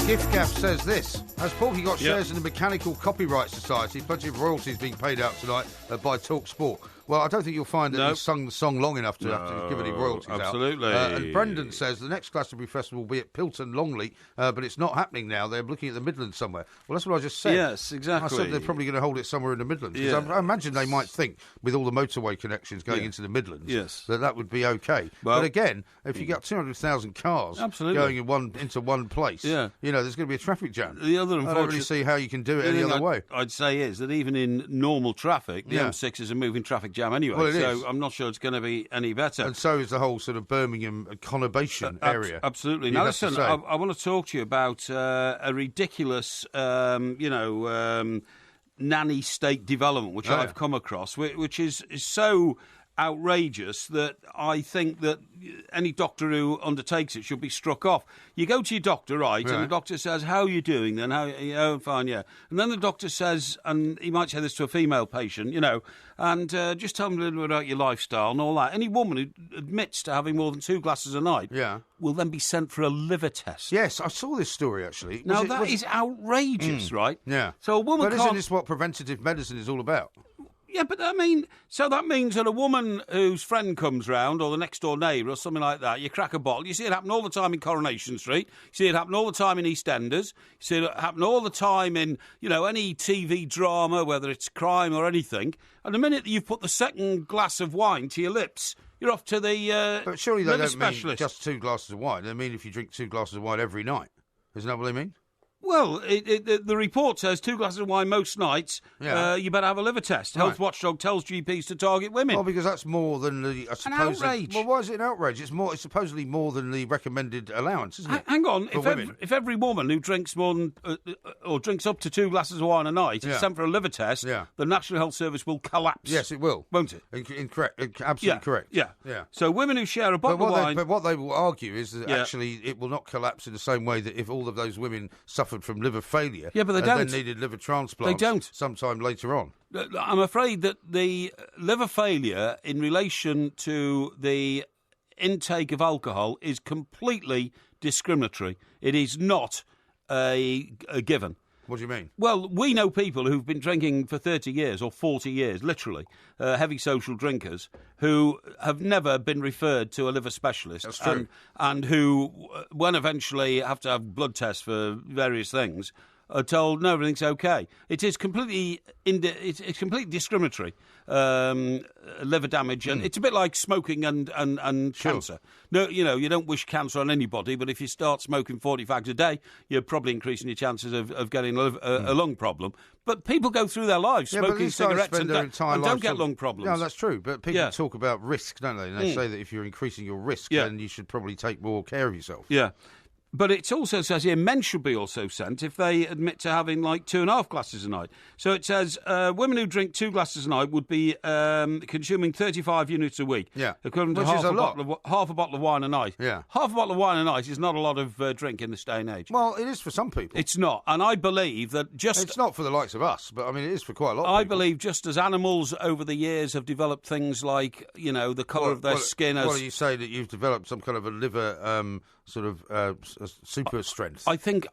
Gift Gaff says this. Has Porky got Yeah. shares in the Mechanical Copyright Society? Plenty of royalties being paid out tonight by Talk Sport. Well, I don't think you'll find that No. he's sung the song long enough to have to give any royalties absolutely. out. And Brendan says the next Glastonbury Festival will be at Pilton Longley, but it's not happening now. They're looking at the Midlands somewhere. Well, that's what I just said. Yes, exactly. I said they're probably going to hold it somewhere in the Midlands. 'Cause Yeah. I imagine they might think, with all the motorway connections going Yeah. into the Midlands, Yes. that would be okay. Well- but again, if you got 200,000 cars Absolutely. going into one place, Yeah. there's going to be a traffic jam. The other I don't really unfortunate- see how you can do it The any thing other way. I'd say is that even in normal traffic, the Yeah. M6 is a moving traffic jam anyway. Well, it so is. I'm not sure it's going to be any better. And so is the whole sort of Birmingham conurbation area. Absolutely. you'd Now, have to listen, say. I want to talk to you about a ridiculous, nanny state development, which Oh, yeah. I've come across, which is so outrageous that I think that any doctor who undertakes it should be struck off. You go to your doctor, right, Yeah. and the doctor says, "How are you doing then? Oh, fine, yeah." And then the doctor says, and he might say this to a female patient, and just tell me a little bit about your lifestyle and all that. Any woman who admits to having more than 2 glasses a night will then be sent for a liver test. Yes, I saw this story actually. Now, that is outrageous, right? Yeah. So a woman But can't... isn't this what preventative medicine is all about? Yeah, but I mean, so that means that a woman whose friend comes round, or the next door neighbour, or something like that, you crack a bottle. You see it happen all the time in Coronation Street. You see it happen all the time in EastEnders. You see it happen all the time in, any TV drama, whether it's crime or anything. And the minute that you've put the second glass of wine to your lips, you're off to the But surely they liver don't mean specialist. just 2 glasses of wine. They mean if you drink 2 glasses of wine every night. Isn't that what they mean? Well, the report says 2 glasses of wine most nights. Yeah. You better have a liver test. Health Watchdog tells GPs to target women. Well, because that's more than the outrage. Well, why is it an outrage? It's supposedly more than the recommended allowance, isn't it? Hang on, For women. if every woman who drinks more than or drinks up to 2 glasses of wine a night is sent for a liver test, the National Health Service will collapse. Yes, it will, won't it? Incorrect. Absolutely correct. Yeah. So women who share a But bottle of wine. but what they will argue is that Yeah. actually it will not collapse in the same way that if all of those women suffered from liver failure, Yeah, but they and don't. then needed liver transplants. They don't. Sometime later on. I'm afraid that the liver failure in relation to the intake of alcohol is completely discriminatory. It is not a given. What do you mean? Well, we know people who've been drinking for 30 years or 40 years, literally, heavy social drinkers, who have never been referred to a liver specialist. That's true. And who, when eventually have to have blood tests for various things, are told, no, everything's okay. It is completely it's completely discriminatory, liver damage. And it's a bit like smoking and cancer. No, you don't wish cancer on anybody, but if you start smoking 40 fags a day, you're probably increasing your chances of getting a lung problem. But people go through their lives Yeah, but smoking these guys cigarettes spend their entire and lives don't get sort of- lung problems. No, that's true. But people Yeah. talk about risk, don't they? And they say that if you're increasing your risk, Yeah. then you should probably take more care of yourself. Yeah. But it also says here men should be also sent if they admit to having like 2.5 glasses a night. So it says women who drink 2 glasses a night would be consuming 35 units a week. Yeah. Equivalent to Which is half a lot. half a bottle of wine a night. Yeah. Half a bottle of wine a night is not a lot of drink in this day and age. Well, it is for some people. It's not. And I believe that It's not for the likes of us, but I mean, it is for quite a lot of I people. believe just as animals over the years have developed things like, the colour of their skin as... Well, you say that you've developed some kind of a liver super strength. I think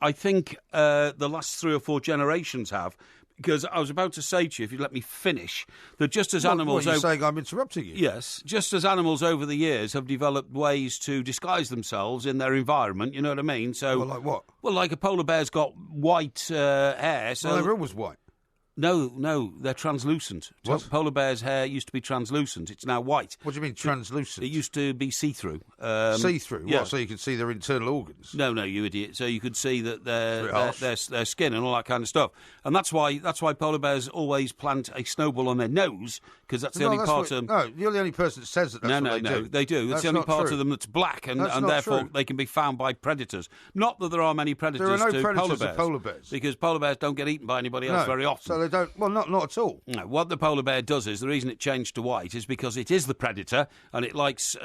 the last 3 or 4 generations have, because I was about to say to you, if you let me finish, that just as animals... You're saying I'm interrupting you? Yes, just as animals over the years have developed ways to disguise themselves in their environment, you know what I mean? So, Well, like what? Well, like a polar bear's got white hair, so... Well, they're always white. No, they're translucent. What? Polar bear's hair used to be translucent. It's now white. What do you mean translucent? It used to be see-through. See-through? Yeah. What, so you could see their internal organs? No, you idiot. So you could see that It's their skin and all that kind of stuff. And that's why polar bears always plant a snowball on their nose, because that's the only part of them. No, you're the only person that says that. That's what they do. They do. It's That's the only not part true. of them that's black, and That's not therefore true. they can be found by predators. Not that there are many predators There are no to predators of polar bears. because polar bears don't get eaten by anybody else very often. So they don't. Well, not at all. No, what the polar bear does is the reason it changed to white is because it is the predator and it likes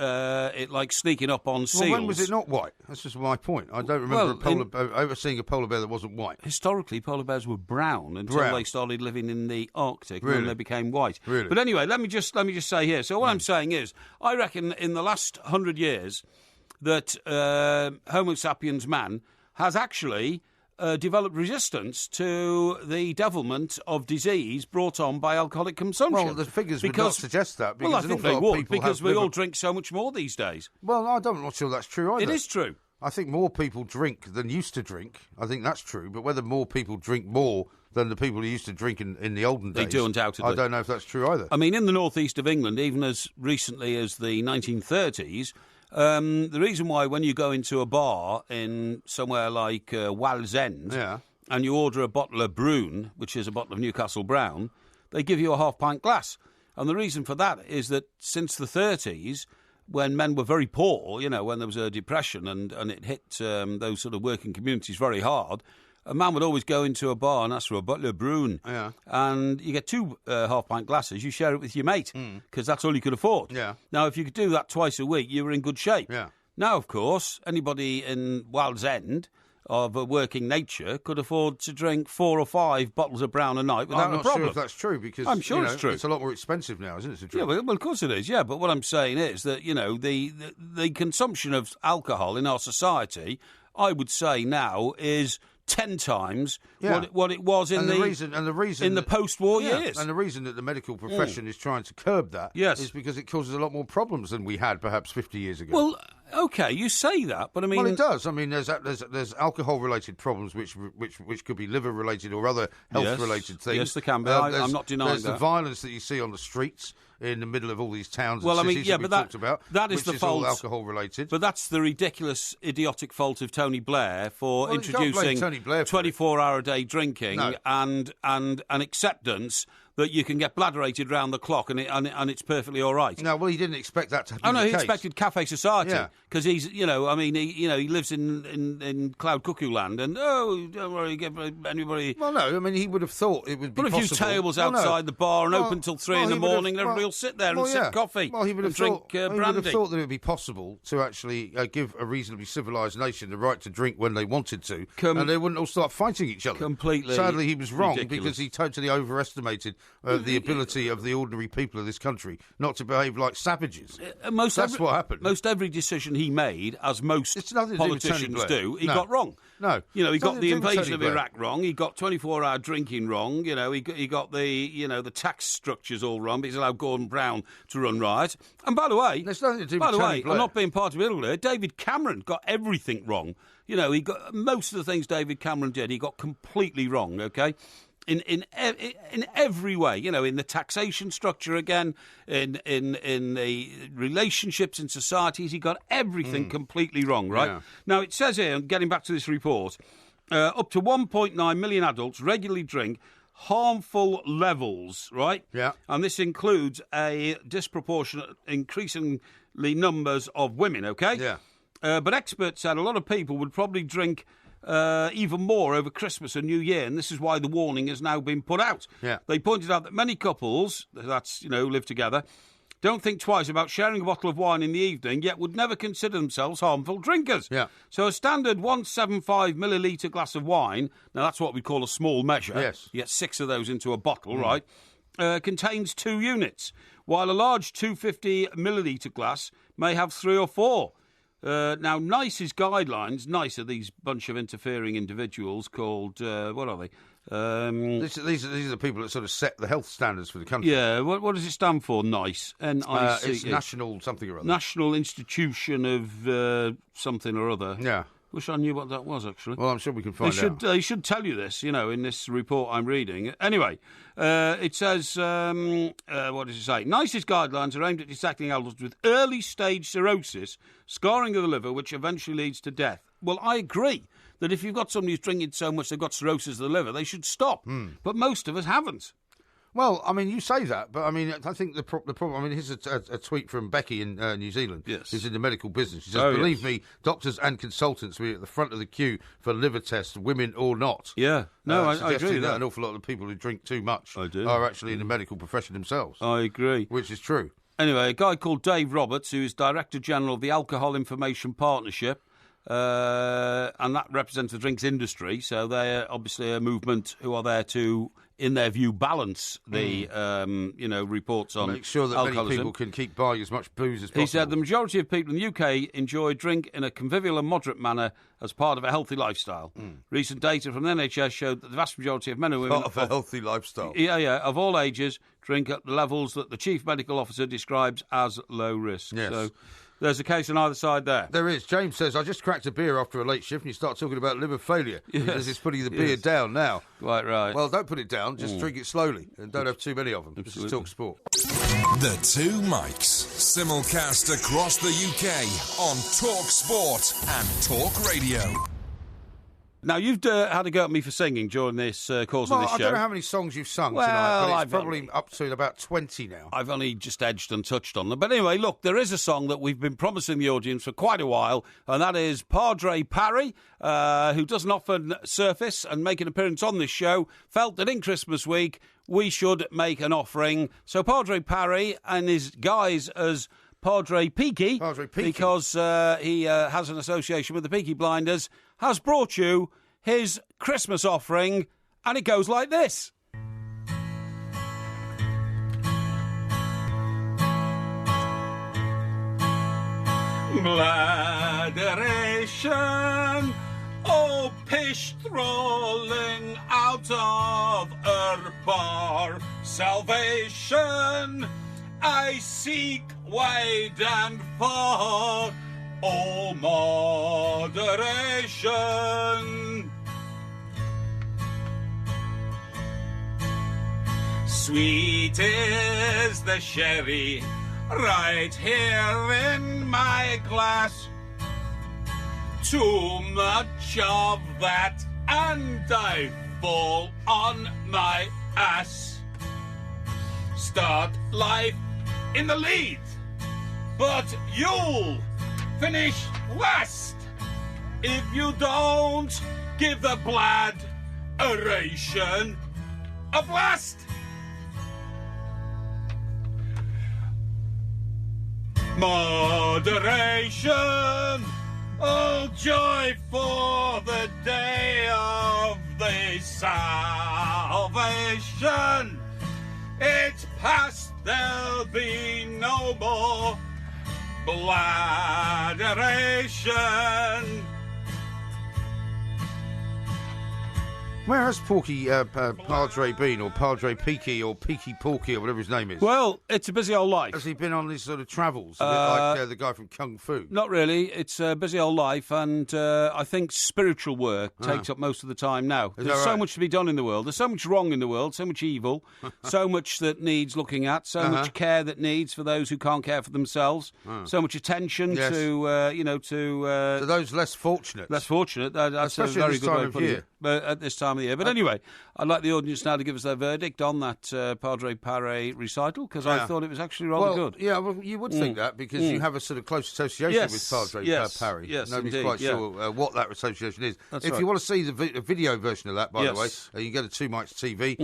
sneaking up on seals. Well, when was it not white? That's just my point. I don't remember ever seeing a polar bear that wasn't white. Historically, polar bears were brown until they started living in the Arctic, and then they became white. Really? But anyway, let me just say here. So what I'm saying is, I reckon in the last 100 years that Homo sapiens man has actually developed resistance to the devilment of disease brought on by alcoholic consumption. Well, the figures would not suggest that. Because Well, I an think awful they lot of would, people because have we all liver- drink so much more these days. Well, I'm not sure that's true either. It is true. I think more people drink than used to drink. I think that's true. But whether more people drink more than the people who used to drink in the olden days, They do, undoubtedly. I don't know if that's true either. I mean, in the northeast of England, even as recently as the 1930s, the reason why when you go into a bar in somewhere like Wallsend and you order a bottle of Brune, which is a bottle of Newcastle Brown, they give you a half-pint glass. And the reason for that is that since the 30s, when men were very poor, when there was a depression and it hit those sort of working communities very hard, a man would always go into a bar and ask for a bottle of Brune. Yeah. And you get 2 half-pint glasses, you share it with your mate, because that's all you could afford. Yeah. Now, if you could do that twice a week, you were in good shape. Yeah. Now, of course, anybody in Wallsend of a working nature could afford to drink 4 or 5 bottles of Brown a night without I'm a not problem. sure if that's true because I'm sure it's true. It's a lot more expensive now, isn't it? To Yeah, drink? well, of course it is. Yeah, but what I'm saying is that the consumption of alcohol in our society, I would say now, is 10 times what it was in the reason in the post-war years. And the reason that the medical profession is trying to curb that is because it causes a lot more problems than we had perhaps 50 years ago. Well, okay, you say that, but I mean... Well, it does. I mean, there's alcohol-related problems which could be liver-related or other health-related things. Yes, there can be. I'm not denying there's that. the violence that you see on the streets in the middle of all these towns Well, and I mean, cities yeah, that we but talked about, that is which the is fault. all alcohol-related. But that's the ridiculous, idiotic fault of Tony Blair for Well, you can't blame introducing Tony Blair for it. 24-hour-a-day drinking No. and an acceptance that you can get bladderated round the clock and it's perfectly all right. No, well, he didn't expect that to be Oh no, the he case. expected cafe society Yeah. because he's, he lives in Cloud Cuckoo Land, and don't worry, get anybody. Well, no, I mean, he would have thought it would be Put a few possible. tables Well, no. outside the bar and Well, open till 3 well, in the he would have- morning, and everybody well, will sit there well, and yeah. sip coffee Well, he would have and drink thought, he would brandy. have thought that it would be possible to actually give a reasonably civilised nation the right to drink when they wanted to, and they wouldn't all start fighting each other. Completely Sadly, he was wrong ridiculous. because he totally overestimated the ability of the ordinary people of this country not to behave like savages. That's what happened. Most every decision he made, as most It's nothing to do with Tony politicians Blair. do, he No. got wrong. No. He It's got nothing the to do with invasion Tony of Blair. Iraq wrong. He got 24-hour drinking wrong. He got the tax structures all wrong because he allowed Gordon Brown to run riot. And by the way, There's nothing to do by with the Tony way, Blair. I'm not being particular here. David Cameron got everything wrong. He got most of the things David Cameron did. He got completely wrong. Okay. In every way, in the taxation structure again, in the relationships in societies, he got everything completely wrong, right? Yeah. Now, it says here, getting back to this report, up to 1.9 million adults regularly drink harmful levels, right? Yeah. And this includes a disproportionate, increasingly numbers of women, okay? Yeah. But experts said a lot of people would probably drink even more over Christmas and New Year, and this is why the warning has now been put out. Yeah. They pointed out that many couples, live together, don't think twice about sharing a bottle of wine in the evening, yet would never consider themselves harmful drinkers. Yeah. So a standard 175 millilitre glass of wine, now that's what we call a small measure. Yes. You get 6 of those into a bottle, right? Contains 2 units, while a large 250 millilitre glass may have 3 or 4. Now, NICE's guidelines, NICE are these bunch of interfering individuals called, what are they? These are the people that sort of set the health standards for the country. Yeah, what does it stand for, NICE? N-I-C-E. It's National something or other. National Institution of something or other. Yeah. Wish I knew what that was, actually. Well, I'm sure we can find out. They should tell you this, in this report I'm reading. Anyway, it says, what does it say? NICE's guidelines are aimed at detecting adults with early-stage cirrhosis, scarring of the liver, which eventually leads to death. Well, I agree that if you've got somebody who's drinking so much they've got cirrhosis of the liver, they should stop. But most of us haven't. Well, I mean, you say that, but I mean, I think the problem. I mean, here's a tweet from Becky in New Zealand. Yes. Who's in the medical business. She says, "Believe me, doctors and consultants will be at the front of the queue for liver tests, women or not." Yeah, no, I agree suggesting with that. An awful lot of people who drink too much I do. are actually in the medical profession themselves. I agree. Which is true. Anyway, a guy called Dave Roberts, who is Director General of the Alcohol Information Partnership, and that represents the drinks industry, so they're obviously a movement who are there to, in their view, balance the reports on make sure that alcoholism. many people can keep buying as much booze as possible. He said the majority of people in the UK enjoy drink in a convivial and moderate manner as part of a healthy lifestyle. Recent data from the NHS showed that the vast majority of men and women Part of a healthy lifestyle. of all ages drink at the levels that the Chief Medical Officer describes as low risk. Yes. So there's a case on either side there. There is. James says, I just cracked a beer after a late shift and you start talking about liver failure. Because it's putting the beer down now. Quite right. Well, don't put it down. Just drink it slowly and don't have too many of them. This is Absolutely. Talk Sport. The Two Mics, simulcast across the UK on Talk Sport and Talk Radio. Now, you've had a go at me for singing during this course of this show. I don't know how many songs you've sung Well, tonight, but it's I've probably up to about 20 now. I've only just edged and touched on them. But anyway, look, there is a song that we've been promising the audience for quite a while, and that is Padre Parry, who doesn't often surface and make an appearance on this show, felt that in Christmas week we should make an offering. So Padre Parry and his guys as Padre Peaky, because he has an association with the Peaky Blinders, has brought you his Christmas offering, and it goes like this. Bladeration, oh pish rolling out of her bar. Salvation I seek wide and far, oh moderation. Sweet is the sherry right here in my glass. Too much of that and I fall on my ass. Start life in the lead, but you'll finish last if you don't give the bladeration a blast. Moderation, oh joy for the day of the salvation. It's past, there'll be no more bladeration. Where has Porky Padre been, or Padre Peaky, or Peaky Porky, or whatever his name is? Well, it's a busy old life. Has he been on these sort of travels? A bit like the guy from Kung Fu? Not really. It's a busy old life, and I think spiritual work takes up most of the time now. There's so much to be done in the world. There's so much wrong in the world, so much evil, so much that needs looking at, so much care that needs for those who can't care for themselves, so much attention to those less fortunate. Less fortunate. That's especially a very this good time way of of putting year. it. But at this time time of the year. But anyway, I'd like the audience now to give us their verdict on that Padre Parry recital, because I thought it was actually rather good. Yeah, well, you would think that, because you have a sort of close association with Padre Parry. Yes, nobody's indeed, quite sure what that association is. That's if right. you want to see the video version of that, by the way, you can go to Two Mics TV.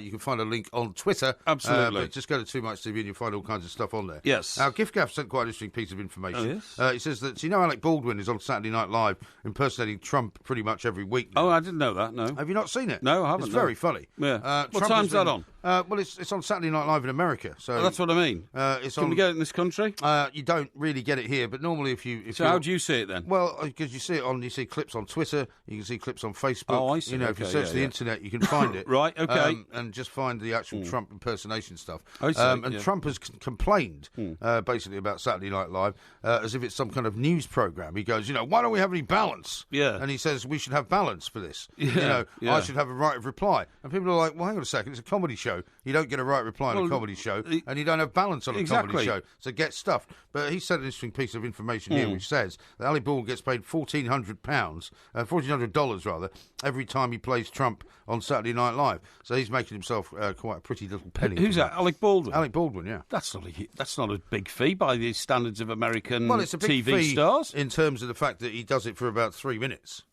You can find a link on Twitter. Absolutely. But just go to Two Mics TV and you'll find all kinds of stuff on there. Yes. Now, Gift Gaff sent quite an interesting piece of information. Oh, yes? He says that, Alec Baldwin is on Saturday Night Live impersonating Trump pretty much every week now. Oh, I didn't know that, no. Have you not seen it? No, I haven't. It's very funny. Yeah. What Trump time's has been- that on? Well, it's on Saturday Night Live in America. So That's what I mean. it's Can on. we get it in this country? You don't really get it here, but normally So how do you see it then? Well, because you see clips on Twitter, you can see clips on Facebook. Oh, I see. If you Okay, search yeah, the yeah. internet, you can find it. Right, okay. And just find the actual Trump impersonation stuff. I see, And yeah. Trump has complained, basically, about Saturday Night Live, as if it's some kind of news program. He goes, why don't we have any balance? Yeah. And he says, we should have balance for this. Yeah, I should have a right of reply. And people are like, well, hang on a second, it's a comedy show. You don't get a right of reply on a comedy show, and you don't have balance on a comedy show. So get stuffed. But he said an interesting piece of information here, which says that Ali Baldwin gets paid $1,400 rather, every time he plays Trump on Saturday Night Live. So he's making himself quite a pretty little penny. Who's that? Alec Baldwin? Alec Baldwin, yeah. That's not a big fee by the standards of American Well, it's a big TV fee stars. in terms of the fact that he does it for about 3 minutes.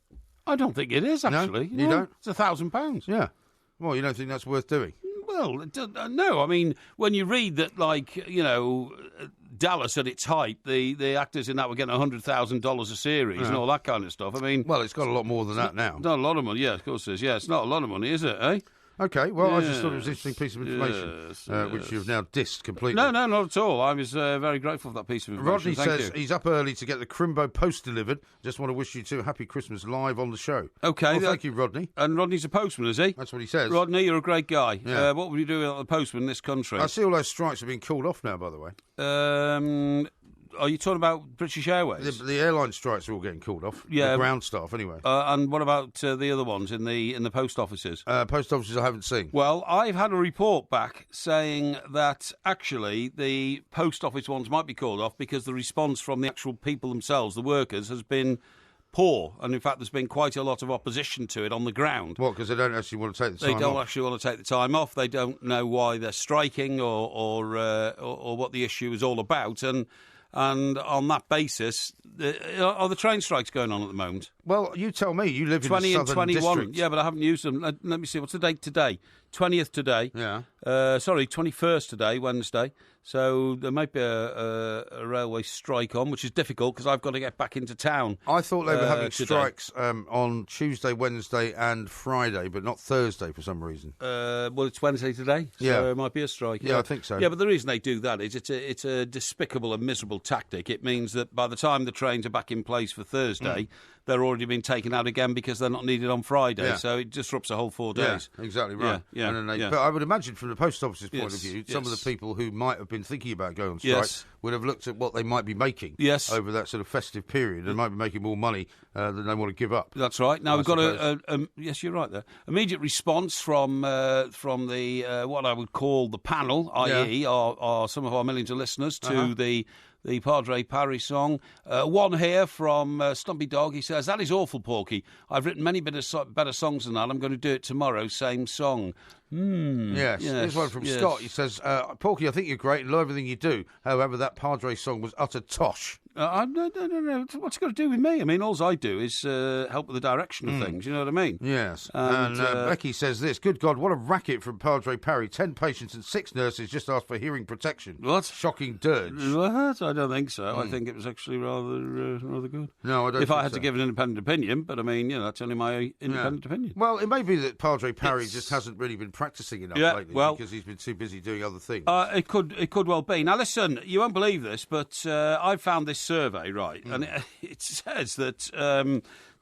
I don't think it is, actually. You don't? It's £1,000. Yeah. Well, you don't think that's worth doing? Well, no. I mean, when you read that, Dallas at its height, the actors in that were getting $100,000 a series and all that kind of stuff. I mean, well, it's got a lot more than that now. Not a lot of money. Yeah, of course it is. Yeah, it's not a lot of money, is it? Eh? Okay, well, I just thought it was an interesting piece of information, which you've now dissed completely. No, not at all. I was very grateful for that piece of information. Rodney Thank says you. he's up early to get the Crimbo post delivered. Just want to wish you two a happy Christmas live on the show. Okay. Well, thank you, Rodney. And Rodney's a postman, is he? That's what he says. Rodney, you're a great guy. Yeah. What would you do without the postman in this country? I see all those strikes have been called off now, by the way. Are you talking about British Airways? The airline strikes are all getting called off. Yeah. The ground staff, anyway. And what about the other ones in the post offices? Post offices I haven't seen. Well, I've had a report back saying that actually the post office ones might be called off because the response from the actual people themselves, the workers, has been poor. And in fact, there's been quite a lot of opposition to it on the ground. What, because they don't actually want to take the time off? They don't actually want to take the time off. They don't know why they're striking or what the issue is all about. And on that basis, are the train strikes going on at the moment? Well, you tell me. You live in 20 the and southern 21. district. Yeah, but I haven't used them. Let me see. What's the date today? 20th today. Yeah. 21st today, Wednesday. So there might be a railway strike on, which is difficult because I've got to get back into town. I thought they were having today. strikes on Tuesday, Wednesday and Friday, but not Thursday for some reason. Well, it's Wednesday today, so Yeah. it might be a strike. Yeah, I think so. Yeah, but the reason they do that is it's a despicable and miserable tactic. It means that by the time the trains are back in place for Thursday, they're already been taken out again because they're not needed on Friday. Yeah. So it disrupts the whole 4 days. Yeah, exactly right. Yeah, And then they, yeah. But I would imagine from the post office's point Yes, of view, some of yes. the people who might have been thinking about going on strike Yes. would have looked at what they might be making over that sort of festive period and might be making more money than they want to give up. That's right. Now I we've got suppose. yes, you're right there. Immediate response from the what I would call the panel, i.e., are some of our millions of listeners to the Padre Parry song. One here from Stumpy Dog. He says, "That is awful, Porky. I've written many better songs than that. I'm going to do it tomorrow. Same song." Yes. Here's one from Scott. He says, Porky, I think you're great and love everything you do. However, that Padre song was utter tosh. No. What's it got to do with me? I mean, all I do is help with the direction of things. You know what I mean? Yes. And, Becky says this, good God, what a racket from Padre Parry. 10 patients and 6 nurses just asked for hearing protection. What? Shocking dirge. What? I don't think so. I think it was actually rather good. No, I don't If I think had so. to give an independent opinion, but I mean, that's only my independent opinion. Well, it may be that Padre Parry just hasn't really been practising enough lately because he's been too busy doing other things. It could well be. Now, listen, you won't believe this, but I found this survey, right, and it says that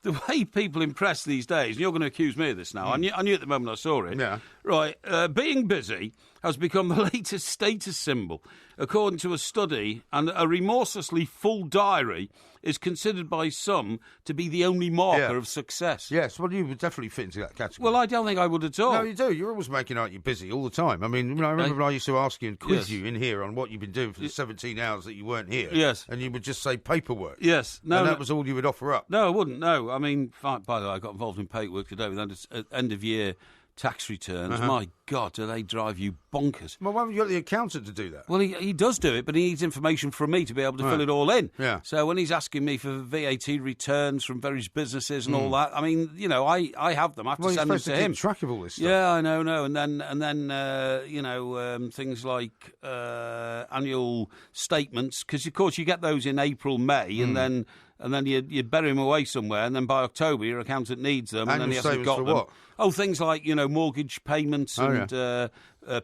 the way people impress these days, and you're going to accuse me of this now, I knew at the moment I saw it, Yeah. right, being busy has become the latest status symbol. According to a study, and a remorselessly full diary is considered by some to be the only marker of success. Yes, well, you would definitely fit into that category. Well, I don't think I would at all. No, you do. You're always making out you're busy all the time. I mean, I remember when I used to ask you and quiz you in here on what you've been doing for the 17 hours that you weren't here. Yes. And you would just say paperwork. Yes. No, and that was all you would offer up. No, I wouldn't. No. I mean, by the way, I got involved in paperwork today with end-of-year tax returns. My God, do they drive you bonkers? Well, why haven't you got the accountant to do that? Well, he does do it, but he needs information from me to be able to fill it all in. Yeah. So when he's asking me for VAT returns from various businesses and all that, I mean, you know, I have them. I have to send them to him. Keep track of all this stuff. Yeah, I know. And then you know, things like annual statements, because of course you get those in April, May, and then you bury them away somewhere, and then by October your accountant needs them, and then he hasn't got them. What? Oh, things like, you know, mortgage payments and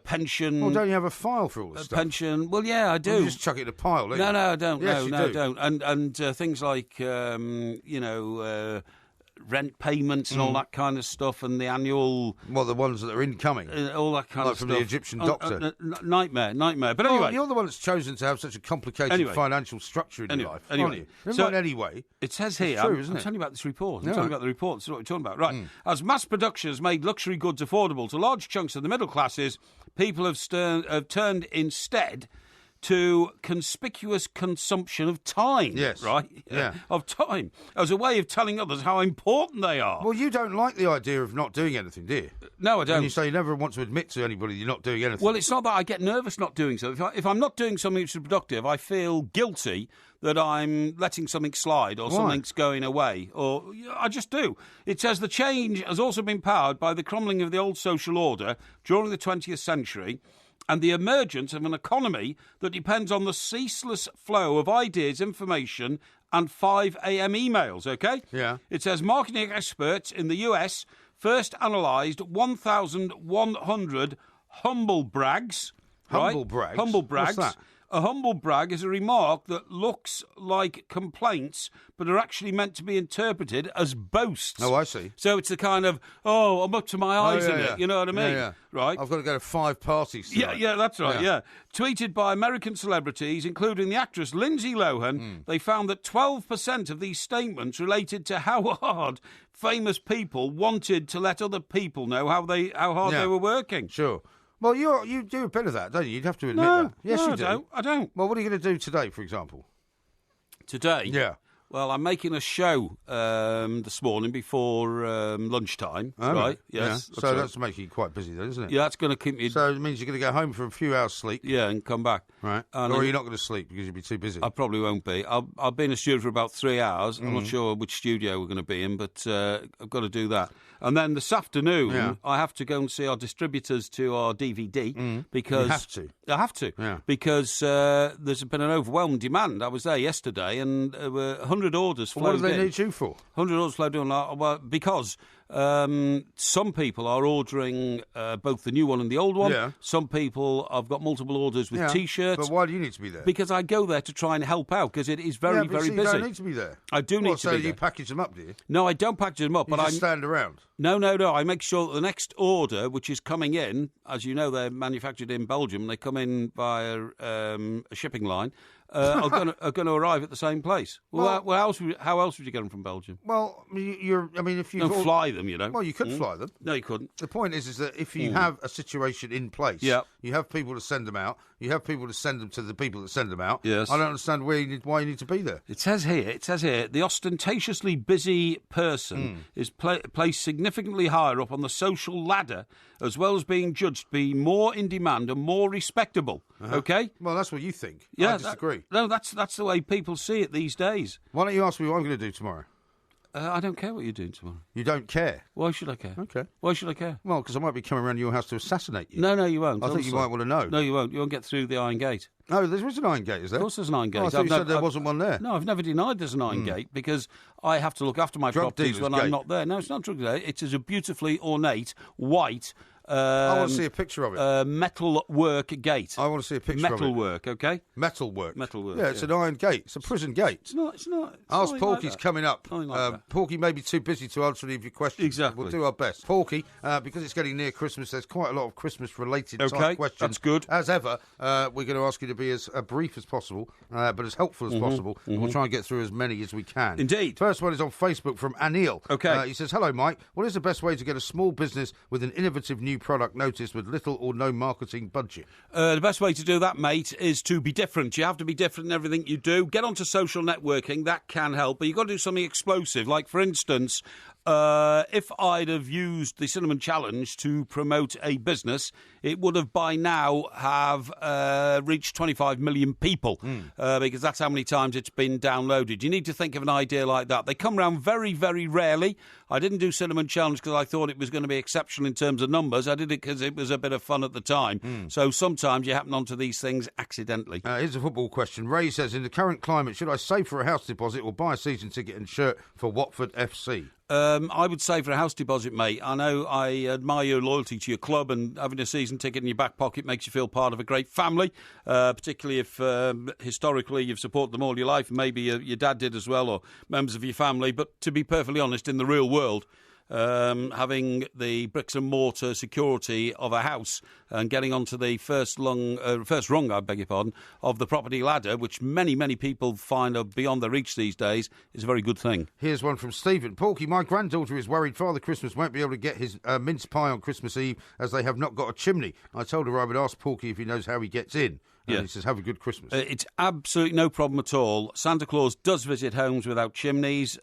pension. Well, don't you have a file for all this stuff? Pension. Well, yeah, I do. Well, you just chuck it in a pile, don't you? No, I don't. Yes, I don't. And things like, you know, rent payments and all that kind of stuff, and the annual... Well, the ones that are incoming. All that kind of from stuff. the Egyptian doctor. Nightmare. But anyway... You're the one that's chosen to have such a complicated financial structure in your life, aren't you? Anyway. It says here... It's true, isn't it? I'm telling you about this report. I'm telling you about the report. This is what we're talking about. Right. As mass production has made luxury goods affordable to large chunks of the middle classes, people have turned instead to conspicuous consumption of time. Yes. Right? Yeah. Of time. As a way of telling others how important they are. Well, you don't like the idea of not doing anything, do you? No, I don't. And you say you never want to admit to anybody you're not doing anything. Well, it's not that I get nervous not doing so. If I'm not doing something which is productive, I feel guilty that I'm letting something slide or something's going away. Or I just do. It says the change has also been powered by the crumbling of the old social order during the 20th century and the emergence of an economy that depends on the ceaseless flow of ideas, information, and 5 a.m. emails, OK? Yeah. It says marketing experts in the US first analysed 1,100 humble brags. Humble brags? Humble brags. What's that? A humble brag is a remark that looks like complaints but are actually meant to be interpreted as boasts. Oh, I see. So it's a kind of, I'm up to my eyes in it. You know what I mean? Yeah. Right? I've got to go to 5 parties tonight. Yeah, that's right, yeah. Tweeted by American celebrities, including the actress Lindsay Lohan, they found that 12% of these statements related to how hard famous people wanted to let other people know how hard they were working. Sure. Well, you do a bit of that, don't you? You'd have to admit that. Yes, you do. I don't. Well, what are you going to do today, for example? Today? Yeah. Well, I'm making a show this morning before lunchtime, right? Yes. Yeah. So that's making you quite busy then, isn't it? Yeah, that's going to keep me... So it means you're going to go home for a few hours sleep. Yeah, and come back. Right. And or are you not going to sleep because you'll be too busy? I probably won't be. I'll be in a studio for about 3 hours. I'm not sure which studio we're going to be in, but I've got to do that. And then this afternoon, I have to go and see our distributors to our DVD because... You have to? I have to. Yeah. Because there's been an overwhelming demand. I was there yesterday and there were 100 orders flowed in. What do they need you for? 100 orders flowed in. Well, because... some people are ordering both the new one and the old one. Yeah. Some people have got multiple orders with T-shirts. But why do you need to be there? Because I go there to try and help out, because it is very, very busy. You don't need to be there. I do need to be there. So you package them up, do you? No, I don't package them up. You but just stand around? No. I make sure that the next order, which is coming in, as you know, they're manufactured in Belgium, they come in by a shipping line, are going to arrive at the same place. Well, how else would you get them from Belgium? Well, if you don't fly them, you know. Well, you could fly them. No, you couldn't. The point is that if you have a situation in place, you have people to send them out, you have people to send them to the people that send them out. Yes. I don't understand why you need to be there. It says here, the ostentatiously busy person is placed significantly higher up on the social ladder, as well as being judged to be more in demand and more respectable. Okay? Well, that's what you think. Yeah, I disagree. No, that's the way people see it these days. Why don't you ask me what I'm going to do tomorrow? I don't care what you're doing tomorrow. You don't care? Why should I care? Okay. Why should I care? Well, because I might be coming around your house to assassinate you. No, you won't. I think you might want to know. No, you won't. You won't get through the Iron Gate. No, there is an Iron Gate, is there? Of course there's an Iron Gate. Oh, I thought you said there wasn't one there. No, I've never denied there's an Iron Gate because I have to look after my Drug properties when dealers' I'm gate. not there. No, it's not drug dealer. It is a beautifully ornate, white, I want to see a picture of it. Metal work gate. I want to see a picture of it. Metal work, okay? Metal work. Metal work. Yeah, it's an iron gate. It's a prison gate. It's not. It's Ask not Porky's like coming up. Nothing like that. Porky may be too busy to answer any of your questions. Exactly. We'll do our best. Porky, because it's getting near Christmas, there's quite a lot of Christmas-related type questions. That's good. As ever, we're going to ask you to be as brief as possible, but as helpful as possible. And we'll try and get through as many as we can. Indeed. First one is on Facebook from Anil. Okay. He says, hello, Mike. What is the best way to get a small business with an innovative new product noticed with little or no marketing budget? The best way to do that, mate, is to be different. You have to be different in everything you do. Get onto social networking. That can help. But you've got to do something explosive. Like, for instance, if I'd have used the Cinnamon Challenge to promote a business, it would have by now have reached 25 million people because that's how many times it's been downloaded. You need to think of an idea like that. They come around very, very rarely. I didn't do Cinnamon Challenge because I thought it was going to be exceptional in terms of numbers. I did it because it was a bit of fun at the time. So sometimes you happen onto these things accidentally. Here's a football question. Ray says, in the current climate, should I save for a house deposit or buy a season ticket and shirt for Watford FC? I would say for a house deposit, mate. I know I admire your loyalty to your club, and having a season ticket in your back pocket makes you feel part of a great family, particularly if historically you've supported them all your life. Maybe your dad did as well, or members of your family. But to be perfectly honest, in the real world, having the bricks and mortar security of a house and getting onto the first rung, I beg your pardon, of the property ladder, which many, many people find are beyond their reach these days, is a very good thing. Here's one from Stephen. Porky, my granddaughter is worried Father Christmas won't be able to get his mince pie on Christmas Eve as they have not got a chimney. I told her I would ask Porky if he knows how he gets in. And he says, have a good Christmas. It's absolutely no problem at all. Santa Claus does visit homes without chimneys.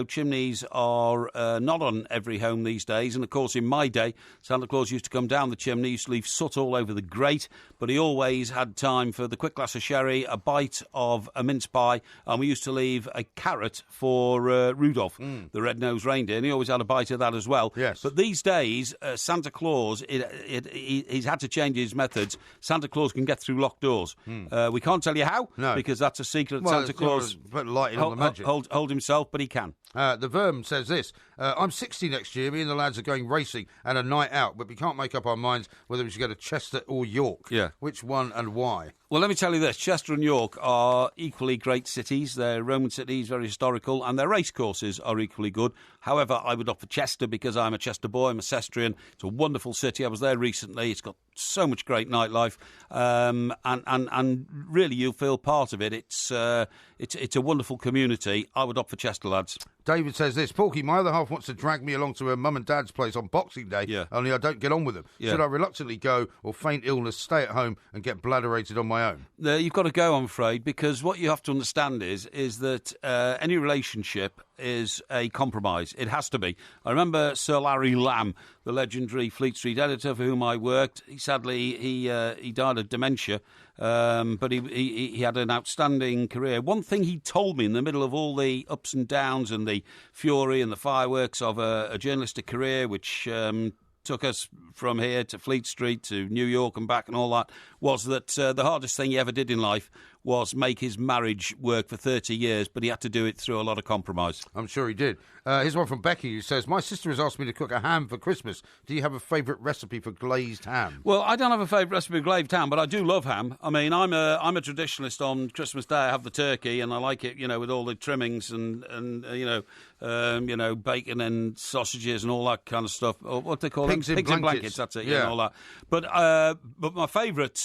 Chimneys are not on every home these days. And, of course, in my day, Santa Claus used to come down the chimney, used to leave soot all over the grate, but he always had time for the quick glass of sherry, a bite of a mince pie, and we used to leave a carrot for Rudolph, the red-nosed reindeer, and he always had a bite of that as well. Yes. But these days, Santa Claus, he's had to change his methods. Santa Claus can get through locked doors. We can't tell you how, because that's a secret. Well, Santa Claus put lighting on the magic. Hold himself, but he can. The Verm says this, I'm 60 next year, me and the lads are going racing and a night out, but we can't make up our minds whether we should go to Chester or York. Yeah. Which one and why? Well, let me tell you this. Chester and York are equally great cities. They're Roman cities, very historical, and their racecourses are equally good. However, I would opt for Chester because I'm a Chester boy. I'm a Cestrian. It's a wonderful city. I was there recently. It's got so much great nightlife, and really you'll feel part of it. It's a wonderful community. I would opt for Chester, lads. David says this, Porky, my other half wants to drag me along to her mum and dad's place on Boxing Day, only I don't get on with them. Yeah. Should I reluctantly go or feign illness, stay at home and get bladderated on my own? You've got to go, I'm afraid, because what you have to understand is that any relationship is a compromise. It has to be. I remember Sir Larry Lamb, the legendary Fleet Street editor for whom I worked. Sadly, he died of dementia, but he had an outstanding career. One thing he told me in the middle of all the ups and downs and the fury and the fireworks of a journalistic career, which took us from here to Fleet Street to New York and back and all that, was that the hardest thing he ever did in life was make his marriage work for 30 years, but he had to do it through a lot of compromise. I'm sure he did. Here's one from Becky who says, my sister has asked me to cook a ham for Christmas. Do you have a favourite recipe for glazed ham? Well, I don't have a favourite recipe for glazed ham, but I do love ham. I mean, I'm a traditionalist on Christmas Day. I have the turkey, and I like it, with all the trimmings and bacon and sausages and all that kind of stuff. Or what they call Pigs them? in Blankets. That's it, yeah. and all that. But my favourite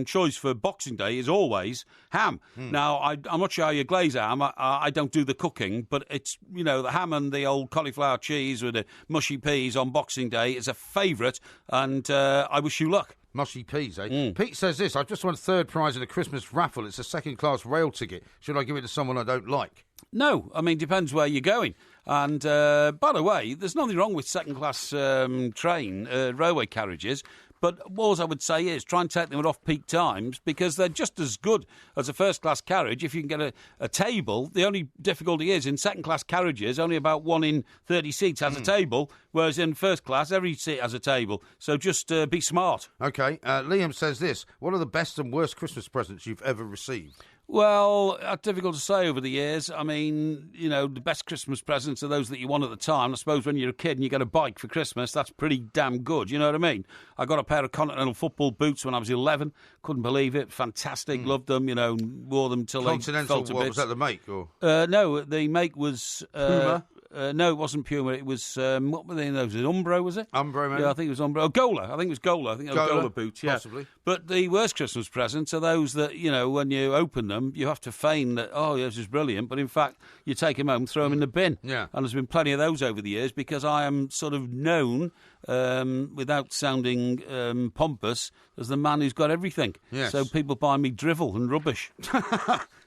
choice for Boxing Day is always ham. Now, I'm not sure how you glaze ham. I don't do the cooking, but it's, the ham and the old cauliflower cheese with the mushy peas on Boxing Day is a favourite, and I wish you luck. Mushy peas, eh? Pete says this, I've just won third prize in a Christmas raffle. It's a second-class rail ticket. Should I give it to someone I don't like? No, I mean, depends where you're going. And, by the way, there's nothing wrong with second-class railway carriages. But all I would say is try and take them at off-peak times because they're just as good as a first-class carriage if you can get a table. The only difficulty is in second-class carriages, only about 1 in 30 seats has a table, whereas in first class, every seat has a table. So just be smart. OK. Liam says this, what are the best and worst Christmas presents you've ever received? Well, that's difficult to say over the years. I mean, you know, the best Christmas presents are those that you want at the time. I suppose when you're a kid and you get a bike for Christmas, that's pretty damn good. You know what I mean? I got a pair of Continental football boots when I was 11. Couldn't believe it. Fantastic. Loved them. You know, wore them till they felt a what bit. was that, the make? Or? No, the make was... Puma? No, it wasn't Puma. It was, what were they? Was it Umbro, was it? Umbro, maybe? Yeah, I think it was Umbro. Oh, Gola. I think it was Gola. I think it was Gola boots, yeah. Possibly. But the worst Christmas presents are those that, you know, when you open them, you have to feign that, oh, yeah, this is brilliant. But in fact, you take them home, throw them in the bin. Yeah. And there's been plenty of those over the years because I am sort of known, without sounding pompous, as the man who's got everything. Yes. So people buy me drivel and rubbish.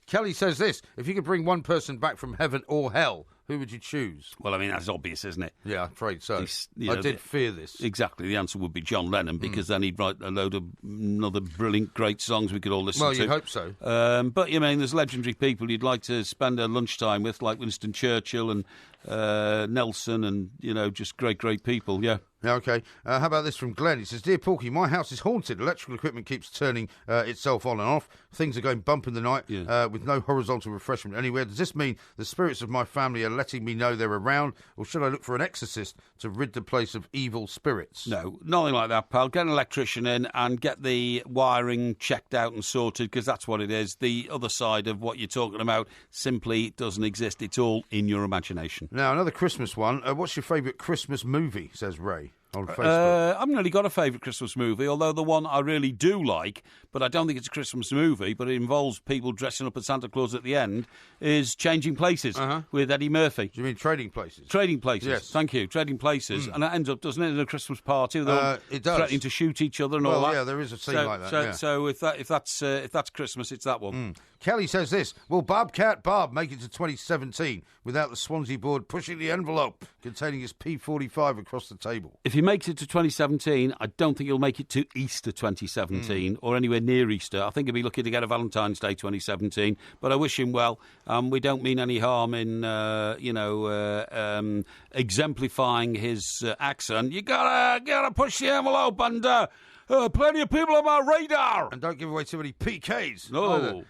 Kelly says this: if you could bring one person back from heaven or hell, who would you choose? Well, I mean, that's obvious, isn't it? Yeah, I'm afraid so. You I know, did fear this. Exactly. The answer would be John Lennon, because then he'd write a load of another brilliant, great songs we could all listen to. Well, you'd hope so. But, you mean, there's legendary people you'd like to spend a lunchtime with, like Winston Churchill and Nelson and, you know, just great, great people, yeah. Yeah, OK. How about this from Glenn? He says, Dear Porky, my house is haunted. Electrical equipment keeps turning itself on and off. Things are going bump in the night with no horizontal refreshment anywhere. Does this mean the spirits of my family are letting me know they're around, or should I look for an exorcist to rid the place of evil spirits? No, nothing like that, pal. Get an electrician in and get the wiring checked out and sorted, because that's what it is. The other side of what you're talking about simply doesn't exist. It's all in your imagination. Now, another Christmas one. What's your favourite Christmas movie, says Ray on Facebook? I haven't really got a favourite Christmas movie, although the one I really do like, but I don't think it's a Christmas movie, but it involves people dressing up as Santa Claus at the end, is Changing Places with Eddie Murphy. Do you mean Trading Places? Trading Places, yes. Thank you. Trading Places. And it ends up, doesn't it, in a Christmas party? They're it does. threatening to shoot each other and all that. Well, yeah, there is a scene like that. So if that's Christmas, it's that one. Kelly says this: will Bobcat Bob make it to 2017 without the Swansea board pushing the envelope containing his P45 across the table? If he makes it to 2017, I don't think he'll make it to Easter 2017 or anywhere near Easter. I think he'll be lucky to get a Valentine's Day 2017. But I wish him well. We don't mean any harm in, exemplifying his accent. You gotta push the envelope, and plenty of people on my radar. And don't give away too many PKs. No.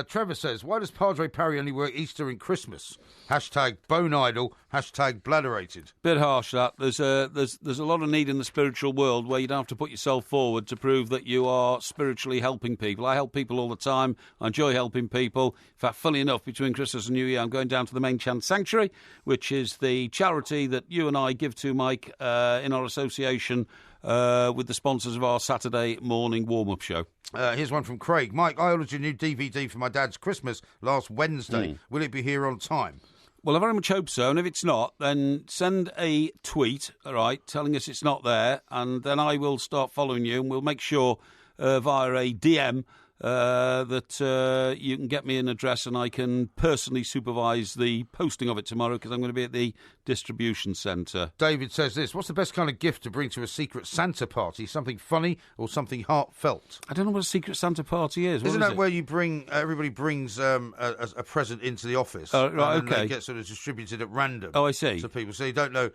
Trevor says, why does Padre Parry only work Easter and Christmas? Hashtag bone idle, hashtag bladderated. Bit harsh, that. There's a lot of need in the spiritual world where you don't have to put yourself forward to prove that you are spiritually helping people. I help people all the time. I enjoy helping people. In fact, funny enough, between Christmas and New Year, I'm going down to the Main Chant Sanctuary, which is the charity that you and I give to, Mike, in our association with the sponsors of our Saturday morning warm-up show. Here's one from Craig. Mike, I ordered your new DVD for my dad's Christmas last Wednesday. Will it be here on time? Well, I very much hope so, and if it's not, then send a tweet, all right, telling us it's not there, and then I will start following you, and we'll make sure via a DM that you can get me an address and I can personally supervise the posting of it tomorrow, because I'm going to be at the distribution centre. David says this: what's the best kind of gift to bring to a Secret Santa party? Something funny or something heartfelt? I don't know what a Secret Santa party is. Isn't that where you bring everybody brings a present into the office? Right, and okay. They get sort of distributed at random. Oh, I see. To people, so you don't know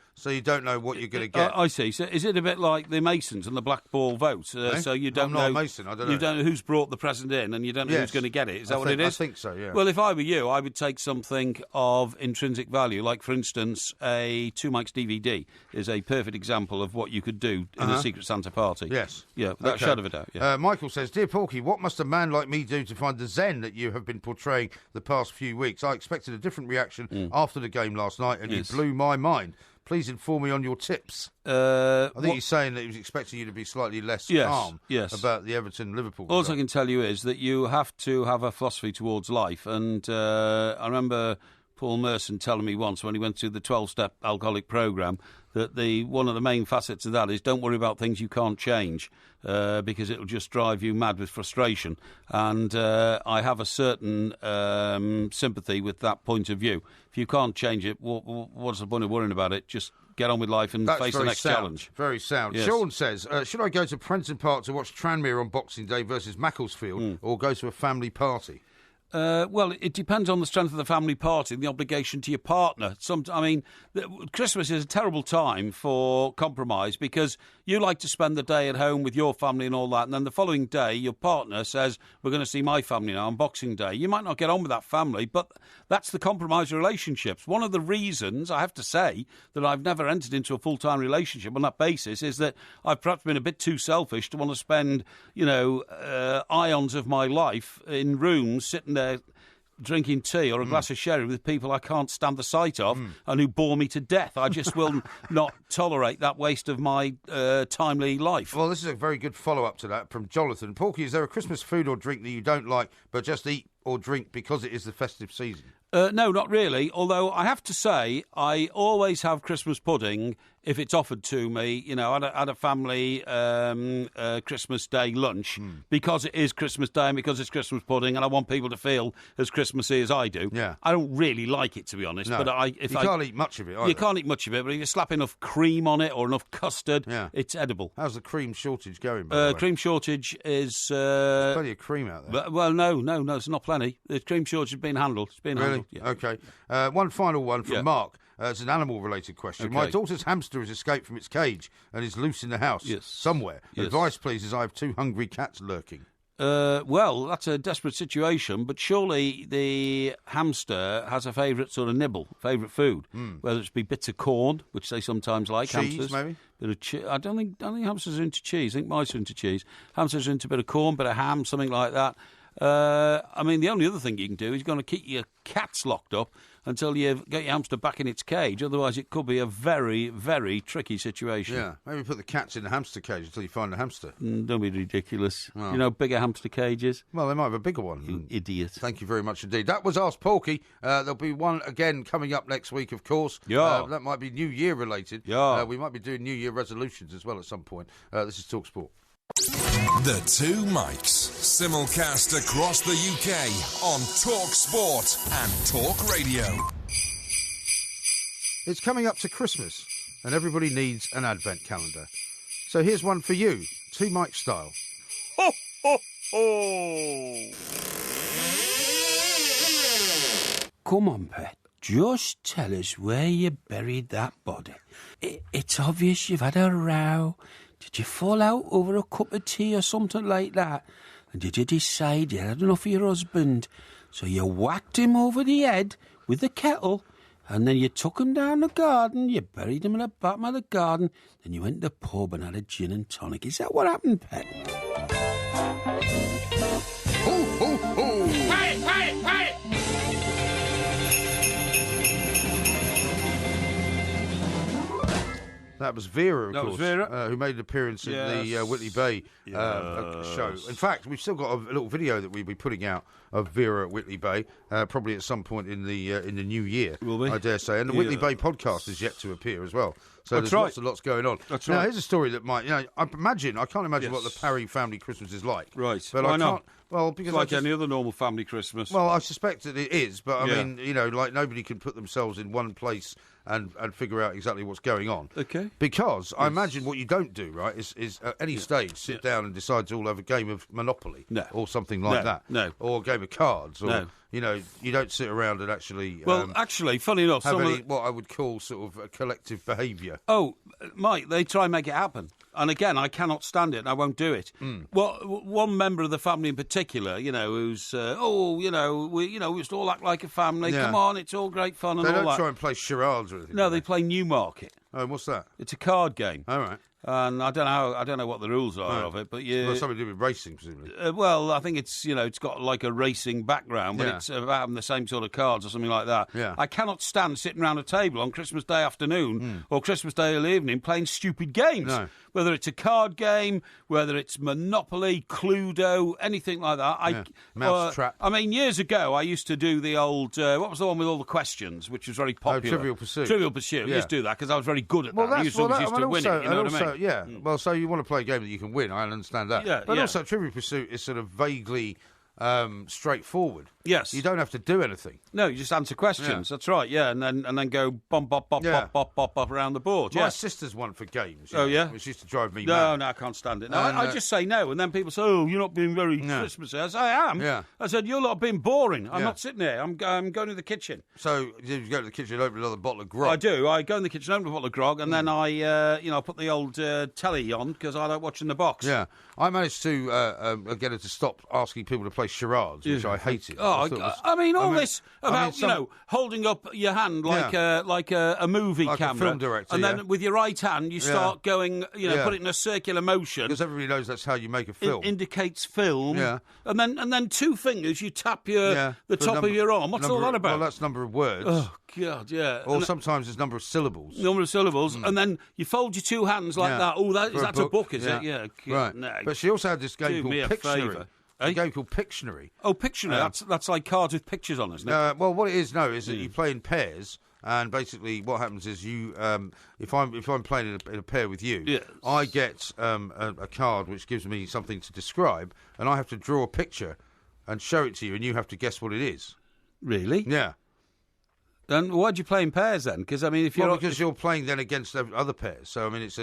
what you're going to get. I see. So is it a bit like the Masons and the Black Ball vote? So you don't I'm know. not a Mason. I don't know. You don't know who's brought the present in, and you don't know who's going to get it. Is that what it is? I think so. Yeah. Well, if I were you, I would take something of intrinsic value, like, for instance, a 2 Mics DVD is a perfect example of what you could do in a Secret Santa party. Yes. Yeah, without a shadow of a doubt. Yeah. Michael says, Dear Porky, what must a man like me do to find the zen that you have been portraying the past few weeks? I expected a different reaction after the game last night, and you blew my mind. Please inform me on your tips. I think he's saying that he was expecting you to be slightly less calm about the Everton-Liverpool All result. I can tell you is that you have to have a philosophy towards life. And I remember Paul Merson telling me once when he went through the 12-step alcoholic programme that one of the main facets of that is don't worry about things you can't change because it'll just drive you mad with frustration. And I have a certain sympathy with that point of view. If you can't change it, what's the point of worrying about it? Just get on with life and face the next challenge. Very sound. Yes. Sean says, should I go to Prenton Park to watch Tranmere on Boxing Day versus Macclesfield or go to a family party? Well, it depends on the strength of the family party and the obligation to your partner. Christmas is a terrible time for compromise because you like to spend the day at home with your family and all that, and then the following day your partner says, we're going to see my family now on Boxing Day. You might not get on with that family, but that's the compromise relationships. One of the reasons, I have to say, that I've never entered into a full-time relationship on that basis is that I've perhaps been a bit too selfish to want to spend, ions of my life in rooms sitting there drinking tea or a glass of sherry with people I can't stand the sight of and who bore me to death. I just will not tolerate that waste of my timely life. Well, this is a very good follow-up to that from Jonathan. Porky, is there a Christmas food or drink that you don't like but just eat or drink because it is the festive season? No, not really, although I have to say I always have Christmas pudding if it's offered to me, at a family Christmas Day lunch, because it is Christmas Day and because it's Christmas pudding and I want people to feel as Christmassy as I do. Yeah. I don't really like it, to be honest. No. But you can't eat much of it, either. You can't eat much of it, but if you slap enough cream on it or enough custard, Yeah. it's edible. How's the cream shortage going, by the way? Cream shortage is... There's plenty of cream out there. Well, no, it's not plenty. The cream shortage has been handled. It's been handled. Yeah. Okay. One final one from Yeah. Mark. It's an animal-related question. Okay. My daughter's hamster has escaped from its cage and is loose in the house somewhere. Yes. Advice, please, as I have 2 hungry cats lurking. Well, that's a desperate situation, but surely the hamster has a favourite sort of nibble, favourite food, whether it's be bits of corn, which they sometimes like. Cheese, hamsters. maybe? Bit of I don't think hamsters are into cheese. I think mice are into cheese. Hamsters are into a bit of corn, bit of ham, something like that. The only other thing you can do is going to keep your cats locked up until you get your hamster back in its cage. Otherwise, it could be a very, very tricky situation. Yeah, maybe put the cats in the hamster cage until you find the hamster. Don't be ridiculous. Well. Bigger hamster cages. Well, they might have a bigger one. You idiot. Thank you very much indeed. That was Ask Porky. There'll be one again coming up next week, of course. Yeah. That might be New Year related. Yeah. We might be doing New Year resolutions as well at some point. This is Talk Sport. The Two Mics, simulcast across the UK on Talk Sport and Talk Radio. It's coming up to Christmas, and everybody needs an advent calendar. So here's one for you, Two Mic style. Ho, ho, ho! Come on, Pet. Just tell us where you buried that body. It's obvious you've had a row. Did you fall out over a cup of tea or something like that? And did you decide you had enough of your husband? So you whacked him over the head with the kettle, and then you took him down the garden, you buried him in the bottom of the garden, then you went to the pub and had a gin and tonic. Is that what happened, Pet? Ho, ho, ho! Hey, hey, hey! That was Vera, of That course, was Vera. who made an appearance in the Whitley Bay show. In fact, we've still got a little video that we'll be putting out of Vera at Whitley Bay, probably at some point in the new year, Will we? I dare say. And the Whitley Bay podcast is yet to appear as well. So That's there's right. lots and lots going on. That's now, right. here's a story that might, I can't imagine what the Parry family Christmas is like. Right. But Why I not? can't. Well, because It's like I just, any other normal family Christmas. well, I suspect that it is, but I Yeah. mean, like nobody can put themselves in one place and figure out exactly what's going on. Okay. Because I imagine what you don't do, right, is at any stage sit down and decide to all have a game of Monopoly No. or something like No, that. no. Or a game of cards. Or, No. you don't sit around and actually Well, actually, funny enough, have some any, of the... what I would call sort of a collective behaviour. Oh, Mike, they try and make it happen. And again, I cannot stand it and I won't do it. Well, one member of the family in particular, who's, we used to all act like a family. Yeah. Come on, it's all great fun and They all don't that. try and play charades or anything. No, do they play Newmarket. Oh, what's that? It's a card game. All right. And I don't know what the rules are of it, but Well, something to do with racing, presumably. well, I think it's it's got like a racing background, but Yeah. it's about having the same sort of cards or something like that. Yeah. I cannot stand sitting around a table on Christmas Day afternoon or Christmas Day early evening playing stupid games. No. Whether it's a card game, whether it's Monopoly, Cluedo, anything like that. Yeah. Mousetrap. I mean, years ago, I used to do the old, what was the one with all the questions, which was very popular? Trivial Pursuit. Trivial Pursuit. Yeah. I used to do that because I was very good at that. I used to also, win it, you know what I mean? Yeah. Well, so you want to play a game that you can win. I understand that. Yeah, but yeah. also, Trivial Pursuit is sort of vaguely straightforward. Yes. You don't have to do anything. No, you just answer questions. That's right. Yeah, and then go bop bop bop bop bop bop bop around the board. My Yeah. sister's one for games. Oh, yeah? Which used to drive me No, mad. no, I can't stand it. No, And, I just say no, and then people say, "Oh, you're not being very Christmassy." I say, "I am." Yeah. I said, "You're not being boring. I'm Yeah. not sitting there. I'm going to the kitchen." So you go to the kitchen and open another bottle of grog. I do. I go in the kitchen, open a bottle of grog, and then I put the old telly on because I like watching the box. Yeah. I managed to get her to stop asking people to play charades, which I hated. Oh, I mean, this about some- holding up your hand like a movie Like a camera, film director, and yeah. then with your right hand you start going, Yeah. put it in a circular motion. Because everybody knows that's how you make a film. Indicates film. Yeah. And then two fingers you tap the For top number- of your arm. What's all number- that about? Well, that's number of words. Oh God, yeah. Or And sometimes it's number of syllables. number of syllables, and then you fold your two hands like Yeah. that. Oh, For that's a book, is it? Yeah. God, Right. no. But she also had this game Do called me a Pictionary. favour. A game called Pictionary. Oh, Pictionary. That's like cards with pictures on, isn't it? Well, what it is now is that you play in pairs, and basically what happens is you, if I'm playing in a pair with you, Yes. I get a card which gives me something to describe, and I have to draw a picture and show it to you, and you have to guess what it is. Really? Yeah. Then why'd you play in pairs then? Because I mean, if you're because you're playing then against other pairs, so I mean it's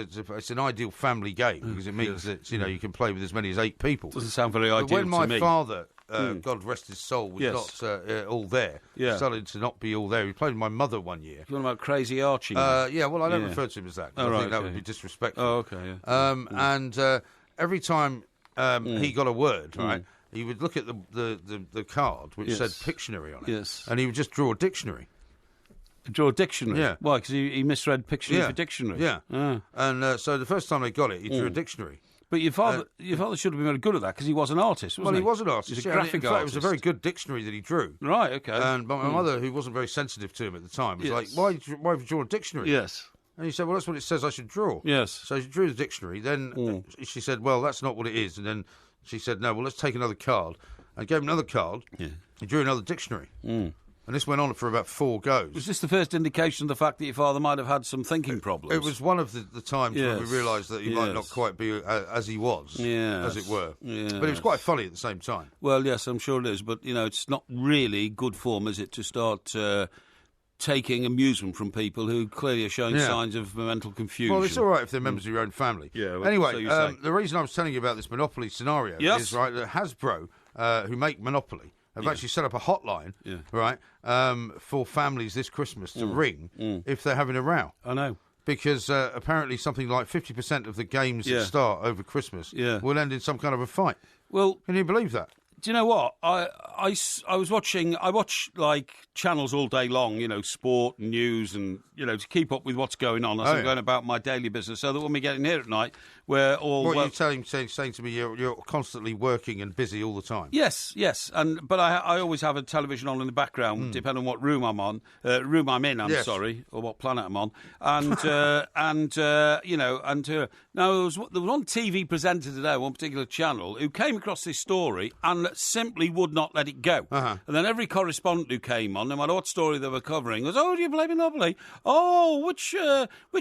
an ideal family game because it means that you can play with as many as 8 people. Doesn't sound very ideal But when my to me. father, God rest his soul, was Yes. not all there, Yeah. started to not be all there. He played with my mother one year. You're about Crazy Archie. Yeah, well, I don't Yeah. refer to him as that. 'cause Oh, I right, think that okay. would be disrespectful. Oh, okay, yeah. And every time he got a word, right, he would look at the card which said Yes. Pictionary on it, Yes. and he would just draw a dictionary. Draw a dictionary? Yeah. Why? Because he misread Pictionary for dictionary? Yeah. Ah. And so the first time they got it, he drew a dictionary. But your father should have been very good at that because he was an artist, wasn't Well, he? he was an artist. He's a yeah, graphic in fact, artist. it was a very good dictionary that he drew. Right, okay. And but my mother, who wasn't very sensitive to him at the time, was Yes. like, why have you drawn a dictionary? Yes. And he said, well, that's what it says I should draw. Yes. So she drew the dictionary. Then she said, well, that's not what it is. And then she said, no, well, let's take another card. And gave him another card. Yeah. He drew another dictionary. And this went on for about 4 goes. Was this the first indication of the fact that your father might have had some thinking problems? It was one of the times when we Yes. realised that he might not Yes. quite be as he was, Yes. as it were. Yes. But it was quite funny at the same time. Well, yes, I'm sure it is. But, it's not really good form, is it, to start taking amusement from people who clearly are showing Yeah. signs of mental confusion. Well, it's all right if they're members of your own family. Yeah, well, so Anyway, you say. the reason I was telling you about this Monopoly scenario Yes. is, right, that Hasbro, who make Monopoly, have actually set up a hotline, Yeah. right, for families this Christmas to ring if they're having a row. I know. Because apparently something like 50% of the games Yeah. that start over Christmas Yeah. will end in some kind of a fight. Well, Can you believe that? do you know what? I watch like channels all day long, sport and news and, to keep up with what's going on as Oh, I'm yeah. going about my daily business so that when we get in here at night, we're all... What well, you're saying to me, you're constantly working and busy all the time. Yes, but I always have a television on in the background, depending on what room I'm on, Yes. sorry, or what planet I'm on, and now there was one TV presenter today, one particular channel, who came across this story and simply would not let it go, and then every correspondent who came on, no matter what story they were covering, was, "Oh, do you play Monopoly? Oh, which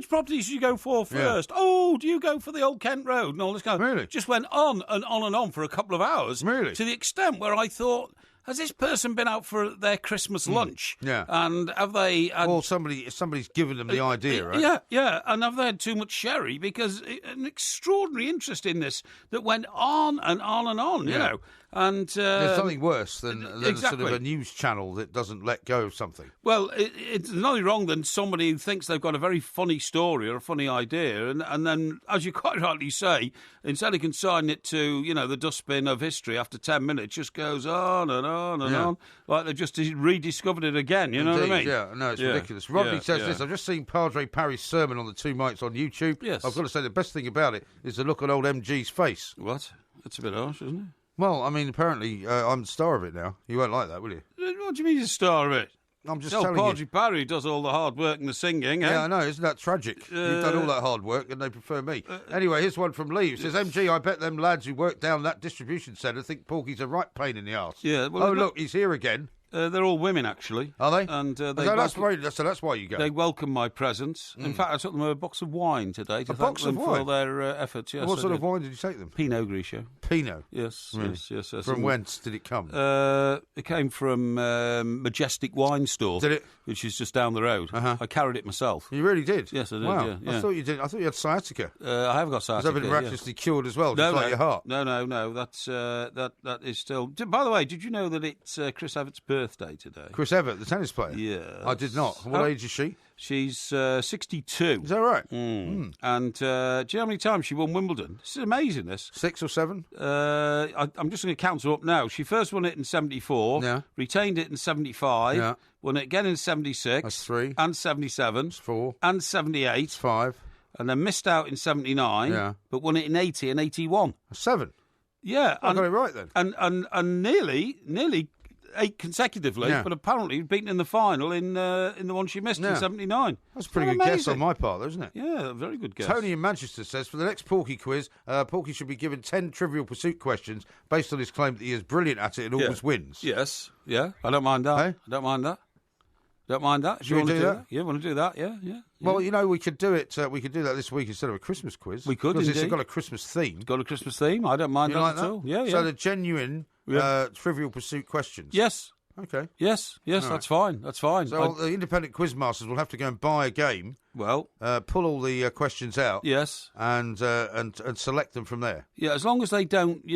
properties do you go for first? Oh, do you go for the old Kent Road?" And all this kind of... Really? Just went on and on and on for a couple of hours. Really? To the extent where I thought, has this person been out for their Christmas lunch? Yeah. And have they... had- Well, somebody's given them the idea, right? Yeah. And have they had too much sherry? Because an extraordinary interest in this that went on and on and on, you know. And There's something worse than sort of exactly. a news channel that doesn't let go of something. Well, it's nothing wrong than somebody who thinks they've got a very funny story or a funny idea, and then, as you quite rightly say, instead of consigning it to, the dustbin of history after 10 minutes, just goes on and on and on, like they've just rediscovered it again, you know what I mean? Yeah, no, it's ridiculous. Rodney says this, I've just seen Padre Parry's sermon on the 2 mics on YouTube. Yes. I've got to say the best thing about it is the look on old MG's face. What? That's a bit harsh, isn't it? Well, I mean, apparently I'm the star of it now. You won't like that, will you? What do you mean, the star of it? I'm just Tell telling Padre you. Parry does all the hard work and the singing, eh? Yeah, I know. Isn't that tragic? You've done all that hard work and they prefer me. Anyway, here's one from Lee. It says, MG, I bet them lads who work down that distribution centre think Porky's a right pain in the arse. Yeah, well, oh, look, he's here again. They're all women, actually. Are they? And So that's why you go. They welcome my presence. In fact, I took them a box of wine today to thank them for their efforts. Yes, what sort of wine did you take them? Pinot Grigio. Pinot? Yes, yes. From whence did it come? It came from Majestic Wine Store. Did it? Which is just down the road. I carried it myself. You really did? Yes, I did, Wow. yeah. I thought you did. I thought you had sciatica. I have got sciatica. Has that been miraculously cured as well, just like your heart? No. That's that is still... By the way, did you know that it's Chris Everett's birthday today? Chris Evert, the tennis player? Yeah. I did not. What age is she? She's 62. Is that right? And do you know how many times she won Wimbledon? This is amazing, this. 6 or 7? I'm just going to count her up now. She first won it in 74, Yeah. retained it in 75, Yeah. won it again in 76, That's 3. and 77, That's 4. and 78, That's 5. and then missed out in 79, Yeah. but won it in 80 and 81. That's 7. Yeah. I got it right then. And nearly 8 consecutively, Yeah. but apparently beaten in the final in the one she missed in 79. That's a pretty good guess on my part, though, isn't it? Yeah, very good guess. Tony in Manchester says, for the next Porky quiz, Porky should be given 10 Trivial Pursuit questions based on his claim that he is brilliant at it and always wins. Yes, yeah, I don't mind that. Hey? I don't mind that. Don't mind that. Should we want to do that? Yeah, want to do that? Yeah. Well, you know, we could do it. We could do that this week instead of a Christmas quiz. We could, because it's indeed. got a Christmas theme. It's got a Christmas theme. I don't mind You that like at all. Yeah. So the genuine Trivial Pursuit questions. Yes. Okay. Yes. All That's fine. That's fine. So the independent quiz masters will have to go and buy a game. Well, pull all the questions out. Yes. And select them from there. Yeah, as long as they don't,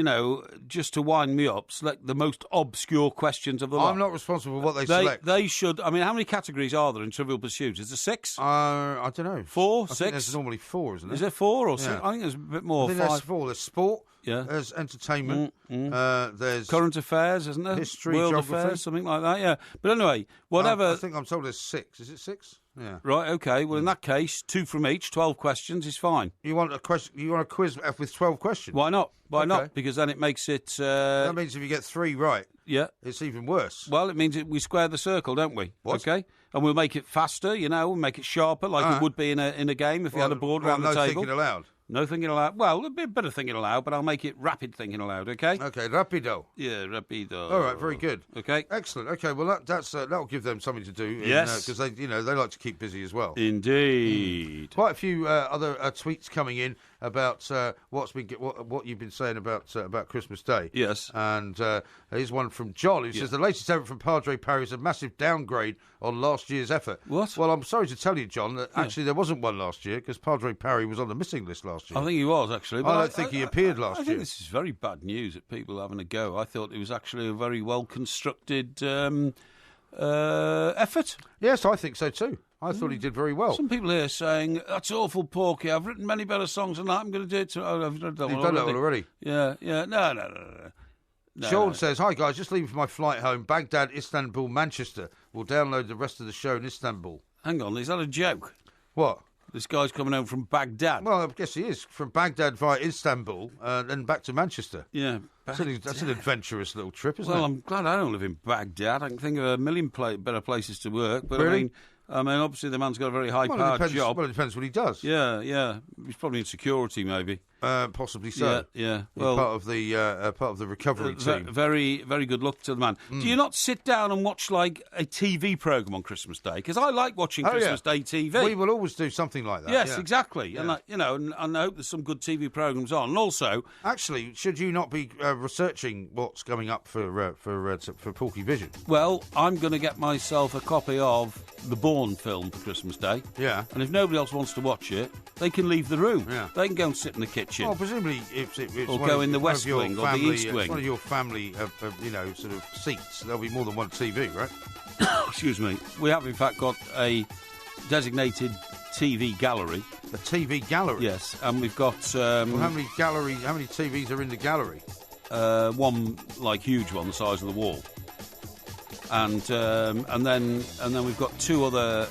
just to wind me up, select the most obscure questions of the lot. I'm not responsible for what they select. They should. I mean, how many categories are there in Trivial Pursuit? Is there 6? I don't know. 4, I 6? think there's normally 4, isn't there? Is there 4 or 6? Yeah. I think there's a bit more. I think 5. there's 4. There's sport. Yeah. There's entertainment. There's current affairs, isn't there? History, world geography. affairs, something like that. Yeah. But anyway, whatever. I think I'm told there's 6. Is it 6? Yeah. Right. Okay. Well, in that case, 2 from each, 12 questions is fine. You want a question? You want a quiz with 12 questions? Why not? Why Okay. not? Because then it makes it. That means if you get 3 right, it's even worse. Well, it means we square the circle, don't we? What? Okay. And we'll make it faster. We'll make it sharper, like it would be in a game if you had a board around the no table. thinking aloud. No thinking aloud. Well, a bit better thinking aloud, but I'll make it rapid thinking aloud. Okay. Okay, rapido. Yeah, rapido. All right, very good. Okay, excellent. Okay, well that'll give them something to do. Yes, because they like to keep busy as well. Indeed. Quite a few other tweets coming in about what you've been saying about Christmas Day. Yes, and here's one from John who says the latest effort from Padre Parry is a massive downgrade on last year's effort. What? Well, I'm sorry to tell you, John, that actually there wasn't one last year because Padre Parry was on the missing list last year. I think he was actually. But I don't think he appeared last year. I think this is very bad news that people are having a go. I thought it was actually a very well constructed effort. Yes, I think so too. I thought he did very well. Some people here saying, that's awful, Porky. I've written many better songs than that. I'm going to do it. I've done that You've done that already? Yeah. No. Sean says, hi guys, just leaving for my flight home. Baghdad, Istanbul, Manchester. We'll download the rest of the show in Istanbul. Hang on, is that a joke? What? This guy's coming home from Baghdad. Well, I guess he is. From Baghdad via Istanbul and then back to Manchester. Yeah. That's an adventurous little trip, isn't it? Well, I'm glad I don't live in Baghdad. I can think of a million better places to work. But Really? I mean, obviously the man's got a very high-powered job. Well, it depends what he does. Yeah. He's probably in security, maybe. Possibly so. Yeah. He's Well, part of the recovery team. Very, very good luck to the man. Do you not sit down and watch like a TV program on Christmas Day? Because I like watching Christmas Day TV. We will always do something like that. Yes, yeah. exactly. Yeah. And I hope there's some good TV programs on. And also, actually, should you not be researching what's coming up for Porky Vision? Well, I'm going to get myself a copy of the Bourne film for Christmas Day. Yeah. And if nobody else wants to watch it, they can leave the room. Yeah. They can go and sit in the kitchen. Well, presumably, it's or go in the West Wing or the East Wing. It's one of your family, sort of seats. There'll be more than one TV, right? Excuse me. We have, in fact, got a designated TV gallery. A TV gallery? Yes, and we've got... how many TVs are in the gallery? One, huge one, the size of the wall. And then we've got 2 other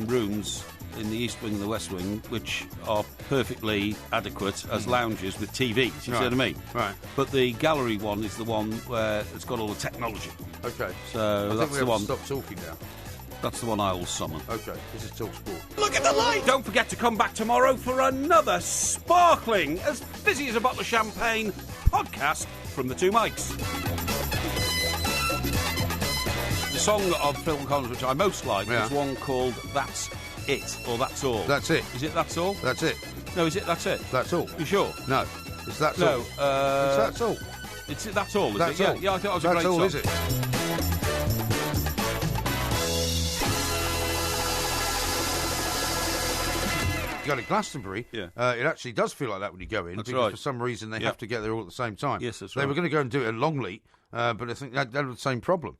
rooms in the East Wing and the West Wing, which are perfectly adequate as lounges with TVs, you see what I mean? Right. But the gallery one is the one where it's got all the technology. Okay. So that's the one. To stop talking now. That's the one I will summon. Okay, this is Talk Sport. Look at the light! Don't forget to come back tomorrow for another sparkling, as busy as a bottle of champagne podcast from the 2 mics. song of Phil Collins which I most like Yeah. is one called That's It, or That's All. That's it. Is it That's All? That's it. No, is it That's It? That's all. You sure? No. It's That's No, all. It's That's all. It's That's All, is That's it? all. Yeah, I thought it was a That's great all, song. is it? You go to Glastonbury, Yeah. it actually does feel like that when you go in, That's because right. for some reason they Yep. have to get there all at the same time. Yes, that's They right. were going to go and do it at Longleat, but I think that had the same problem.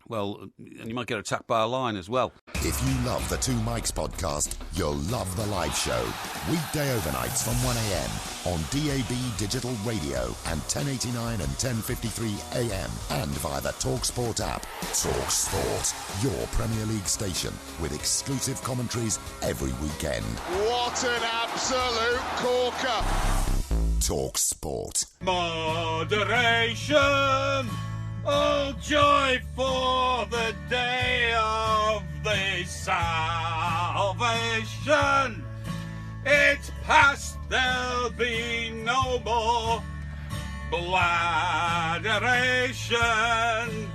Well, and you might get attacked by a lion as well. If you love the Two Mics podcast, you'll love the live show. Weekday overnights from 1am on DAB Digital Radio and 1089 and 1053 AM and via the TalkSport app. TalkSport, your Premier League station with exclusive commentaries every weekend. What an absolute corker! TalkSport. Moderation! Oh, joy for the day of the salvation! It's past, there'll be no more bladderation.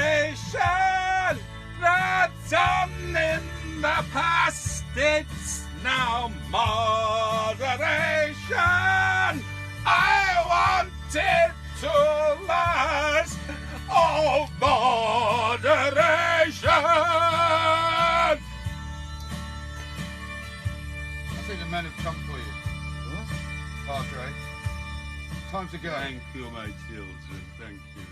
Bladderation! That's on in the past, it's now moderation. I want it to last. Oh, moderation. I think the men have come for you. Padre. Time to go. Thank you, my children. Thank you.